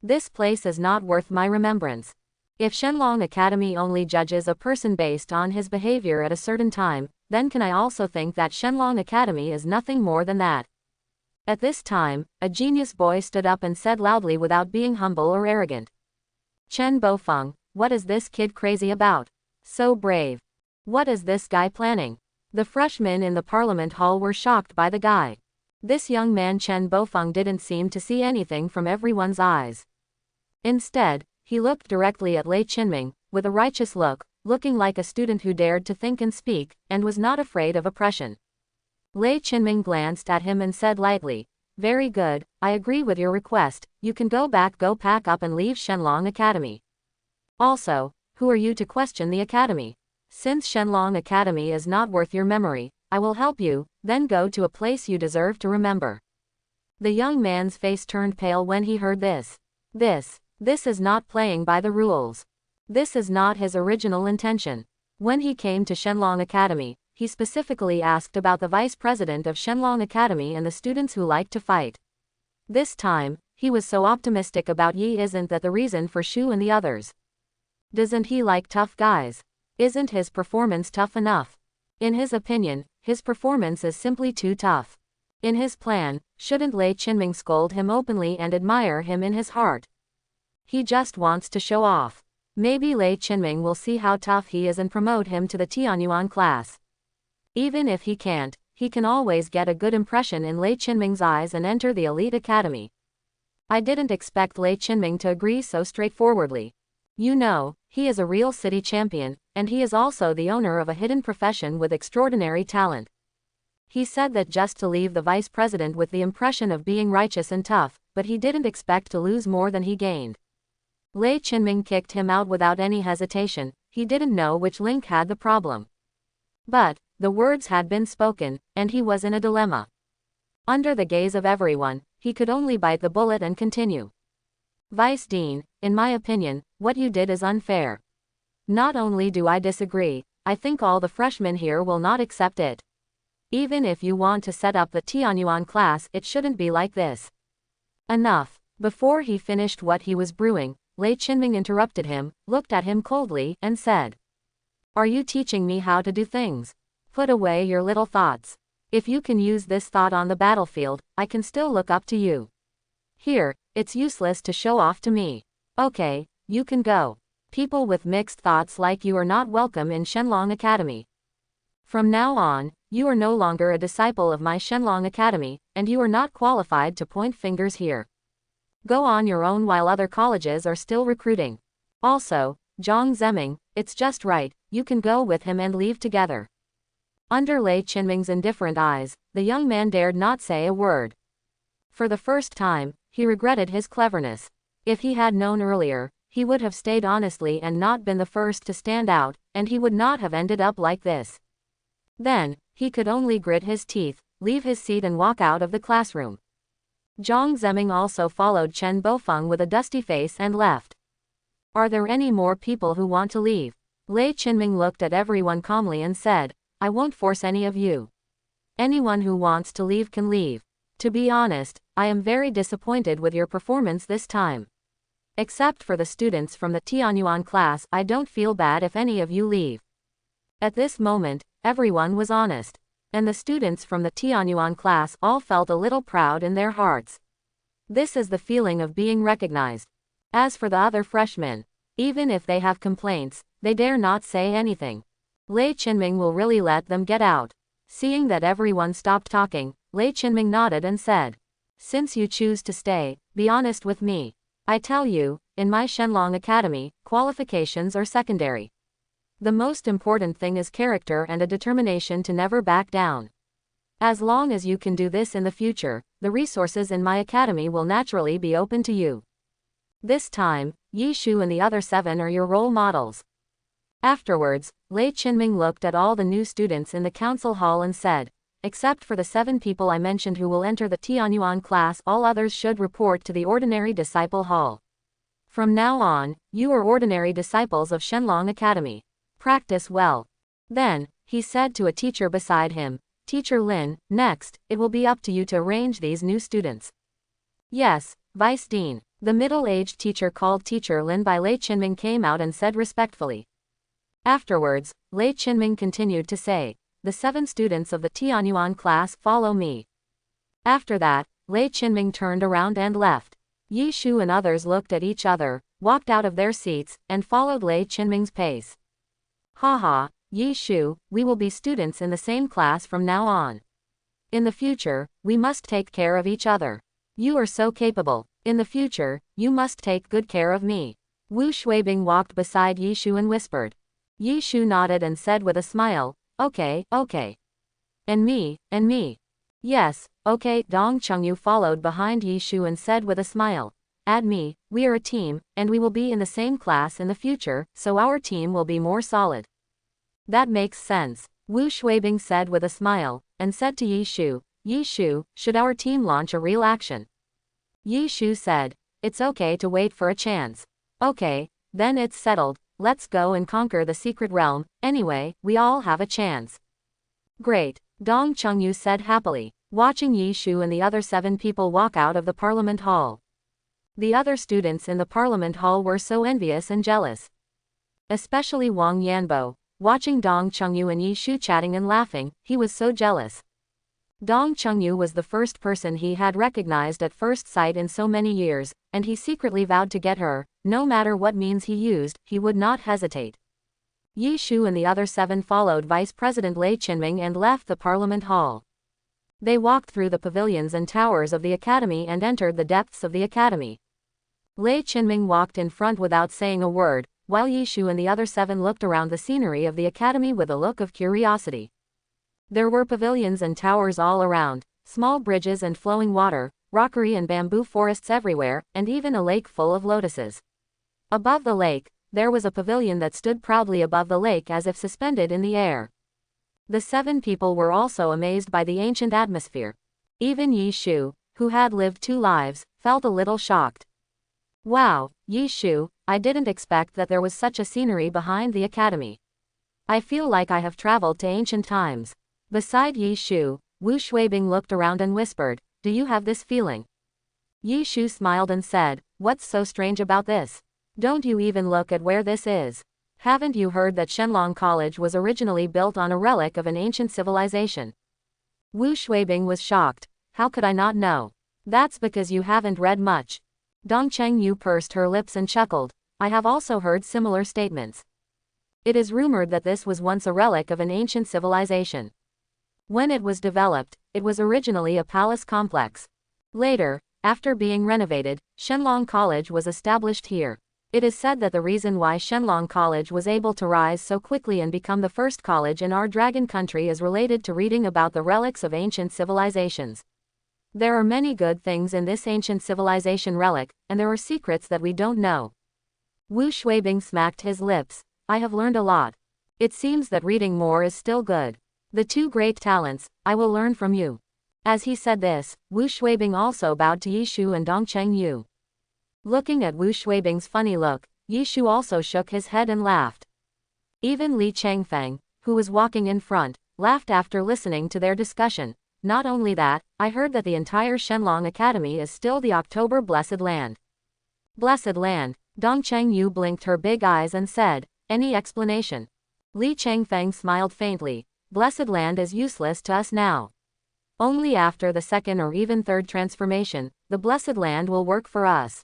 This place is not worth my remembrance. If Shenlong Academy only judges a person based on his behavior at a certain time, then can I also think that Shenlong Academy is nothing more than that? At this time, a genius boy stood up and said loudly without being humble or arrogant. Chen Bofeng, what is this kid crazy about? So brave. What is this guy planning? The freshmen in the parliament hall were shocked by the guy. This young man Chen Bofeng didn't seem to see anything from everyone's eyes. Instead, he looked directly at Lei Qinming, with a righteous look, looking like a student who dared to think and speak, and was not afraid of oppression. Lei Qinming glanced at him and said lightly, very good, I agree with your request, you can go pack up and leave Shenlong Academy. Also, who are you to question the academy? Since Shenlong Academy is not worth your memory, I will help you, then go to a place you deserve to remember. The young man's face turned pale when he heard this. This is not playing by the rules. This is not his original intention. When he came to Shenlong Academy, he specifically asked about the vice president of Shenlong Academy and the students who like to fight. This time, he was so optimistic about Yi. Isn't that the reason for Shu and the others? Doesn't he like tough guys? Isn't his performance tough enough? In his opinion, his performance is simply too tough. In his plan, shouldn't Lei Qinming scold him openly and admire him in his heart? He just wants to show off. Maybe Lei Qinming will see how tough he is and promote him to the Tianyuan class. Even if he can't, he can always get a good impression in Lei Qinming's eyes and enter the elite academy. I didn't expect Lei Qinming to agree so straightforwardly. You know, he is a real city champion, and he is also the owner of a hidden profession with extraordinary talent. He said that just to leave the vice president with the impression of being righteous and tough, but he didn't expect to lose more than he gained. Lei Qinming kicked him out without any hesitation. He didn't know which link had the problem. But the words had been spoken, and he was in a dilemma. Under the gaze of everyone, he could only bite the bullet and continue. Vice Dean, in my opinion, what you did is unfair. Not only do I disagree, I think all the freshmen here will not accept it. Even if you want to set up the Tianyuan class, it shouldn't be like this. Enough. Before he finished what he was brewing, Lei Qinming interrupted him, looked at him coldly, and said, are you teaching me how to do things? Put away your little thoughts. If you can use this thought on the battlefield, I can still look up to you. Here, it's useless to show off to me. Okay, you can go. People with mixed thoughts like you are not welcome in Shenlong Academy. From now on, you are no longer a disciple of my Shenlong Academy, and you are not qualified to point fingers here. Go on your own while other colleges are still recruiting. Also, Zhang Zeming, it's just right, you can go with him and leave together. Under Lei Qinming's indifferent eyes, the young man dared not say a word. For the first time, he regretted his cleverness. If he had known earlier, he would have stayed honestly and not been the first to stand out, and he would not have ended up like this. Then, he could only grit his teeth, leave his seat and walk out of the classroom. Zhang Zeming also followed Chen Bofeng with a dusty face and left. Are there any more people who want to leave? Lei Qinming looked at everyone calmly and said, I won't force any of you. Anyone who wants to leave can leave. To be honest, I am very disappointed with your performance this time. Except for the students from the Tianyuan class, I don't feel bad if any of you leave. At this moment, everyone was honest. And the students from the Tianyuan class all felt a little proud in their hearts. This is the feeling of being recognized. As for the other freshmen, even if they have complaints, they dare not say anything. Lei Qinming will really let them get out. Seeing that everyone stopped talking, Lei Qinming nodded and said, since you choose to stay, be honest with me. I tell you, in my Shenlong Academy, qualifications are secondary. The most important thing is character and a determination to never back down. As long as you can do this in the future, the resources in my academy will naturally be open to you. This time, Yi Shu and the other 7 are your role models. Afterwards, Lei Qinming looked at all the new students in the council hall and said, except for the 7 people I mentioned who will enter the Tianyuan class, all others should report to the ordinary disciple hall. From now on, you are ordinary disciples of Shenlong Academy. Practice well. Then, he said to a teacher beside him, Teacher Lin, next, it will be up to you to arrange these new students. Yes, Vice Dean. The middle-aged teacher called Teacher Lin by Lei Qinming came out and said respectfully. Afterwards, Lei Qinming continued to say, the 7 students of the Tianyuan class follow me. After that, Lei Qinming turned around and left. Yi Shu and others looked at each other, walked out of their seats, and followed Lei Qinming's pace. Haha, Yi Shu, we will be students in the same class from now on. In the future, we must take care of each other. You are so capable. In the future, you must take good care of me. Wu Shuibing walked beside Yi Shu and whispered. Yi Shu nodded and said with a smile, okay, okay. And me, and me. Yes, okay. Dong Chengyu followed behind Yi Shu and said with a smile. Add me, we are a team, and we will be in the same class in the future, so our team will be more solid. That makes sense, Wu Shuibing said with a smile, and said to Yi Shu, should our team launch a real action? Yi Shu said, it's okay to wait for a chance. Okay, then it's settled, let's go and conquer the secret realm, anyway, we all have a chance. Great, Dong Chengyu said happily, watching Yi Shu and the other 7 people walk out of the Parliament Hall. The other students in the Parliament Hall were so envious and jealous. Especially Wang Yanbo, watching Dong Chengyu and Yi Shu chatting and laughing, he was so jealous. Dong Chengyu was the first person he had recognized at first sight in so many years, and he secretly vowed to get her, no matter what means he used, he would not hesitate. Yi Shu and the other 7 followed Vice President Lei Qinming and left the Parliament Hall. They walked through the pavilions and towers of the academy and entered the depths of the academy. Lei Qinming walked in front without saying a word, while Yi Shu and the other 7 looked around the scenery of the academy with a look of curiosity. There were pavilions and towers all around, small bridges and flowing water, rockery and bamboo forests everywhere, and even a lake full of lotuses. Above the lake, there was a pavilion that stood proudly above the lake as if suspended in the air. The 7 people were also amazed by the ancient atmosphere. Even Yi Shu, who had lived 2 lives, felt a little shocked. Wow, Yi Shu, I didn't expect that there was such a scenery behind the academy. I feel like I have traveled to ancient times. Beside Yi Shu, Wu Shuibing looked around and whispered, do you have this feeling? Yi Shu smiled and said, what's so strange about this? Don't you even look at where this is? Haven't you heard that Shenlong College was originally built on a relic of an ancient civilization? Wu Shuibing was shocked. How could I not know? That's because you haven't read much. Dong Chengyu pursed her lips and chuckled. I have also heard similar statements. It is rumored that this was once a relic of an ancient civilization. When it was developed, it was originally a palace complex. Later, after being renovated, Shenlong College was established here. It is said that the reason why Shenlong College was able to rise so quickly and become the first college in our dragon country is related to reading about the relics of ancient civilizations. There are many good things in this ancient civilization relic, and there are secrets that we don't know. Wu Shuibing smacked his lips. I have learned a lot. It seems that reading more is still good. The 2 great talents, I will learn from you. As he said this, Wu Shuibing also bowed to Yi Shu and Dong Chengyu. Looking at Wu Shuibing's funny look, Yi Shu also shook his head and laughed. Even Li Changfeng, who was walking in front, laughed after listening to their discussion. Not only that, I heard that the entire Shenlong Academy is still the October Blessed Land. Blessed Land, Dong Chengyu blinked her big eyes and said, any explanation? Li Changfeng smiled faintly. Blessed Land is useless to us now. Only after the 2nd or even 3rd transformation, the Blessed Land will work for us.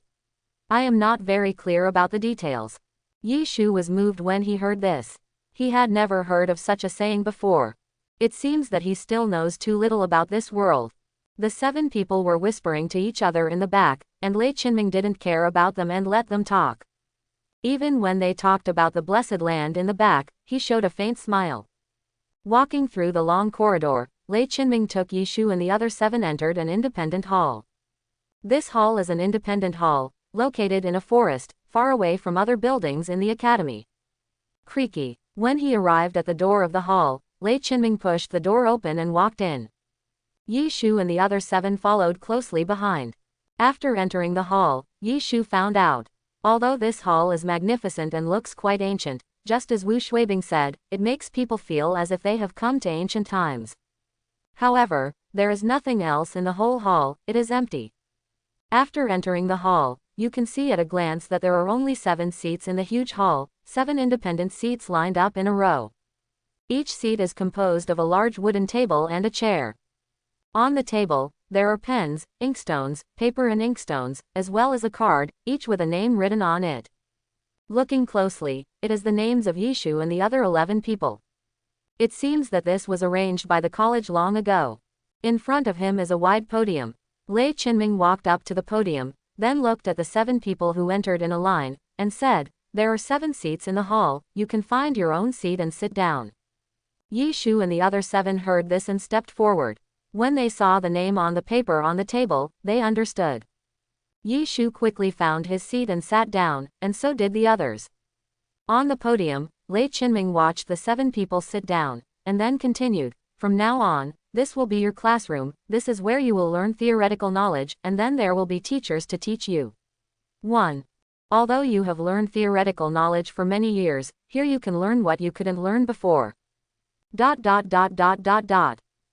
I am not very clear about the details. Yi Shu was moved when he heard this. He had never heard of such a saying before. It seems that he still knows too little about this world. The 7 people were whispering to each other in the back, and Lei Qinming didn't care about them and let them talk. Even when they talked about the Blessed Land in the back, he showed a faint smile. Walking through the long corridor, Lei Qinming took Yi Shu and the other 7 entered an independent hall. This hall is an independent hall, located in a forest, far away from other buildings in the academy. Creaky. When he arrived at the door of the hall, Lei Qinming pushed the door open and walked in. Yi Shu and the other 7 followed closely behind. After entering the hall, Yi Shu found out. Although this hall is magnificent and looks quite ancient, just as Wu Shuibing said, it makes people feel as if they have come to ancient times. However, there is nothing else in the whole hall, it is empty. After entering the hall, you can see at a glance that there are only 7 seats in the huge hall, 7 independent seats lined up in a row. Each seat is composed of a large wooden table and a chair. On the table, there are pens, inkstones, paper and inkstones, as well as a card, each with a name written on it. Looking closely, it is the names of Yi Shu and the other 11 people. It seems that this was arranged by the college long ago. In front of him is a wide podium. Lei Qinming walked up to the podium, then looked at the 7 people who entered in a line, and said, there are 7 seats in the hall, you can find your own seat and sit down. Yi Shu and the other 7 heard this and stepped forward. When they saw the name on the paper on the table, they understood. Yi Shu quickly found his seat and sat down, and so did the others. On the podium, Lei Qinming watched the 7 people sit down, and then continued, "From now on, this will be your classroom, this is where you will learn theoretical knowledge, and then there will be teachers to teach you. 1. Although you have learned theoretical knowledge for many years, here you can learn what you couldn't learn before. ...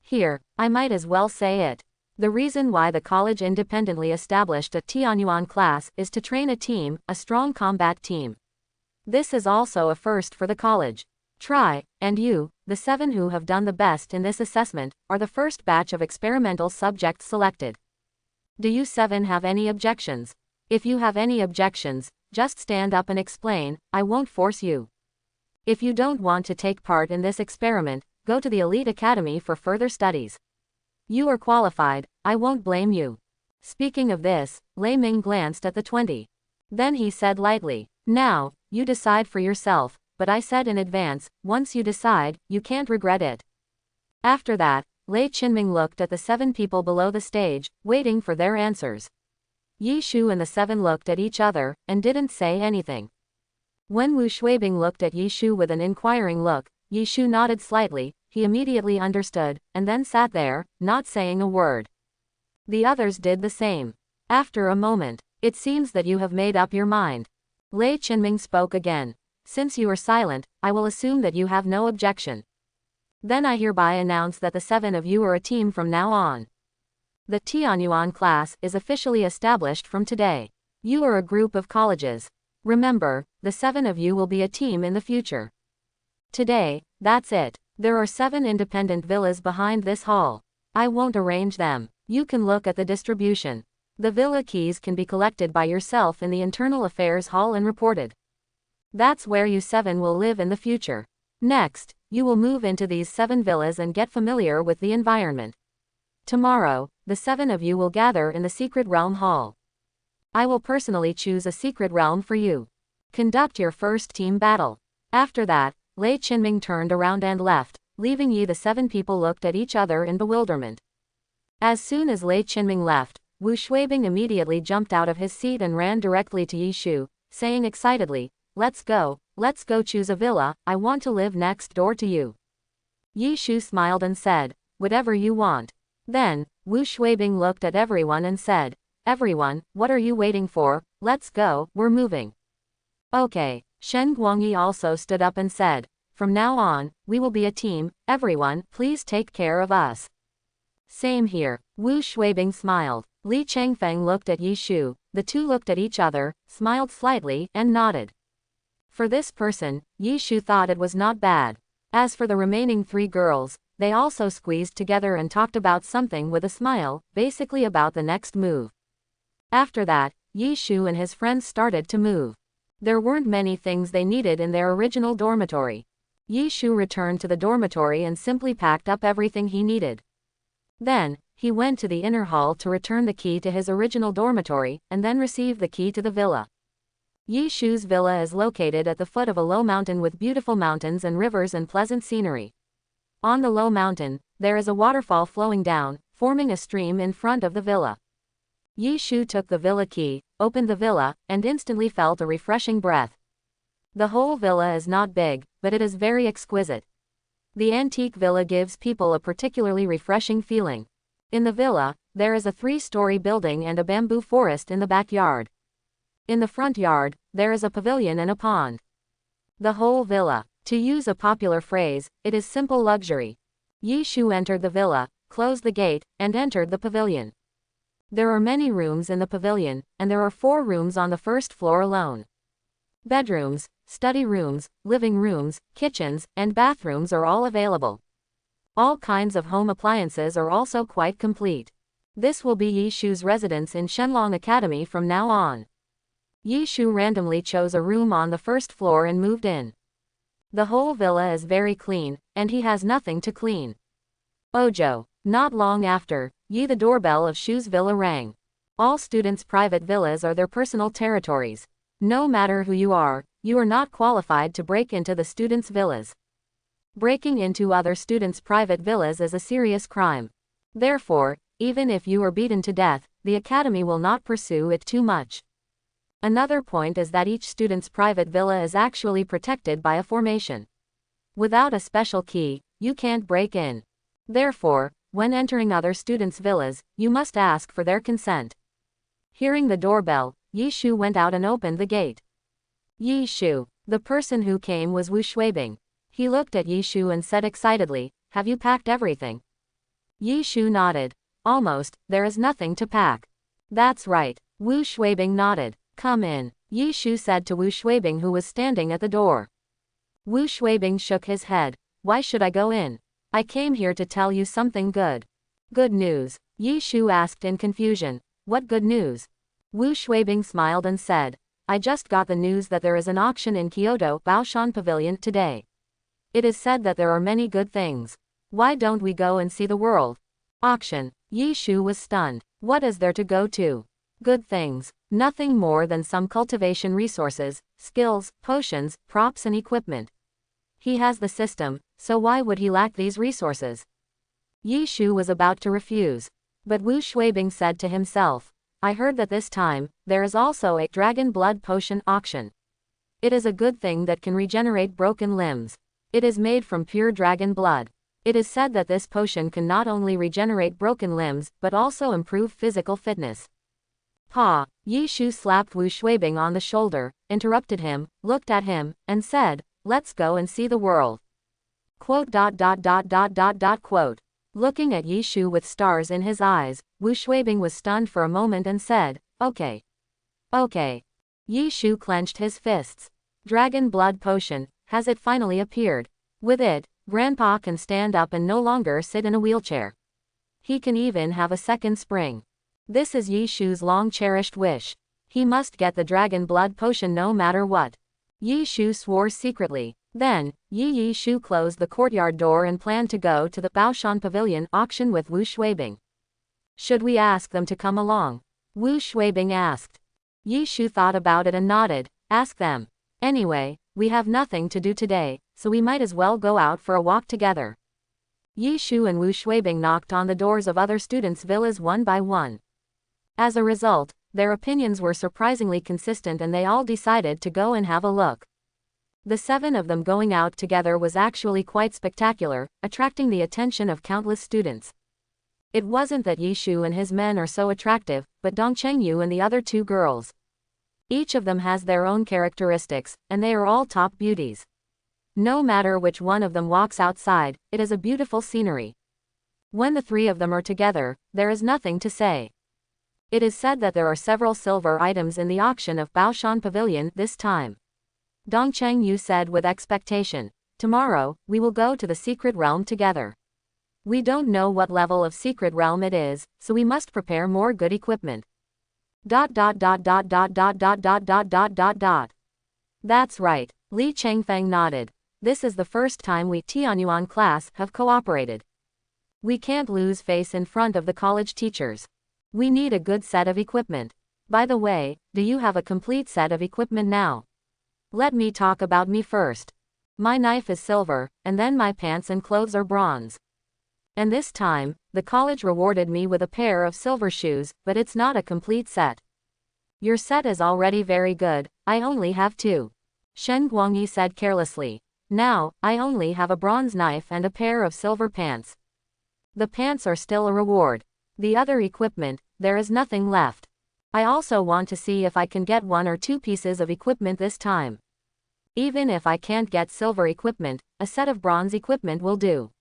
Here, I might as well say it. The reason why the college independently established a Tianyuan class is to train a team, a strong combat team. This is also a first for the college. Try, and you, the 7 who have done the best in this assessment, are the first batch of experimental subjects selected. Do you 7 have any objections? If you have any objections, just stand up and explain, I won't force you. If you don't want to take part in this experiment, go to the elite academy for further studies. You are qualified, I won't blame you." Speaking of this, Lei Ming glanced at the 20. Then he said lightly, "Now, you decide for yourself, but I said in advance, once you decide, you can't regret it." After that, Lei Qinming looked at the 7 people below the stage, waiting for their answers. Yi Shu and the 7 looked at each other, and didn't say anything. When Wu Shuibing looked at Yi Shu with an inquiring look, Yi Shu nodded slightly, he immediately understood, and then sat there, not saying a word. The others did the same. After a moment, "It seems that you have made up your mind." Lei Qinming spoke again. "Since you are silent, I will assume that you have no objection. Then I hereby announce that the 7 of you are a team from now on. The Tianyuan class is officially established from today. You are a group of colleges. Remember, the 7 of you will be a team in the future. Today, that's it. There are 7 independent villas behind this hall. I won't arrange them. You can look at the distribution. The villa keys can be collected by yourself in the Internal Affairs Hall and reported. That's where you 7 will live in the future. Next, you will move into these 7 villas and get familiar with the environment. Tomorrow, the 7 of you will gather in the Secret Realm Hall. I will personally choose a secret realm for you. Conduct your first team battle." After that, Lei Qinming turned around and left, leaving the 7 people looked at each other in bewilderment. As soon as Lei Qinming left, Wu Shuibing immediately jumped out of his seat and ran directly to Yi Shu, saying excitedly, let's go choose a villa, I want to live next door to you." Yi Shu smiled and said, "Whatever you want." Then, Wu Shuibing looked at everyone and said, "Everyone, what are you waiting for? Let's go, we're moving." Okay. Shen Guangyi also stood up and said, "From now on, we will be a team, everyone, please take care of us." Same here. Wu Shuibing smiled. Li Changfeng looked at Yi Shu, the 2 looked at each other, smiled slightly, and nodded. For this person, Yi Shu thought it was not bad. As for the remaining 3 girls, they also squeezed together and talked about something with a smile, basically about the next move. After that, Yi Shu and his friends started to move. There weren't many things they needed in their original dormitory. Yi Shu returned to the dormitory and simply packed up everything he needed. Then, he went to the inner hall to return the key to his original dormitory, and then received the key to the villa. Yi Shu's villa is located at the foot of a low mountain with beautiful mountains and rivers and pleasant scenery. On the low mountain, there is a waterfall flowing down, forming a stream in front of the villa. Yi Shu took the villa key, opened the villa, and instantly felt a refreshing breath. The whole villa is not big, but it is very exquisite. The antique villa gives people a particularly refreshing feeling. In the villa, there is a 3-story building and a bamboo forest in the backyard. In the front yard, there is a pavilion and a pond. The whole villa, to use a popular phrase, it is simple luxury. Yi Shu entered the villa, closed the gate, and entered the pavilion. There are many rooms in the pavilion, and there are 4 rooms on the first floor alone. Bedrooms, study rooms, living rooms, kitchens, and bathrooms are all available. All kinds of home appliances are also quite complete. This will be Yi Shu's residence in Shenlong Academy from now on. Yi Shu randomly chose a room on the first floor and moved in. The whole villa is very clean, and he has nothing to clean. Ojo. Not long after, the doorbell of Shu's villa rang. All students' private villas are their personal territories. No matter who you are not qualified to break into the students' villas. Breaking into other students' private villas is a serious crime. Therefore, even if you are beaten to death, the academy will not pursue it too much. Another point is that each student's private villa is actually protected by a formation. Without a special key, you can't break in. Therefore, when entering other students' villas, you must ask for their consent. Hearing the doorbell, Yi Shu went out and opened the gate. Yi Shu. The person who came was Wu Shuibing. He looked at Yi Shu and said excitedly, "Have you packed everything?" Yi Shu nodded. "Almost, there is nothing to pack." "That's right." Wu Shuibing nodded. "Come in," Yi Shu said to Wu Shuibing, who was standing at the door. Wu Shuibing shook his head. "Why should I go in? I came here to tell you something good." "Good news?" Yi Shu asked in confusion. "What good news?" Wu Shuibing smiled and said, "I just got the news that there is an auction in Kyoto, Baoshan Pavilion, today. It is said that there are many good things. Why don't we go and see the world?" "Auction?" Yi Shu was stunned. "What is there to go to?" "Good things. Nothing more than some cultivation resources, skills, potions, props and equipment. He has the system, so why would he lack these resources?" Yi Shu was about to refuse. But Wu Shuibing said to himself, "I heard that this time, there is also a dragon blood potion auction. It is a good thing that can regenerate broken limbs. It is made from pure dragon blood. It is said that this potion can not only regenerate broken limbs, but also improve physical fitness." "Pa!" Yi Shu slapped Wu Shuibing on the shoulder, interrupted him, looked at him, and said, "Let's go and see the world." Quote. Looking at Yi Shu with stars in his eyes, Wu Shuibing was stunned for a moment and said, "Okay. Okay." Yi Shu clenched his fists. Dragon blood potion, has it finally appeared? With it, Grandpa can stand up and no longer sit in a wheelchair. He can even have a second spring. This is Yi Shu's long-cherished wish. He must get the dragon blood potion no matter what. Yi Shu swore secretly. Then, Yi Shu closed the courtyard door and planned to go to the Baoshan Pavilion auction with Wu Shuibing. "Should we ask them to come along?" Wu Shuibing asked. Yi Shu thought about it and nodded. "Ask them. Anyway, we have nothing to do today, so we might as well go out for a walk together." Yi Shu and Wu Shuibing knocked on the doors of other students' villas one by one. As a result, their opinions were surprisingly consistent and they all decided to go and have a look. The 7 of them going out together was actually quite spectacular, attracting the attention of countless students. It wasn't that Yi Shu and his men are so attractive, but Dong Chengyu and the other 2 girls. Each of them has their own characteristics, and they are all top beauties. No matter which one of them walks outside, it is a beautiful scenery. When the 3 of them are together, there is nothing to say. It is said that there are several silver items in the auction of Baoshan Pavilion this time. Dong Chengyu said with expectation, "Tomorrow, we will go to the secret realm together. We don't know what level of secret realm it is, so we must prepare more good equipment." That's right, Li Chengfeng nodded. "This is the first time we Tianyuan class have cooperated. We can't lose face in front of the college teachers. We need a good set of equipment. By the way, do you have a complete set of equipment now? Let me talk about me first. My knife is silver, and then my pants and clothes are bronze. And this time, the college rewarded me with a pair of silver shoes, but it's not a complete set. Your set is already very good, I only have 2. Shen Guangyi said carelessly. Now, I only have a bronze knife and a pair of silver pants. The pants are still a reward. The other equipment, there is nothing left. I also want to see if I can get 1 or 2 pieces of equipment this time. Even if I can't get silver equipment, a set of bronze equipment will do."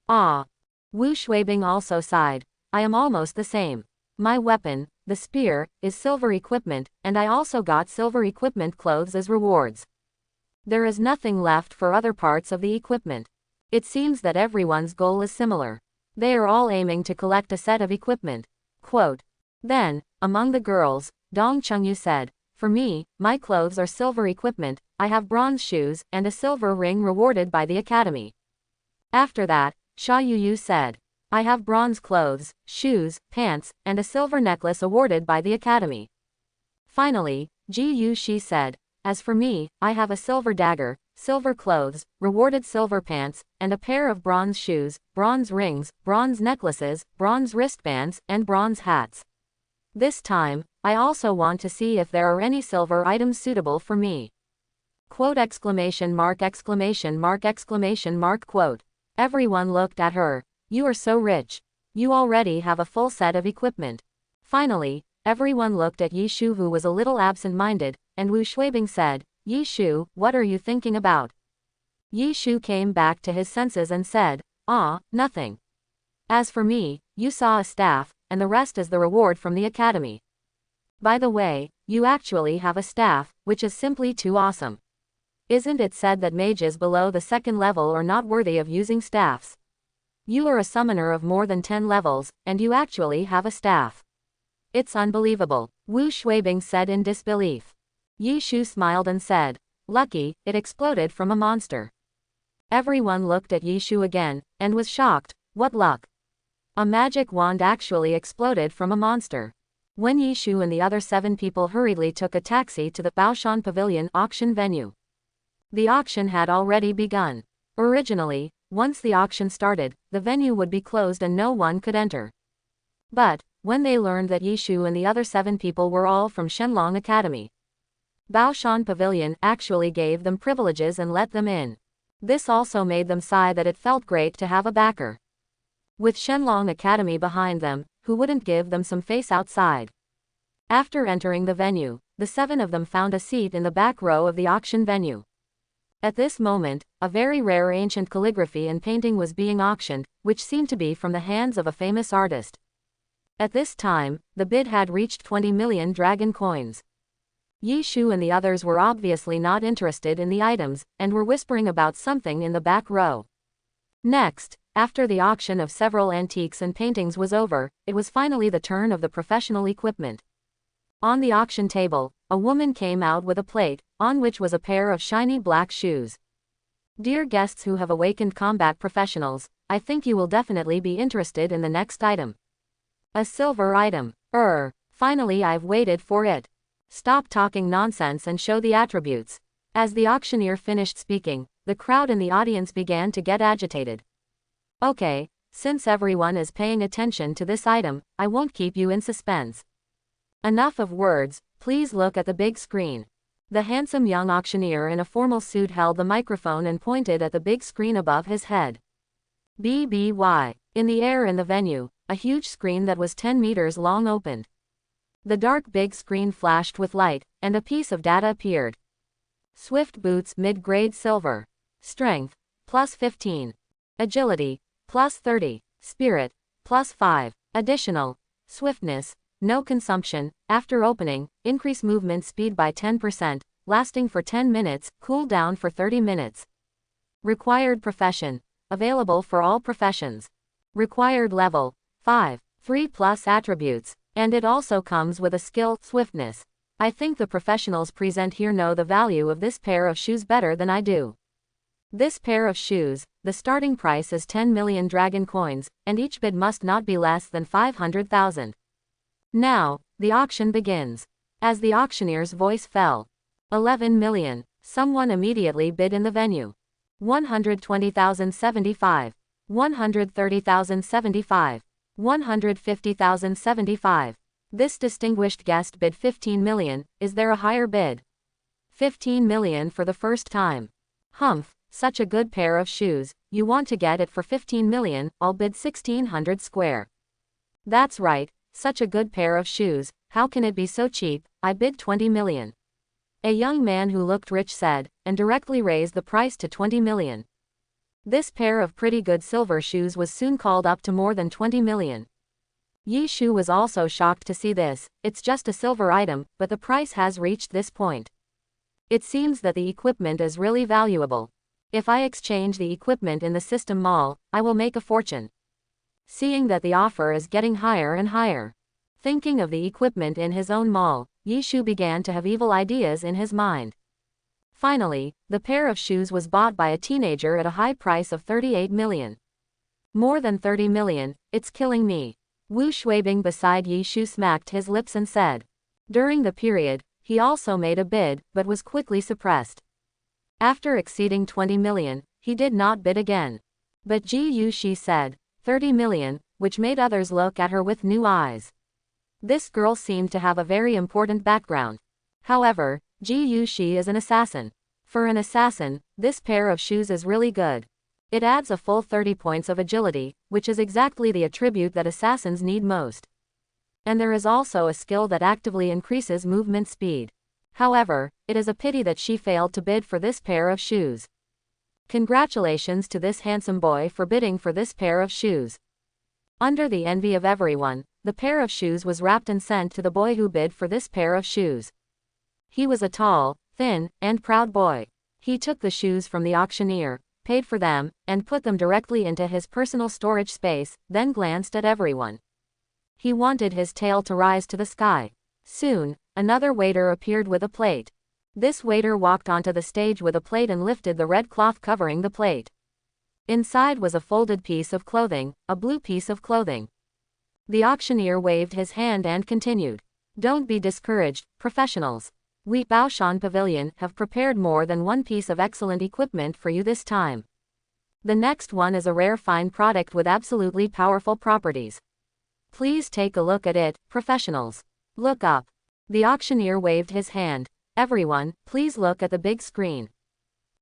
Ah. Wu Shuibing also sighed. "I am almost the same. My weapon, the spear, is silver equipment, and I also got silver equipment clothes as rewards. There is nothing left for other parts of the equipment. It seems that everyone's goal is similar. They are all aiming to collect a set of equipment." Quote. Then, among the girls, Dong Chengyu said, "For me, my clothes are silver equipment, I have bronze shoes, and a silver ring rewarded by the academy." After that, Sha Yuyu said, "I have bronze clothes, shoes, pants, and a silver necklace awarded by the academy." Finally, Ji Yu Shi said, "As for me, I have a silver dagger, silver clothes, rewarded silver pants, and a pair of bronze shoes, bronze rings, bronze necklaces, bronze wristbands, and bronze hats. This time, I also want to see if there are any silver items suitable for me. Quote exclamation mark exclamation mark exclamation mark quote. Everyone looked at her. You are so rich. You already have a full set of equipment. Finally, everyone looked at Yi Shu, who was a little absent-minded, and Wu Shuibing said, Yi Shu, what are you thinking about? Yi Shu came back to his senses and said, nothing. As for me, you saw a staff, and the rest is the reward from the academy. By the way, you actually have a staff, which is simply too awesome. Isn't it said that mages below the second level are not worthy of using staffs? You are a summoner of more than 10 levels, and you actually have a staff. It's unbelievable, Wu Shuibing said in disbelief. Yi Shu smiled and said, lucky, it exploded from a monster. Everyone looked at Yi Shu again, and was shocked. What luck. A magic wand actually exploded from a monster. When Yi Shu and the other 7 people hurriedly took a taxi to the Baoshan Pavilion auction venue. The auction had already begun. Originally, once the auction started, the venue would be closed and no one could enter. But, when they learned that Yi Shu and the other 7 people were all from Shenlong Academy, Baoshan Pavilion actually gave them privileges and let them in. This also made them sigh that it felt great to have a backer. With Shenlong Academy behind them, who wouldn't give them some face outside? After entering the venue, the 7 of them found a seat in the back row of the auction venue. At this moment, a very rare ancient calligraphy and painting was being auctioned, which seemed to be from the hands of a famous artist. At this time, the bid had reached 20 million dragon coins. Yi Shu and the others were obviously not interested in the items, and were whispering about something in the back row. Next, after the auction of several antiques and paintings was over, it was finally the turn of the professional equipment. On the auction table, a woman came out with a plate, on which was a pair of shiny black shoes. Dear guests who have awakened combat professionals, I think you will definitely be interested in the next item. A silver item. Finally I've waited for it. Stop talking nonsense and show the attributes. As the auctioneer finished speaking, the crowd in the audience began to get agitated. Okay, since everyone is paying attention to this item, I won't keep you in suspense. Enough of words, please look at the big screen. The handsome young auctioneer in a formal suit held the microphone and pointed at the big screen above his head. BBY. In the air in the venue, a huge screen that was 10 meters long opened. The dark big screen flashed with light, and a piece of data appeared. Swift boots mid-grade silver. Strength, plus 15. Agility, plus 30. Spirit, plus 5. Additional. Swiftness, no consumption. After opening, increase movement speed by 10%, lasting for 10 minutes, cool down for 30 minutes. Required profession. Available for all professions. Required level, 5. 3+ attributes. And it also comes with a skill, swiftness. I think the professionals present here know the value of this pair of shoes better than I do. This pair of shoes, the starting price is 10 million dragon coins, and each bid must not be less than 500,000. Now, the auction begins. As the auctioneer's voice fell. 11 million. Someone immediately bid in the venue. 120,075. 130,075. 150,075. This distinguished guest bid 15 million. Is there a higher bid? 15 million for the first time. Humph, such a good pair of shoes. You want to get it for 15 million, I'll bid 1600 square. That's right, such a good pair of shoes. How can it be so cheap? I bid 20 million. A young man who looked rich said, and directly raised the price to 20 million. This pair of pretty good silver shoes was soon called up to more than 20 million. Yi Shu was also shocked to see this. It's just a silver item, but the price has reached this point. It seems that the equipment is really valuable. If I exchange the equipment in the system mall, I will make a fortune. Seeing that the offer is getting higher and higher. Thinking of the equipment in his own mall, Yi Shu began to have evil ideas in his mind. Finally, the pair of shoes was bought by a teenager at a high price of 38 million. More than 30 million, it's killing me. Wu Shuibing beside Yi Shu smacked his lips and said. During the period, he also made a bid, but was quickly suppressed. After exceeding 20 million, he did not bid again. But Ji Yushi said, 30 million, which made others look at her with new eyes. This girl seemed to have a very important background. However, Ji Yushi is an assassin. For an assassin, this pair of shoes is really good. It adds a full 30 points of agility, which is exactly the attribute that assassins need most. And there is also a skill that actively increases movement speed. However, it is a pity that she failed to bid for this pair of shoes. Congratulations to this handsome boy for bidding for this pair of shoes. Under the envy of everyone, the pair of shoes was wrapped and sent to the boy who bid for this pair of shoes. He was a tall, thin, and proud boy. He took the shoes from the auctioneer, paid for them, and put them directly into his personal storage space, then glanced at everyone. He wanted his tail to rise to the sky. Soon, another waiter appeared with a plate. This waiter walked onto the stage with a plate and lifted the red cloth covering the plate. Inside was a folded piece of clothing, a blue piece of clothing. The auctioneer waved his hand and continued. Don't be discouraged, professionals. We Baoshan Pavilion have prepared more than one piece of excellent equipment for you this time. The next one is a rare fine product with absolutely powerful properties. Please take a look at it, professionals. Look up. The auctioneer waved his hand. Everyone, please look at the big screen.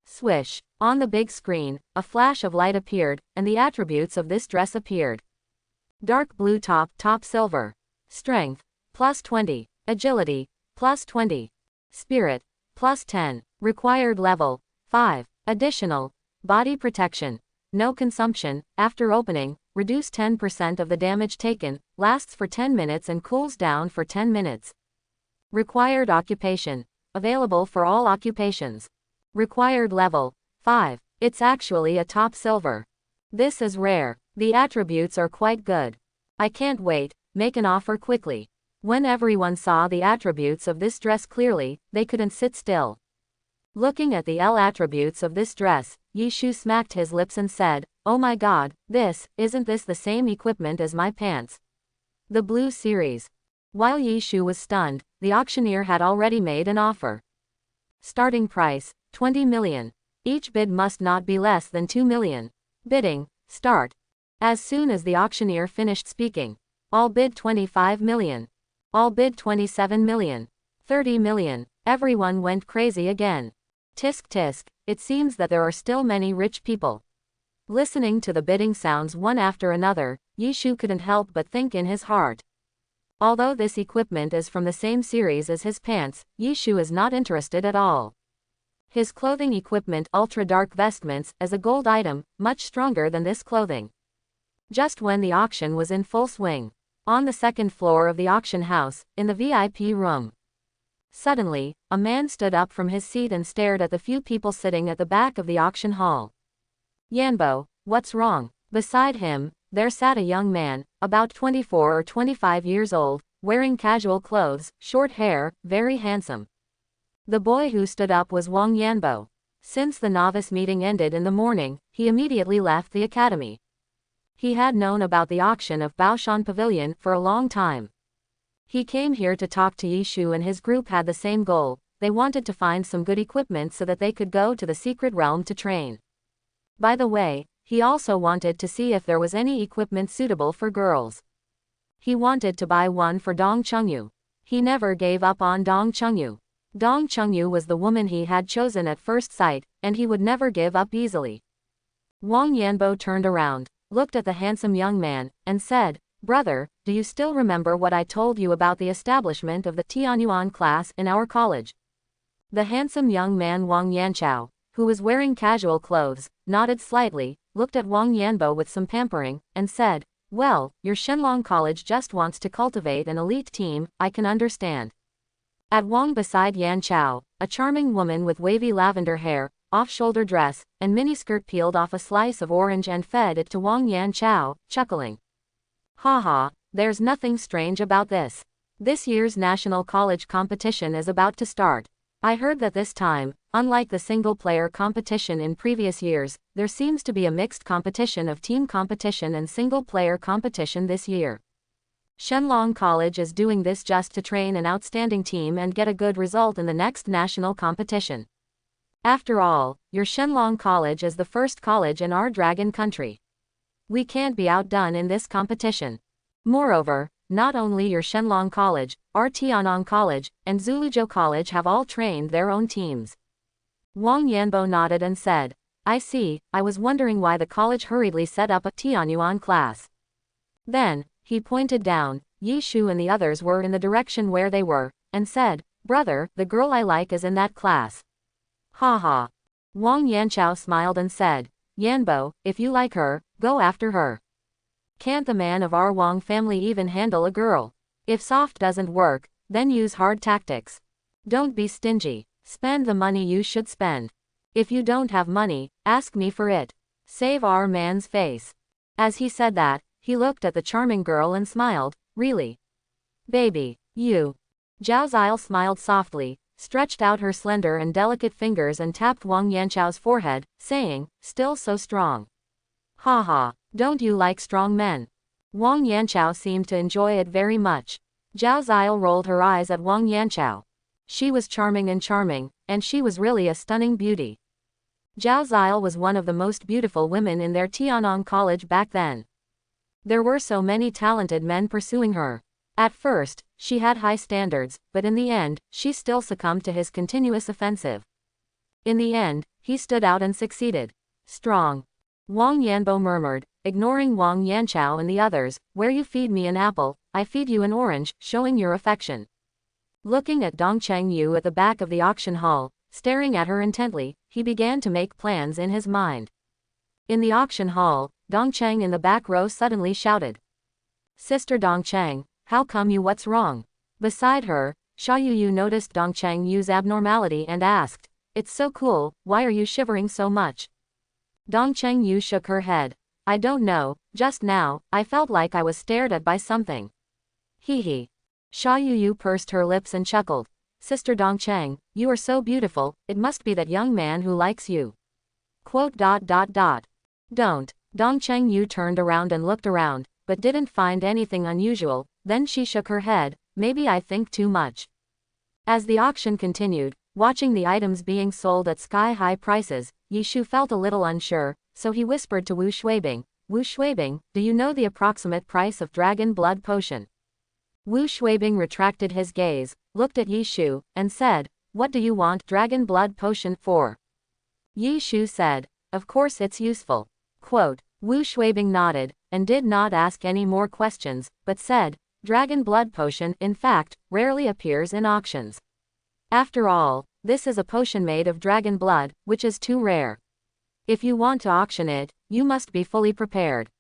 Swish. On the big screen, a flash of light appeared, and the attributes of this dress appeared. Dark blue top silver. Strength, plus 20. Agility, plus 20. Spirit, plus 10. Required level, 5. Additional, body protection. No consumption, after opening, reduce 10% of the damage taken, lasts for 10 minutes and cools down for 10 minutes. Required occupation, available for all occupations. Required level, 5. It's actually a top silver. This is rare. The attributes are quite good. I can't wait, make an offer quickly. When everyone saw the attributes of this dress clearly, they couldn't sit still. Looking at the attributes of this dress, Yishu smacked his lips and said, oh my god, isn't this the same equipment as my pants? The blue series. While Yishu was stunned, the auctioneer had already made an offer. Starting price, 20 million. Each bid must not be less than 2 million. Bidding, start. As soon as the auctioneer finished speaking, all bid 25 million. All bid 27 million. 30 million. Everyone went crazy again. Tisk tisk, it seems that there are still many rich people. Listening to the bidding sounds one after another, Yishu couldn't help but think in his heart. Although this equipment is from the same series as his pants, Yishu is not interested at all. His clothing equipment ultra dark vestments as a gold item, much stronger than this clothing. Just when the auction was in full swing. On the second floor of the auction house, in the VIP room. Suddenly, a man stood up from his seat and stared at the few people sitting at the back of the auction hall. Yanbo, what's wrong? Beside him, there sat a young man, about 24 or 25 years old, wearing casual clothes, short hair, very handsome. The boy who stood up was Wang Yanbo. Since the novice meeting ended in the morning, he immediately left the academy. He had known about the auction of Baoshan Pavilion for a long time. He came here to talk to Yishu and his group had the same goal. They wanted to find some good equipment so that they could go to the secret realm to train. By the way, he also wanted to see if there was any equipment suitable for girls. He wanted to buy one for Dong Chengyu. He never gave up on Dong Chengyu. Dong Chengyu was the woman he had chosen at first sight, and he would never give up easily. Wang Yanbo turned around, looked at the handsome young man, and said, brother, do you still remember what I told you about the establishment of the Tianyuan class in our college? The handsome young man Wang Yanchao, who was wearing casual clothes, nodded slightly, looked at Wang Yanbo with some pampering, and said, well, your Shenlong College just wants to cultivate an elite team, I can understand. At Wang beside Yanchao, a charming woman with wavy lavender hair, off-shoulder dress, and miniskirt peeled off a slice of orange and fed it to Wang Yanchao, chuckling. Haha, there's nothing strange about this. This year's national college competition is about to start. I heard that this time, unlike the single-player competition in previous years, there seems to be a mixed competition of team competition and single-player competition this year. Shenlong College is doing this just to train an outstanding team and get a good result in the next national competition. After all, your Shenlong College is the first college in our dragon country. We can't be outdone in this competition. Moreover, not only your Shenlong College, our Tianong College, and Zuluzhou College have all trained their own teams. Wang Yanbo nodded and said, I see, I was wondering why the college hurriedly set up a Tianyuan class. Then, he pointed down, Yi Shu and the others were in the direction where they were, and said, Brother, the girl I like is in that class. Ha ha. Wang Yanchao smiled and said, Yanbo, if you like her, go after her. Can't the man of our Wang family even handle a girl? If soft doesn't work, then use hard tactics. Don't be stingy. Spend the money you should spend. If you don't have money, ask me for it. Save our man's face. As he said that, he looked at the charming girl and smiled, really? Baby, you. Zhao Zile smiled softly, stretched out her slender and delicate fingers and tapped Wang Yanchao's forehead, saying, still so strong. Ha ha, don't you like strong men? Wang Yanchao seemed to enjoy it very much. Zhao Zile rolled her eyes at Wang Yanchao. She was charming, and she was really a stunning beauty. Zhao Zile was one of the most beautiful women in their Tianong College back then. There were so many talented men pursuing her. At first, she had high standards, but in the end, she still succumbed to his continuous offensive. In the end, he stood out and succeeded. Strong. Wang Yanbo murmured, ignoring Wang Yanchao and the others, where you feed me an apple, I feed you an orange, showing your affection. Looking at Dongcheng Yu at the back of the auction hall, staring at her intently, he began to make plans in his mind. In the auction hall, Dongcheng in the back row suddenly shouted. Sister Dongcheng, how come you, what's wrong? Beside her, Sha Yu noticed Dongcheng Yu's abnormality and asked, it's so cool, why are you shivering so much? Dongcheng Yu shook her head. I don't know, just now, I felt like I was stared at by something. Hee hee. Sha Yu pursed her lips and chuckled. Sister Dongcheng, you are so beautiful, it must be that young man who likes you. Quote. Don't. Dongcheng Yu turned around and looked around, but didn't find anything unusual, then she shook her head, maybe I think too much. As the auction continued, watching the items being sold at sky-high prices, Yi Shu felt a little unsure, so he whispered to Wu Shuibing, do you know the approximate price of dragon blood potion? Wu Shuibing retracted his gaze, looked at Yi Shu, and said, what do you want dragon blood potion for? Yi Shu said, of course it's useful. Quote. Wu Shuibing nodded, and did not ask any more questions, but said, dragon blood potion, in fact, rarely appears in auctions. After all, this is a potion made of dragon blood, which is too rare. If you want to auction it, you must be fully prepared.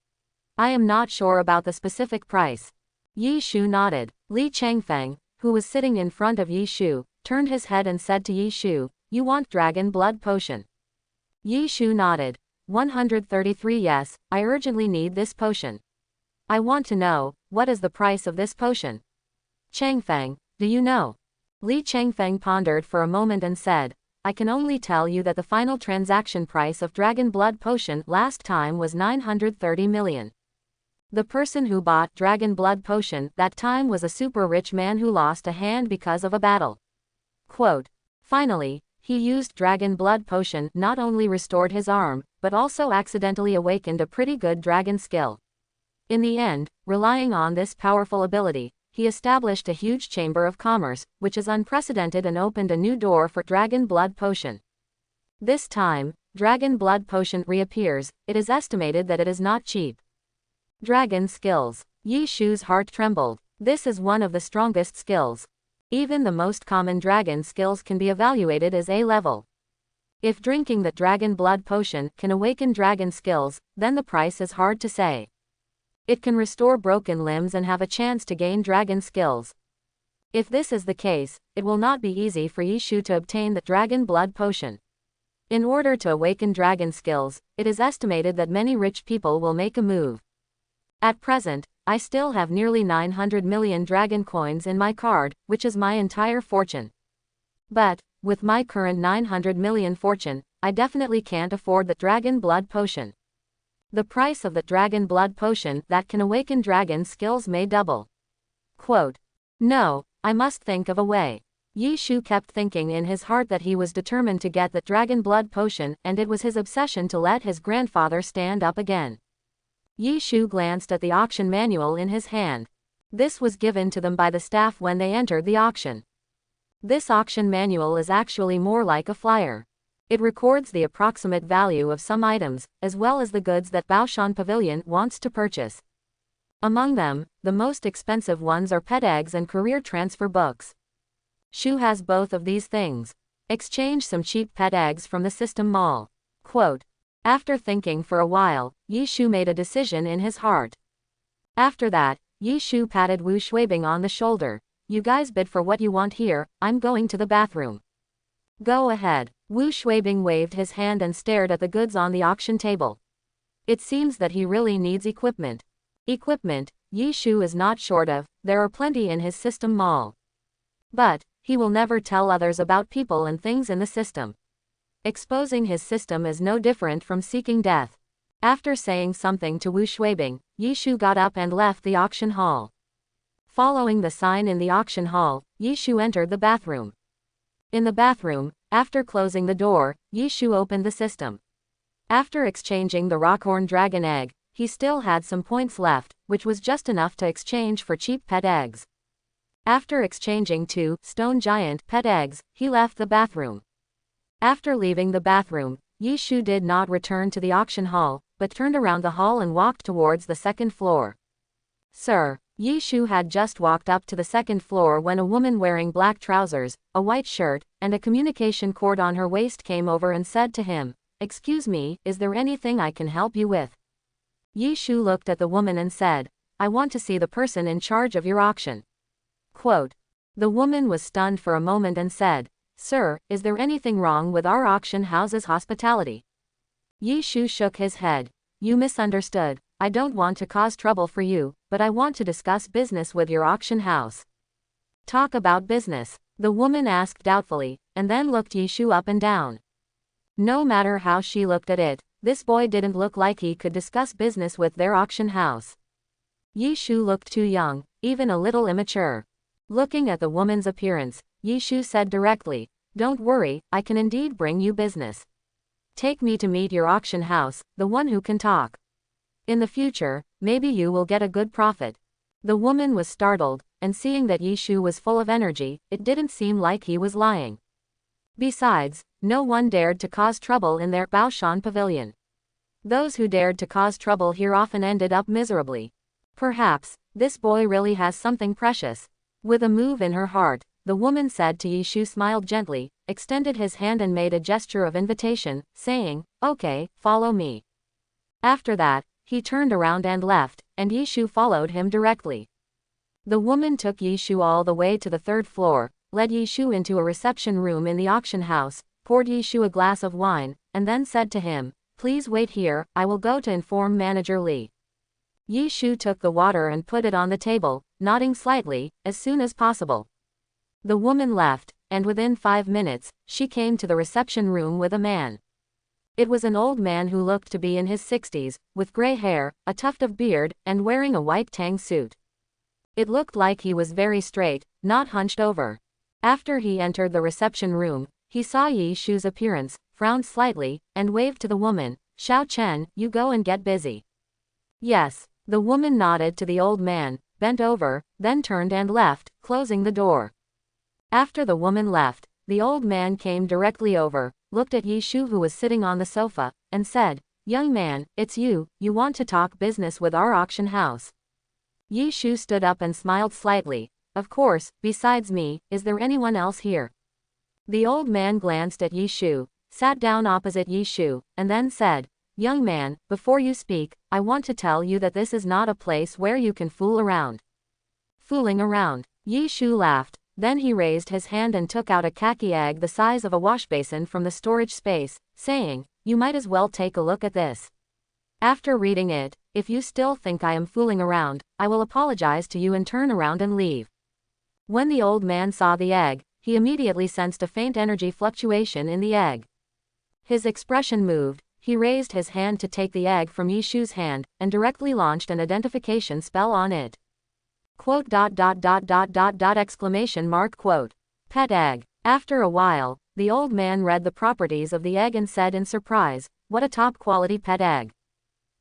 I am not sure about the specific price. Yi Shu nodded. Li Changfeng, who was sitting in front of Yi Shu, turned his head and said to Yi Shu, you want dragon blood potion? Yi Shu nodded. 133 Yes, I urgently need this potion. I want to know, what is the price of this potion? Changfeng, do you know? Li Changfeng pondered for a moment and said, I can only tell you that the final transaction price of dragon blood potion last time was 930 million. The person who bought dragon blood potion that time was a super rich man who lost a hand because of a battle. Quote. Finally, he used dragon blood potion, not only restored his arm, but also accidentally awakened a pretty good dragon skill. In the end, relying on this powerful ability, he established a huge chamber of commerce, which is unprecedented and opened a new door for dragon blood potion. This time, dragon blood potion reappears, it is estimated that it is not cheap. Dragon skills. Yi Shu's heart trembled. This is one of the strongest skills. Even the most common dragon skills can be evaluated as A level. If drinking the dragon blood potion can awaken dragon skills, then the price is hard to say. It can restore broken limbs and have a chance to gain dragon skills. If this is the case, it will not be easy for Yi Shu to obtain the dragon blood potion. In order to awaken dragon skills, it is estimated that many rich people will make a move. At present, I still have nearly 900 million dragon coins in my card, which is my entire fortune. But, with my current 900 million fortune, I definitely can't afford the dragon blood potion. The price of the dragon blood potion that can awaken dragon skills may double. Quote. No, I must think of a way. Yi Shu kept thinking in his heart that he was determined to get the dragon blood potion, and it was his obsession to let his grandfather stand up again. Yi Shu glanced at the auction manual in his hand. This was given to them by the staff when they entered the auction. This auction manual is actually more like a flyer. It records the approximate value of some items, as well as the goods that Baoshan Pavilion wants to purchase. Among them, the most expensive ones are pet eggs and career transfer books. Shu has both of these things. Exchange some cheap pet eggs from the system mall. Quote. After thinking for a while, Yi Shu made a decision in his heart. After that, Yi Shu patted Wu Shuibing on the shoulder. You guys bid for what you want here, I'm going to the bathroom. Go ahead. Wu Shuibing waved his hand and stared at the goods on the auction table. It seems that he really needs equipment. Equipment, Yi Shu is not short of, there are plenty in his system mall. But, he will never tell others about people and things in the system. Exposing his system is no different from seeking death. After saying something to Wu Shuibing, Yi Shu got up and left the auction hall. Following the sign in the auction hall, Yi Shu entered the bathroom. In the bathroom, after closing the door, Yi Shu opened the system. After exchanging the Rockhorn Dragon egg, he still had some points left, which was just enough to exchange for cheap pet eggs. After exchanging 2 Stone Giant pet eggs, he left the bathroom. After leaving the bathroom, Yi Shu did not return to the auction hall, but turned around the hall and walked towards the second floor. Sir, Yi Shu had just walked up to the second floor when a woman wearing black trousers, a white shirt, and a communication cord on her waist came over and said to him, "Excuse me, is there anything I can help you with?" Yi Shu looked at the woman and said, "I want to see the person in charge of your auction." Quote. The woman was stunned for a moment and said, "Sir, is there anything wrong with our auction house's hospitality?" Yi Shu shook his head. "You misunderstood. I don't want to cause trouble for you, but I want to discuss business with your auction house." Talk about business? The woman asked doubtfully, and then looked Yi Shu up and down. No matter how she looked at it, this boy didn't look like he could discuss business with their auction house. Yi Shu looked too young, even a little immature. Looking at the woman's appearance, Yi Shu said directly, "Don't worry, I can indeed bring you business. Take me to meet your auction house, the one who can talk. In the future, maybe you will get a good profit." The woman was startled, and seeing that Yi Shu was full of energy, it didn't seem like he was lying. Besides, no one dared to cause trouble in their Baoshan Pavilion. Those who dared to cause trouble here often ended up miserably. Perhaps, this boy really has something precious. With a move in her heart, the woman said to Yi Shu, smiled gently, extended his hand and made a gesture of invitation, saying, "Okay, follow me." After that, he turned around and left, and Yi Shu followed him directly. The woman took Yi Shu all the way to the third floor, led Yi Shu into a reception room in the auction house, poured Yi Shu a glass of wine, and then said to him, "Please wait here, I will go to inform Manager Li." Yi Shu took the water and put it on the table, nodding slightly, as soon as possible. The woman left, and within 5 minutes, she came to the reception room with a man. It was an old man who looked to be in his 60s, with gray hair, a tuft of beard, and wearing a white tang suit. It looked like he was very straight, not hunched over. After he entered the reception room, he saw Yi Shu's appearance, frowned slightly, and waved to the woman, "Xiao Chen, you go and get busy." "Yes." The woman nodded to the old man, bent over, then turned and left, closing the door. After the woman left, the old man came directly over, looked at Yi Shu who was sitting on the sofa, and said, "Young man, it's you want to talk business with our auction house." Yi Shu stood up and smiled slightly. "Of course, besides me, is there anyone else here?" The old man glanced at Yi Shu, sat down opposite Yi Shu, and then said, "Young man, before you speak, I want to tell you that this is not a place where you can fool around." Fooling around? Yi Shu laughed, then he raised his hand and took out a khaki egg the size of a washbasin from the storage space, saying, "You might as well take a look at this. After reading it, if you still think I am fooling around, I will apologize to you and turn around and leave." When the old man saw the egg, he immediately sensed a faint energy fluctuation in the egg. His expression moved. He raised his hand to take the egg from Yi Shu's hand, and directly launched an identification spell on it. Quote. Exclamation mark quote. Pet egg. After a while, the old man read the properties of the egg and said in surprise, what a top-quality pet egg.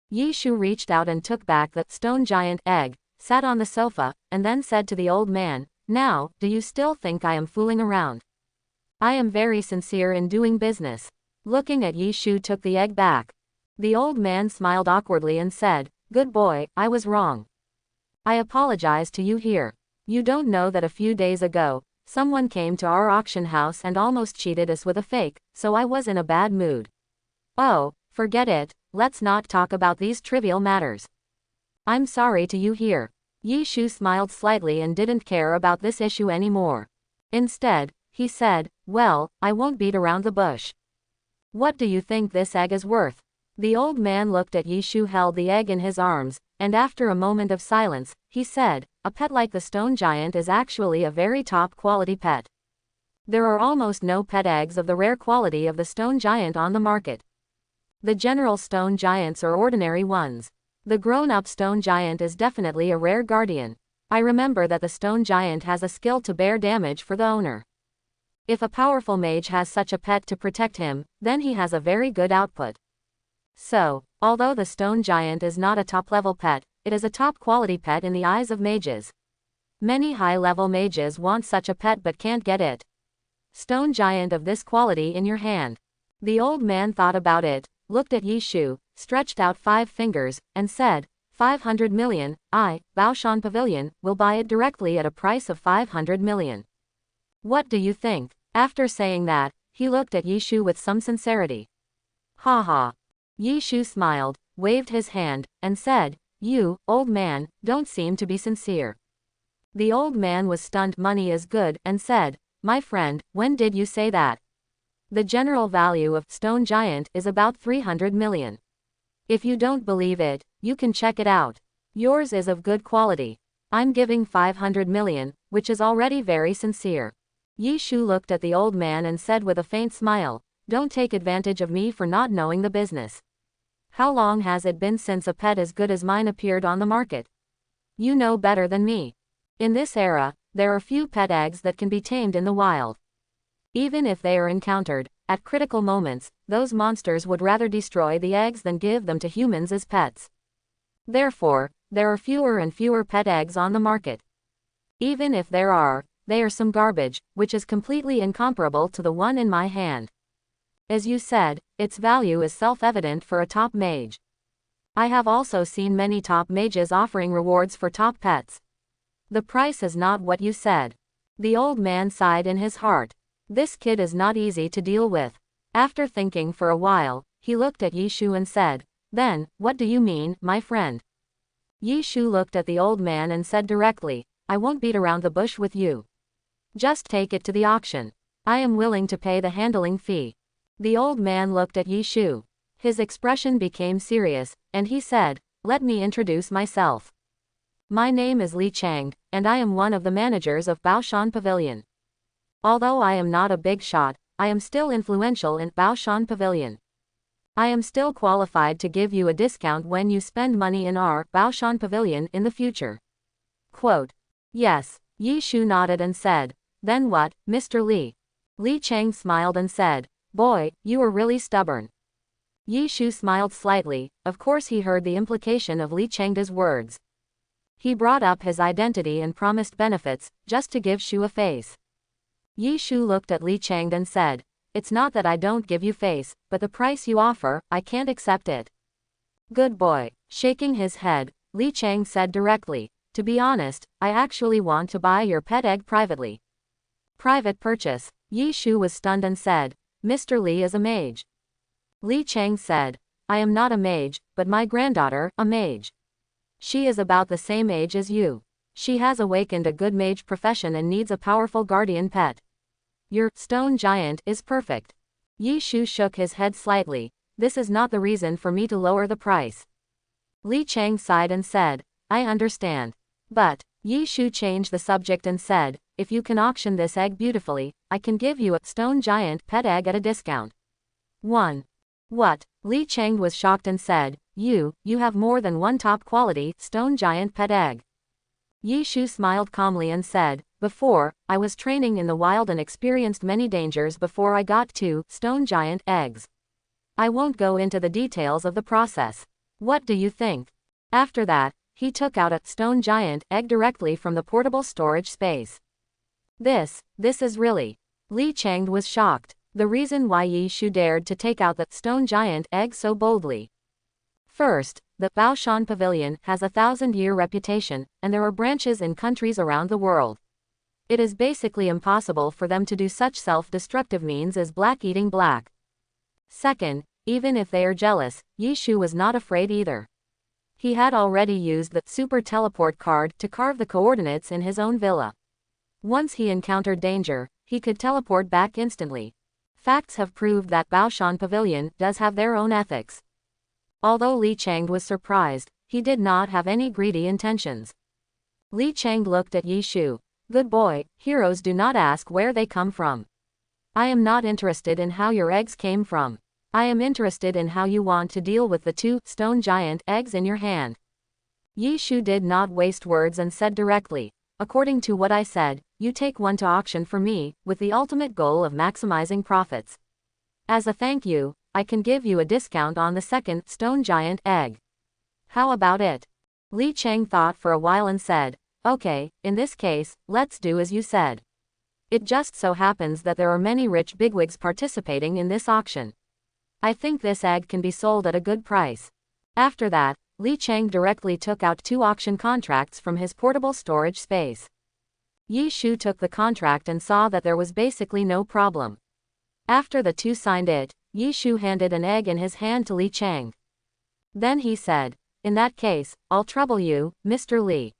Yi Shu reached out and took back the stone giant egg, sat on the sofa, and then said to the old man, now, do you still think I am fooling around? I am very sincere in doing business. Looking at Yi Shu took the egg back. The old man smiled awkwardly and said, good boy, I was wrong. I apologize to you here. You don't know that a few days ago, someone came to our auction house and almost cheated us with a fake, so I was in a bad mood. Oh, forget it, let's not talk about these trivial matters. I'm sorry to you hear. Yi Shu smiled slightly and didn't care about this issue anymore. Instead, he said, well, I won't beat around the bush. What do you think this egg is worth? The old man looked at Yi Shu, held the egg in his arms, and after a moment of silence, he said, a pet like the stone giant is actually a very top-quality pet. There are almost no pet eggs of the rare quality of the stone giant on the market. The general stone giants are ordinary ones. The grown-up stone giant is definitely a rare guardian. I remember that the stone giant has a skill to bear damage for the owner. If a powerful mage has such a pet to protect him, then he has a very good output. So, although the stone giant is not a top-level pet, it is a top-quality pet in the eyes of mages. Many high-level mages want such a pet but can't get it. Stone giant of this quality in your hand. The old man thought about it, looked at Yi Shu, stretched out 5 fingers, and said, 500 million, I, Baoshan Pavilion, will buy it directly at a price of 500 million. What do you think? After saying that, he looked at Yi Shu with some sincerity. Ha ha. Yi Shu smiled, waved his hand, and said, you, old man, don't seem to be sincere. The old man was stunned. Money is good, and said, my friend, when did you say that? The general value of stone giant is about 300 million. If you don't believe it, you can check it out. Yours is of good quality. I'm giving 500 million, which is already very sincere. Yi Shu looked at the old man and said with a faint smile, don't take advantage of me for not knowing the business. How long has it been since a pet as good as mine appeared on the market? You know better than me. In this era, there are few pet eggs that can be tamed in the wild. Even if they are encountered, at critical moments, those monsters would rather destroy the eggs than give them to humans as pets. Therefore, there are fewer and fewer pet eggs on the market. Even if there are, they are some garbage, which is completely incomparable to the one in my hand. As you said, its value is self-evident for a top mage. I have also seen many top mages offering rewards for top pets. The price is not what you said. The old man sighed in his heart. This kid is not easy to deal with. After thinking for a while, he looked at Yi Shu and said, then, what do you mean, my friend? Yi Shu looked at the old man and said directly, I won't beat around the bush with you. Just take it to the auction. I am willing to pay the handling fee. The old man looked at Yi Shu. His expression became serious, and he said, let me introduce myself. My name is Li Chang, and I am one of the managers of Baoshan Pavilion. Although I am not a big shot, I am still influential in Baoshan Pavilion. I am still qualified to give you a discount when you spend money in our Baoshan Pavilion in the future. Quote. Yes, Yi Shu nodded and said, then what, Mr. Li? Li Chang smiled and said, boy, you are really stubborn. Yi Shu smiled slightly. Of course he heard the implication of Li Chang's words. He brought up his identity and promised benefits, just to give Shu a face. Yi Shu looked at Li Chang and said, it's not that I don't give you face, but the price you offer, I can't accept it. Good boy. Shaking his head, Li Chang said directly, to be honest, I actually want to buy your pet egg privately. Private purchase. Yi Shu was stunned and said, Mr. Li is a mage. Li Chang said, I am not a mage, but my granddaughter, a mage. She is about the same age as you. She has awakened a good mage profession and needs a powerful guardian pet. Your stone giant is perfect. Yi Shu shook his head slightly. This is not the reason for me to lower the price. Li Chang sighed and said, I understand. But, Yi Shu changed the subject and said, if you can auction this egg beautifully, I can give you a stone giant pet egg at a discount. 1. What? Li Chang was shocked and said, you have more than one top quality stone giant pet egg. Yi Shu smiled calmly and said, Before, I was training in the wild and experienced many dangers before I got to stone giant eggs. I won't go into the details of the process. What do you think? After that, he took out a stone giant egg directly from the portable storage space. This is really. Li Chang was shocked. The reason why Yi Shu dared to take out the stone giant egg so boldly. First, the Baoshan Pavilion has a 1,000-year reputation, and there are branches in countries around the world. It is basically impossible for them to do such self-destructive means as black eating black. Second, even if they are jealous, Yi Shu was not afraid either. He had already used the super teleport card to carve the coordinates in his own villa. Once he encountered danger, he could teleport back instantly. Facts have proved that Baoshan Pavilion does have their own ethics. Although Li Chang was surprised, he did not have any greedy intentions. Li Chang looked at Yi Shu. Good boy, heroes do not ask where they come from. I am not interested in how your eggs came from. I am interested in how you want to deal with the 2 stone giant eggs in your hand. Yi Shu did not waste words and said directly, according to what I said, you take one to auction for me, with the ultimate goal of maximizing profits. As a thank you, I can give you a discount on the 2nd stone giant egg. How about it? Li Chang thought for a while and said, okay, in this case, let's do as you said. It just so happens that there are many rich bigwigs participating in this auction. I think this egg can be sold at a good price. After that, Li Chang directly took out 2 auction contracts from his portable storage space. Yi Shu took the contract and saw that there was basically no problem. After the 2 signed it, Yi Shu handed an egg in his hand to Li Chang. Then he said, in that case, I'll trouble you, Mr. Li.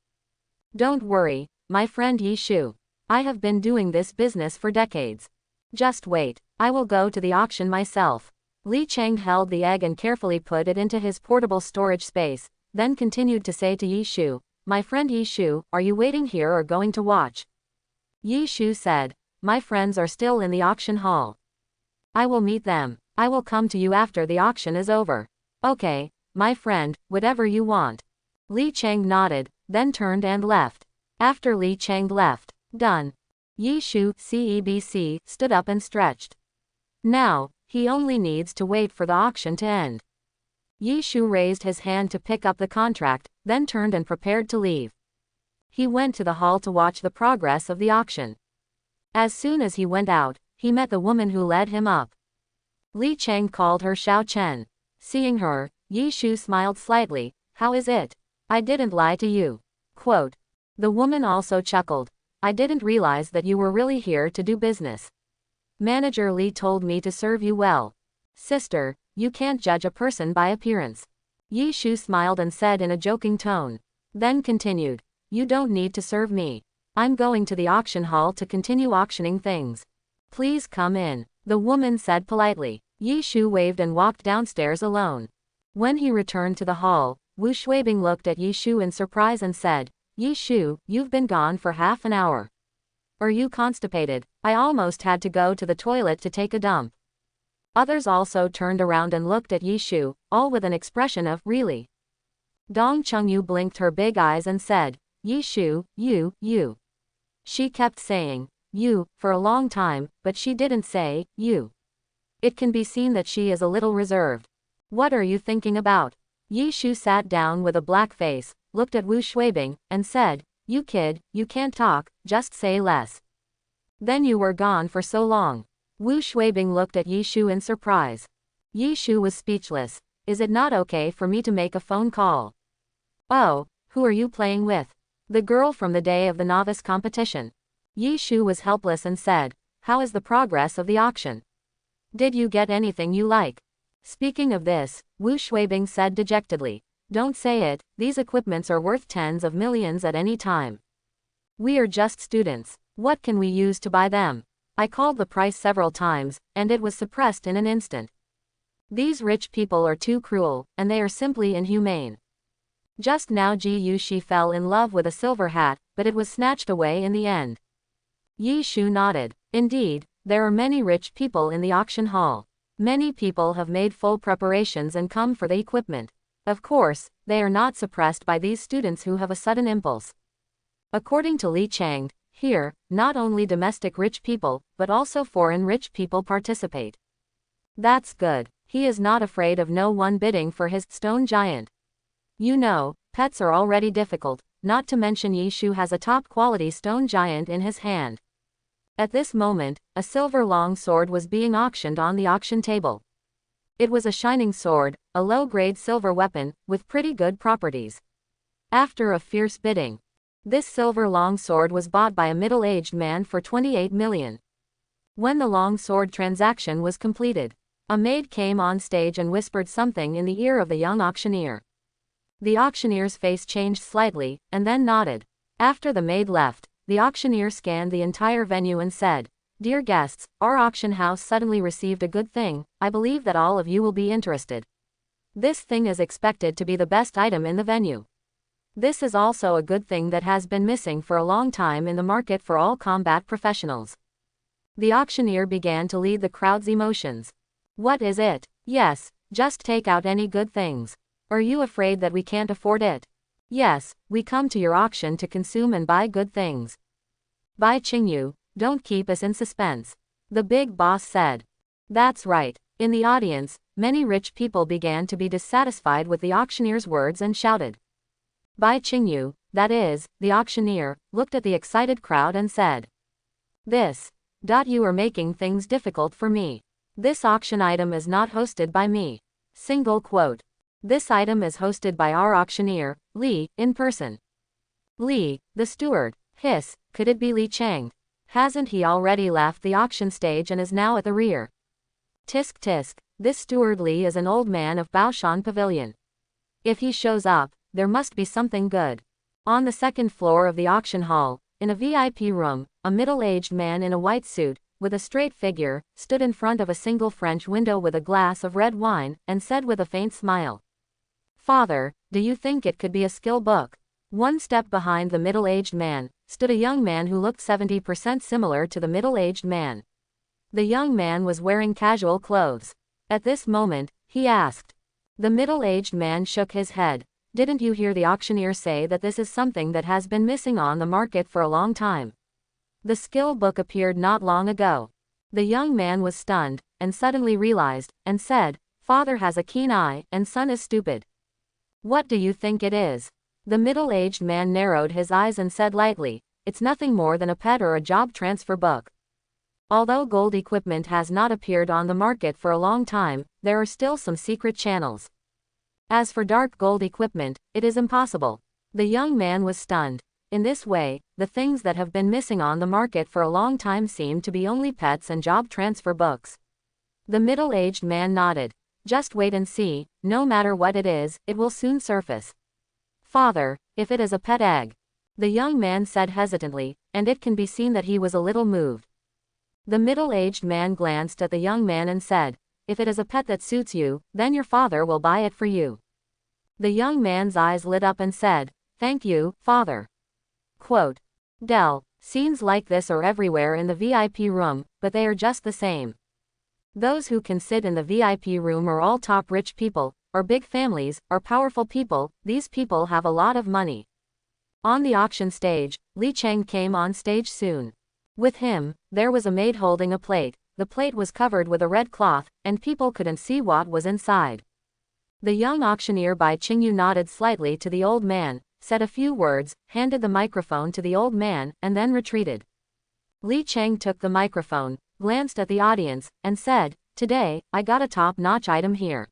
Don't worry, my friend Yi Shu. I have been doing this business for decades. Just wait, I will go to the auction myself. Li Chang held the egg and carefully put it into his portable storage space, then continued to say to Yi Shu, my friend Yi Shu, are you waiting here or going to watch? Yi Shu said, my friends are still in the auction hall. I will meet them. I will come to you after the auction is over. Okay, my friend, whatever you want. Li Chang nodded, then turned and left. After Li Chang left, done. Yi Shu, CEBC, stood up and stretched. Now, he only needs to wait for the auction to end. Yi Shu raised his hand to pick up the contract, then turned and prepared to leave. He went to the hall to watch the progress of the auction. As soon as he went out, he met the woman who led him up. Li Chang called her Xiao Chen. Seeing her, Yi Shu smiled slightly. How is it? I didn't lie to you. Quote. The woman also chuckled. I didn't realize that you were really here to do business. Manager Li told me to serve you well. Sister, you can't judge a person by appearance. Yi Shu smiled and said in a joking tone. Then continued. You don't need to serve me. I'm going to the auction hall to continue auctioning things. Please come in, the woman said politely. Yi Shu waved and walked downstairs alone. When he returned to the hall, Wu Shuibing looked at Yi Shu in surprise and said, Yi Shu, you've been gone for half an hour. Are you constipated? I almost had to go to the toilet to take a dump. Others also turned around and looked at Yi Shu, all with an expression of, really? Dong Chengyu blinked her big eyes and said, Yi Shu, you. She kept saying, you, for a long time, but she didn't say, you. It can be seen that she is a little reserved. What are you thinking about? Yi Shu sat down with a black face, looked at Wu Shuibing, and said, you kid, you can't talk, just say less. Then you were gone for so long. Wu Shuibing looked at Yi Shu in surprise. Yi Shu was speechless. Is it not okay for me to make a phone call? Oh, who are you playing with? The girl from the day of the novice competition. Yi Shu was helpless and said, how is the progress of the auction? Did you get anything you like? Speaking of this, Wu Shuibing said dejectedly, don't say it, these equipments are worth tens of millions at any time. We are just students. What can we use to buy them? I called the price several times, and it was suppressed in an instant. These rich people are too cruel, and they are simply inhumane. Just now Ji Yuxi fell in love with a silver hat, but it was snatched away in the end. Yi Shu nodded. Indeed, there are many rich people in the auction hall. Many people have made full preparations and come for the equipment. Of course, they are not suppressed by these students who have a sudden impulse. According to Li Chang, Here, not only domestic rich people, but also foreign rich people participate. That's good. He is not afraid of no one bidding for his stone giant. You know, pets are already difficult, not to mention Yishu has a top-quality stone giant in his hand. At this moment, a silver long sword was being auctioned on the auction table. It was a shining sword, a low-grade silver weapon, with pretty good properties. After a fierce bidding, this silver long sword was bought by a middle-aged man for 28 million. When the long sword transaction was completed, a maid came on stage and whispered something in the ear of the young auctioneer. The auctioneer's face changed slightly, and then nodded. After the maid left, the auctioneer scanned the entire venue and said, "Dear guests, our auction house suddenly received a good thing. I believe that all of you will be interested. This thing is expected to be the best item in the venue. This is also a good thing that has been missing for a long time in the market for all combat professionals." The auctioneer began to lead the crowd's emotions. "What is it? Yes, just take out any good things. Are you afraid that we can't afford it? Yes, we come to your auction to consume and buy good things. Bai Qingyu, don't keep us in suspense," the big boss said. That's right. In the audience, many rich people began to be dissatisfied with the auctioneer's words and shouted. Bai Qingyu, that is, the auctioneer, looked at the excited crowd and said, You are making things difficult for me. This auction item is not hosted by me. Single quote. This item is hosted by our auctioneer, Li, in person. Li, the steward. Hiss, could it be Li Chang? Hasn't he already left the auction stage and is now at the rear? Tisk tisk, this steward Li is an old man of Baoshan Pavilion. If he shows up, there must be something good. On the second floor of the auction hall, in a VIP room, a middle-aged man in a white suit, with a straight figure, stood in front of a single French window with a glass of red wine, and said with a faint smile, "Father, do you think it could be a skill book?" One step behind the middle-aged man, stood a young man who looked 70% similar to the middle-aged man. The young man was wearing casual clothes. At this moment, he asked. The middle-aged man shook his head. "Didn't you hear the auctioneer say that this is something that has been missing on the market for a long time? The skill book appeared not long ago." The young man was stunned, and suddenly realized, and said, "Father has a keen eye, and son is stupid. What do you think it is?" The middle-aged man narrowed his eyes and said lightly, "It's nothing more than a pet or a job transfer book." Although gold equipment has not appeared on the market for a long time, there are still some secret channels. As for dark gold equipment, it is impossible. The young man was stunned. In this way, the things that have been missing on the market for a long time seem to be only pets and job transfer books. The middle-aged man nodded. "Just wait and see, no matter what it is, it will soon surface." "Father, if it is a pet egg," the young man said hesitantly, and it can be seen that he was a little moved. The middle-aged man glanced at the young man and said, "If it is a pet that suits you, then your father will buy it for you." The young man's eyes lit up and said, "Thank you, father." Quote. Scenes like this are everywhere in the VIP room, but they are just the same. Those who can sit in the VIP room are all top rich people, or big families, or powerful people. These people have a lot of money. On the auction stage, Li Cheng came on stage soon. With him, there was a maid holding a plate. The plate was covered with a red cloth, and people couldn't see what was inside. The young auctioneer Bai Qingyu nodded slightly to the old man, said a few words, handed the microphone to the old man, and then retreated. Li Cheng took the microphone, glanced at the audience, and said, "Today, I got a top-notch item here.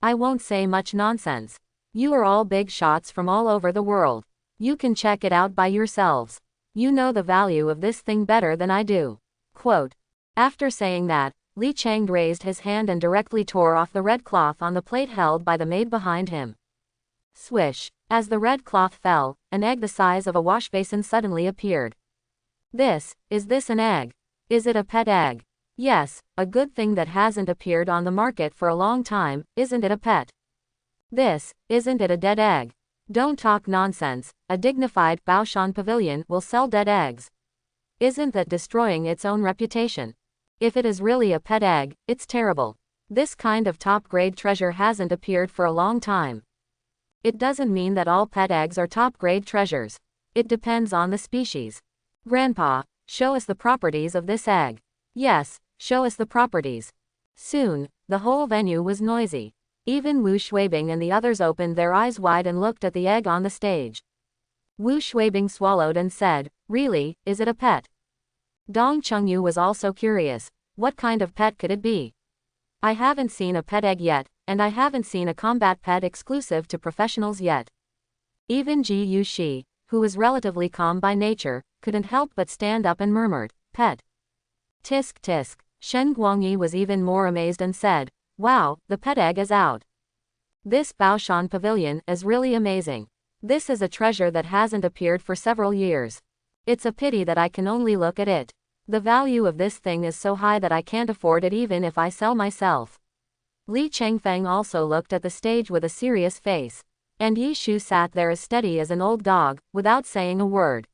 I won't say much nonsense. You are all big shots from all over the world. You can check it out by yourselves. You know the value of this thing better than I do." Quote. After saying that, Li Cheng raised his hand and directly tore off the red cloth on the plate held by the maid behind him. Swish. As the red cloth fell, an egg the size of a wash basin suddenly appeared. Is this an egg? Is it a pet egg? Yes, a good thing that hasn't appeared on the market for a long time. Isn't it a pet? Isn't it a dead egg? Don't talk nonsense. A dignified Baoshan pavilion will sell dead eggs. Isn't that destroying its own reputation? If it is really a pet egg, it's terrible. This kind of top-grade treasure hasn't appeared for a long time. It doesn't mean that all pet eggs are top-grade treasures. It depends on the species. Grandpa, show us the properties of this egg. Yes, show us the properties. Soon, the whole venue was noisy. Even Wu Shuibing and the others opened their eyes wide and looked at the egg on the stage. Wu Shuibing swallowed and said, "Really, is it a pet?" Dong Chengyu was also curious. What kind of pet could it be? I haven't seen a pet egg yet, and I haven't seen a combat pet exclusive to professionals yet. Even Ji Yushi, who was relatively calm by nature, couldn't help but stand up and murmured, "Pet." Tisk tisk. Shen Guangyi was even more amazed and said, "Wow, the pet egg is out. This Baoshan Pavilion is really amazing. This is a treasure that hasn't appeared for several years. It's a pity that I can only look at it. The value of this thing is so high that I can't afford it even if I sell myself." Li Chengfeng also looked at the stage with a serious face. And Yi Shu sat there as steady as an old dog, without saying a word.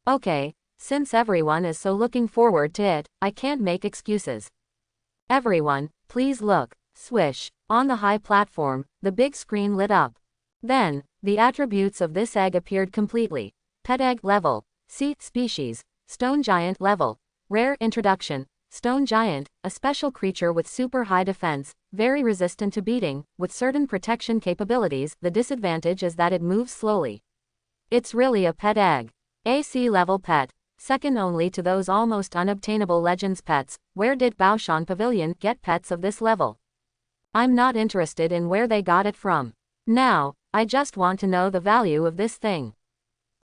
Okay, since everyone is so looking forward to it, I can't make excuses. Everyone, please look. Swish. On the high platform, the big screen lit up. Then, the attributes of this egg appeared completely. Pet egg level. Seat species. Stone giant level. Rare introduction. Stone giant, a special creature with super high defense, very resistant to beating, with certain protection capabilities. The disadvantage is that it moves slowly. It's really a pet egg. AC level pet, second only to those almost unobtainable legends pets. Where did Baoshan Pavilion get pets of this level? I'm not interested in where they got it from. Now, I just want to know the value of this thing.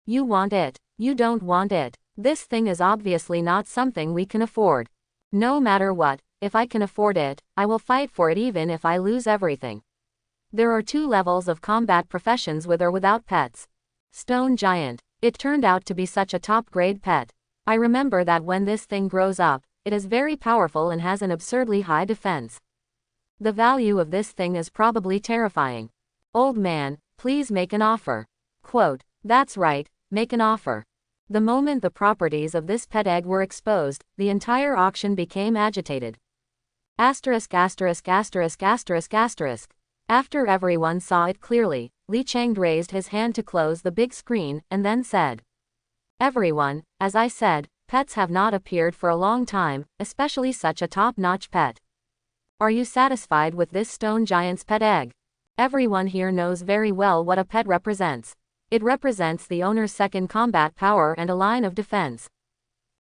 You want it. You don't want it. This thing is obviously not something we can afford. No matter what, if I can afford it, I will fight for it even if I lose everything. There are two levels of combat professions with or without pets. Stone giant. It turned out to be such a top-grade pet. I remember that when this thing grows up, it is very powerful and has an absurdly high defense. The value of this thing is probably terrifying. Old man, please make an offer. Quote, that's right, make an offer. The moment the properties of this pet egg were exposed, the entire auction became agitated. Asterisk asterisk asterisk asterisk asterisk. After everyone saw it clearly, Li Cheng raised his hand to close the big screen, and then said, "Everyone, as I said, pets have not appeared for a long time, especially such a top-notch pet. Are you satisfied with this stone giant's pet egg? Everyone here knows very well what a pet represents. It represents the owner's second combat power and a line of defense.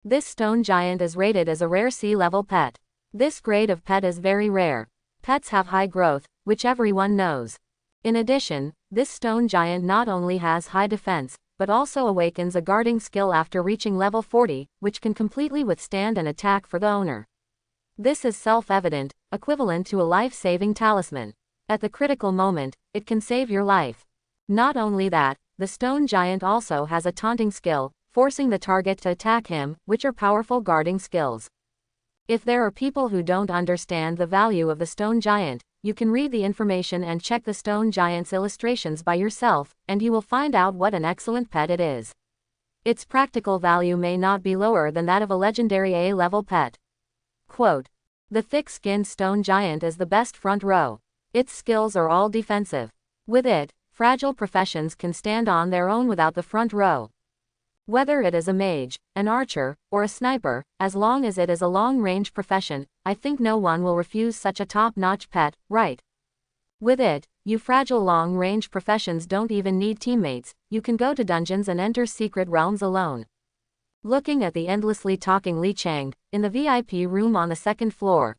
This stone giant is rated as a rare C-level pet. This grade of pet is very rare. Pets have high growth, which everyone knows. In addition, this stone giant not only has high defense, but also awakens a guarding skill after reaching level 40, which can completely withstand an attack for the owner. This is self-evident, equivalent to a life-saving talisman. At the critical moment, it can save your life. Not only that, the stone giant also has a taunting skill, forcing the target to attack him, which are powerful guarding skills. If there are people who don't understand the value of the stone giant, you can read the information and check the stone giant's illustrations by yourself, and you will find out what an excellent pet it is. Its practical value may not be lower than that of a legendary A-level pet. Quote, the thick-skinned stone giant is the best front row. Its skills are all defensive. With it, fragile professions can stand on their own without the front row. Whether it is a mage, an archer, or a sniper, as long as it is a long-range profession, I think no one will refuse such a top-notch pet, right? With it, you fragile long-range professions don't even need teammates, you can go to dungeons and enter secret realms alone. Looking at the endlessly talking Li Cheng, in the VIP room on the second floor.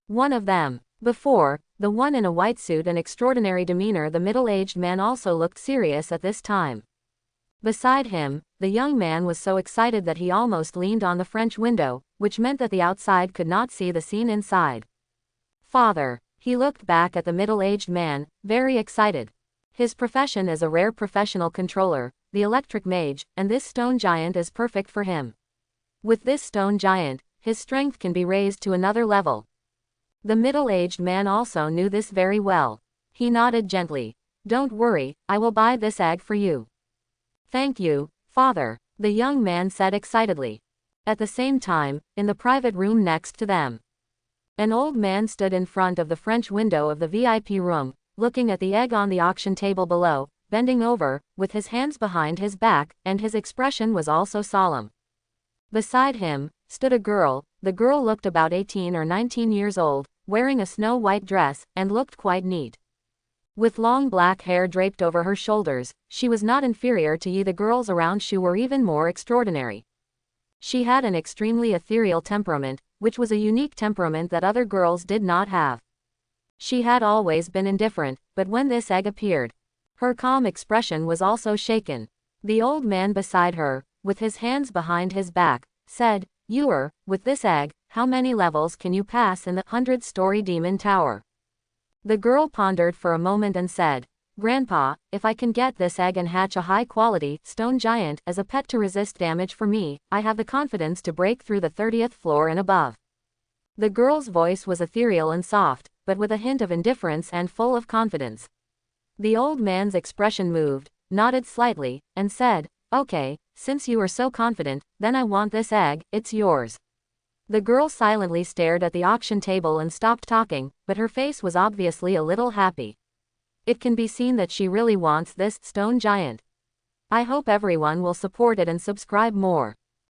One of them. Before, the one in a white suit and extraordinary demeanor, the middle-aged man also looked serious at this time. Beside him, the young man was so excited that he almost leaned on the French window, which meant that the outside could not see the scene inside. Father. He looked back at the middle-aged man, very excited. His profession is a rare professional controller, the electric mage, and this stone giant is perfect for him. With this stone giant, his strength can be raised to another level. The middle-aged man also knew this very well. He nodded gently. Don't worry, I will buy this egg for you. Thank you, father, the young man said excitedly. At the same time, in the private room next to them, an old man stood in front of the French window of the VIP room, looking at the egg on the auction table below, bending over, with his hands behind his back, and his expression was also solemn. Beside him stood a girl. The girl looked about 18 or 19 years old, wearing a snow-white dress, and looked quite neat. With long black hair draped over her shoulders, she was not inferior to Yi. The girls around Shu were even more extraordinary. She had an extremely ethereal temperament, which was a unique temperament that other girls did not have. She had always been indifferent, but when this egg appeared, her calm expression was also shaken. The old man beside her, with his hands behind his back, said, "Yuer, with this egg, how many levels can you pass in the 100-story demon tower?" The girl pondered for a moment and said, "Grandpa, if I can get this egg and hatch a high-quality stone giant as a pet to resist damage for me, I have the confidence to break through the 30th floor and above." The girl's voice was ethereal and soft, but with a hint of indifference and full of confidence. The old man's expression moved, nodded slightly, and said, "Okay, since you are so confident, then I want this egg, it's yours." The girl silently stared at the auction table and stopped talking, but her face was obviously a little happy. It can be seen that she really wants this stone giant. I hope everyone will support it and subscribe more.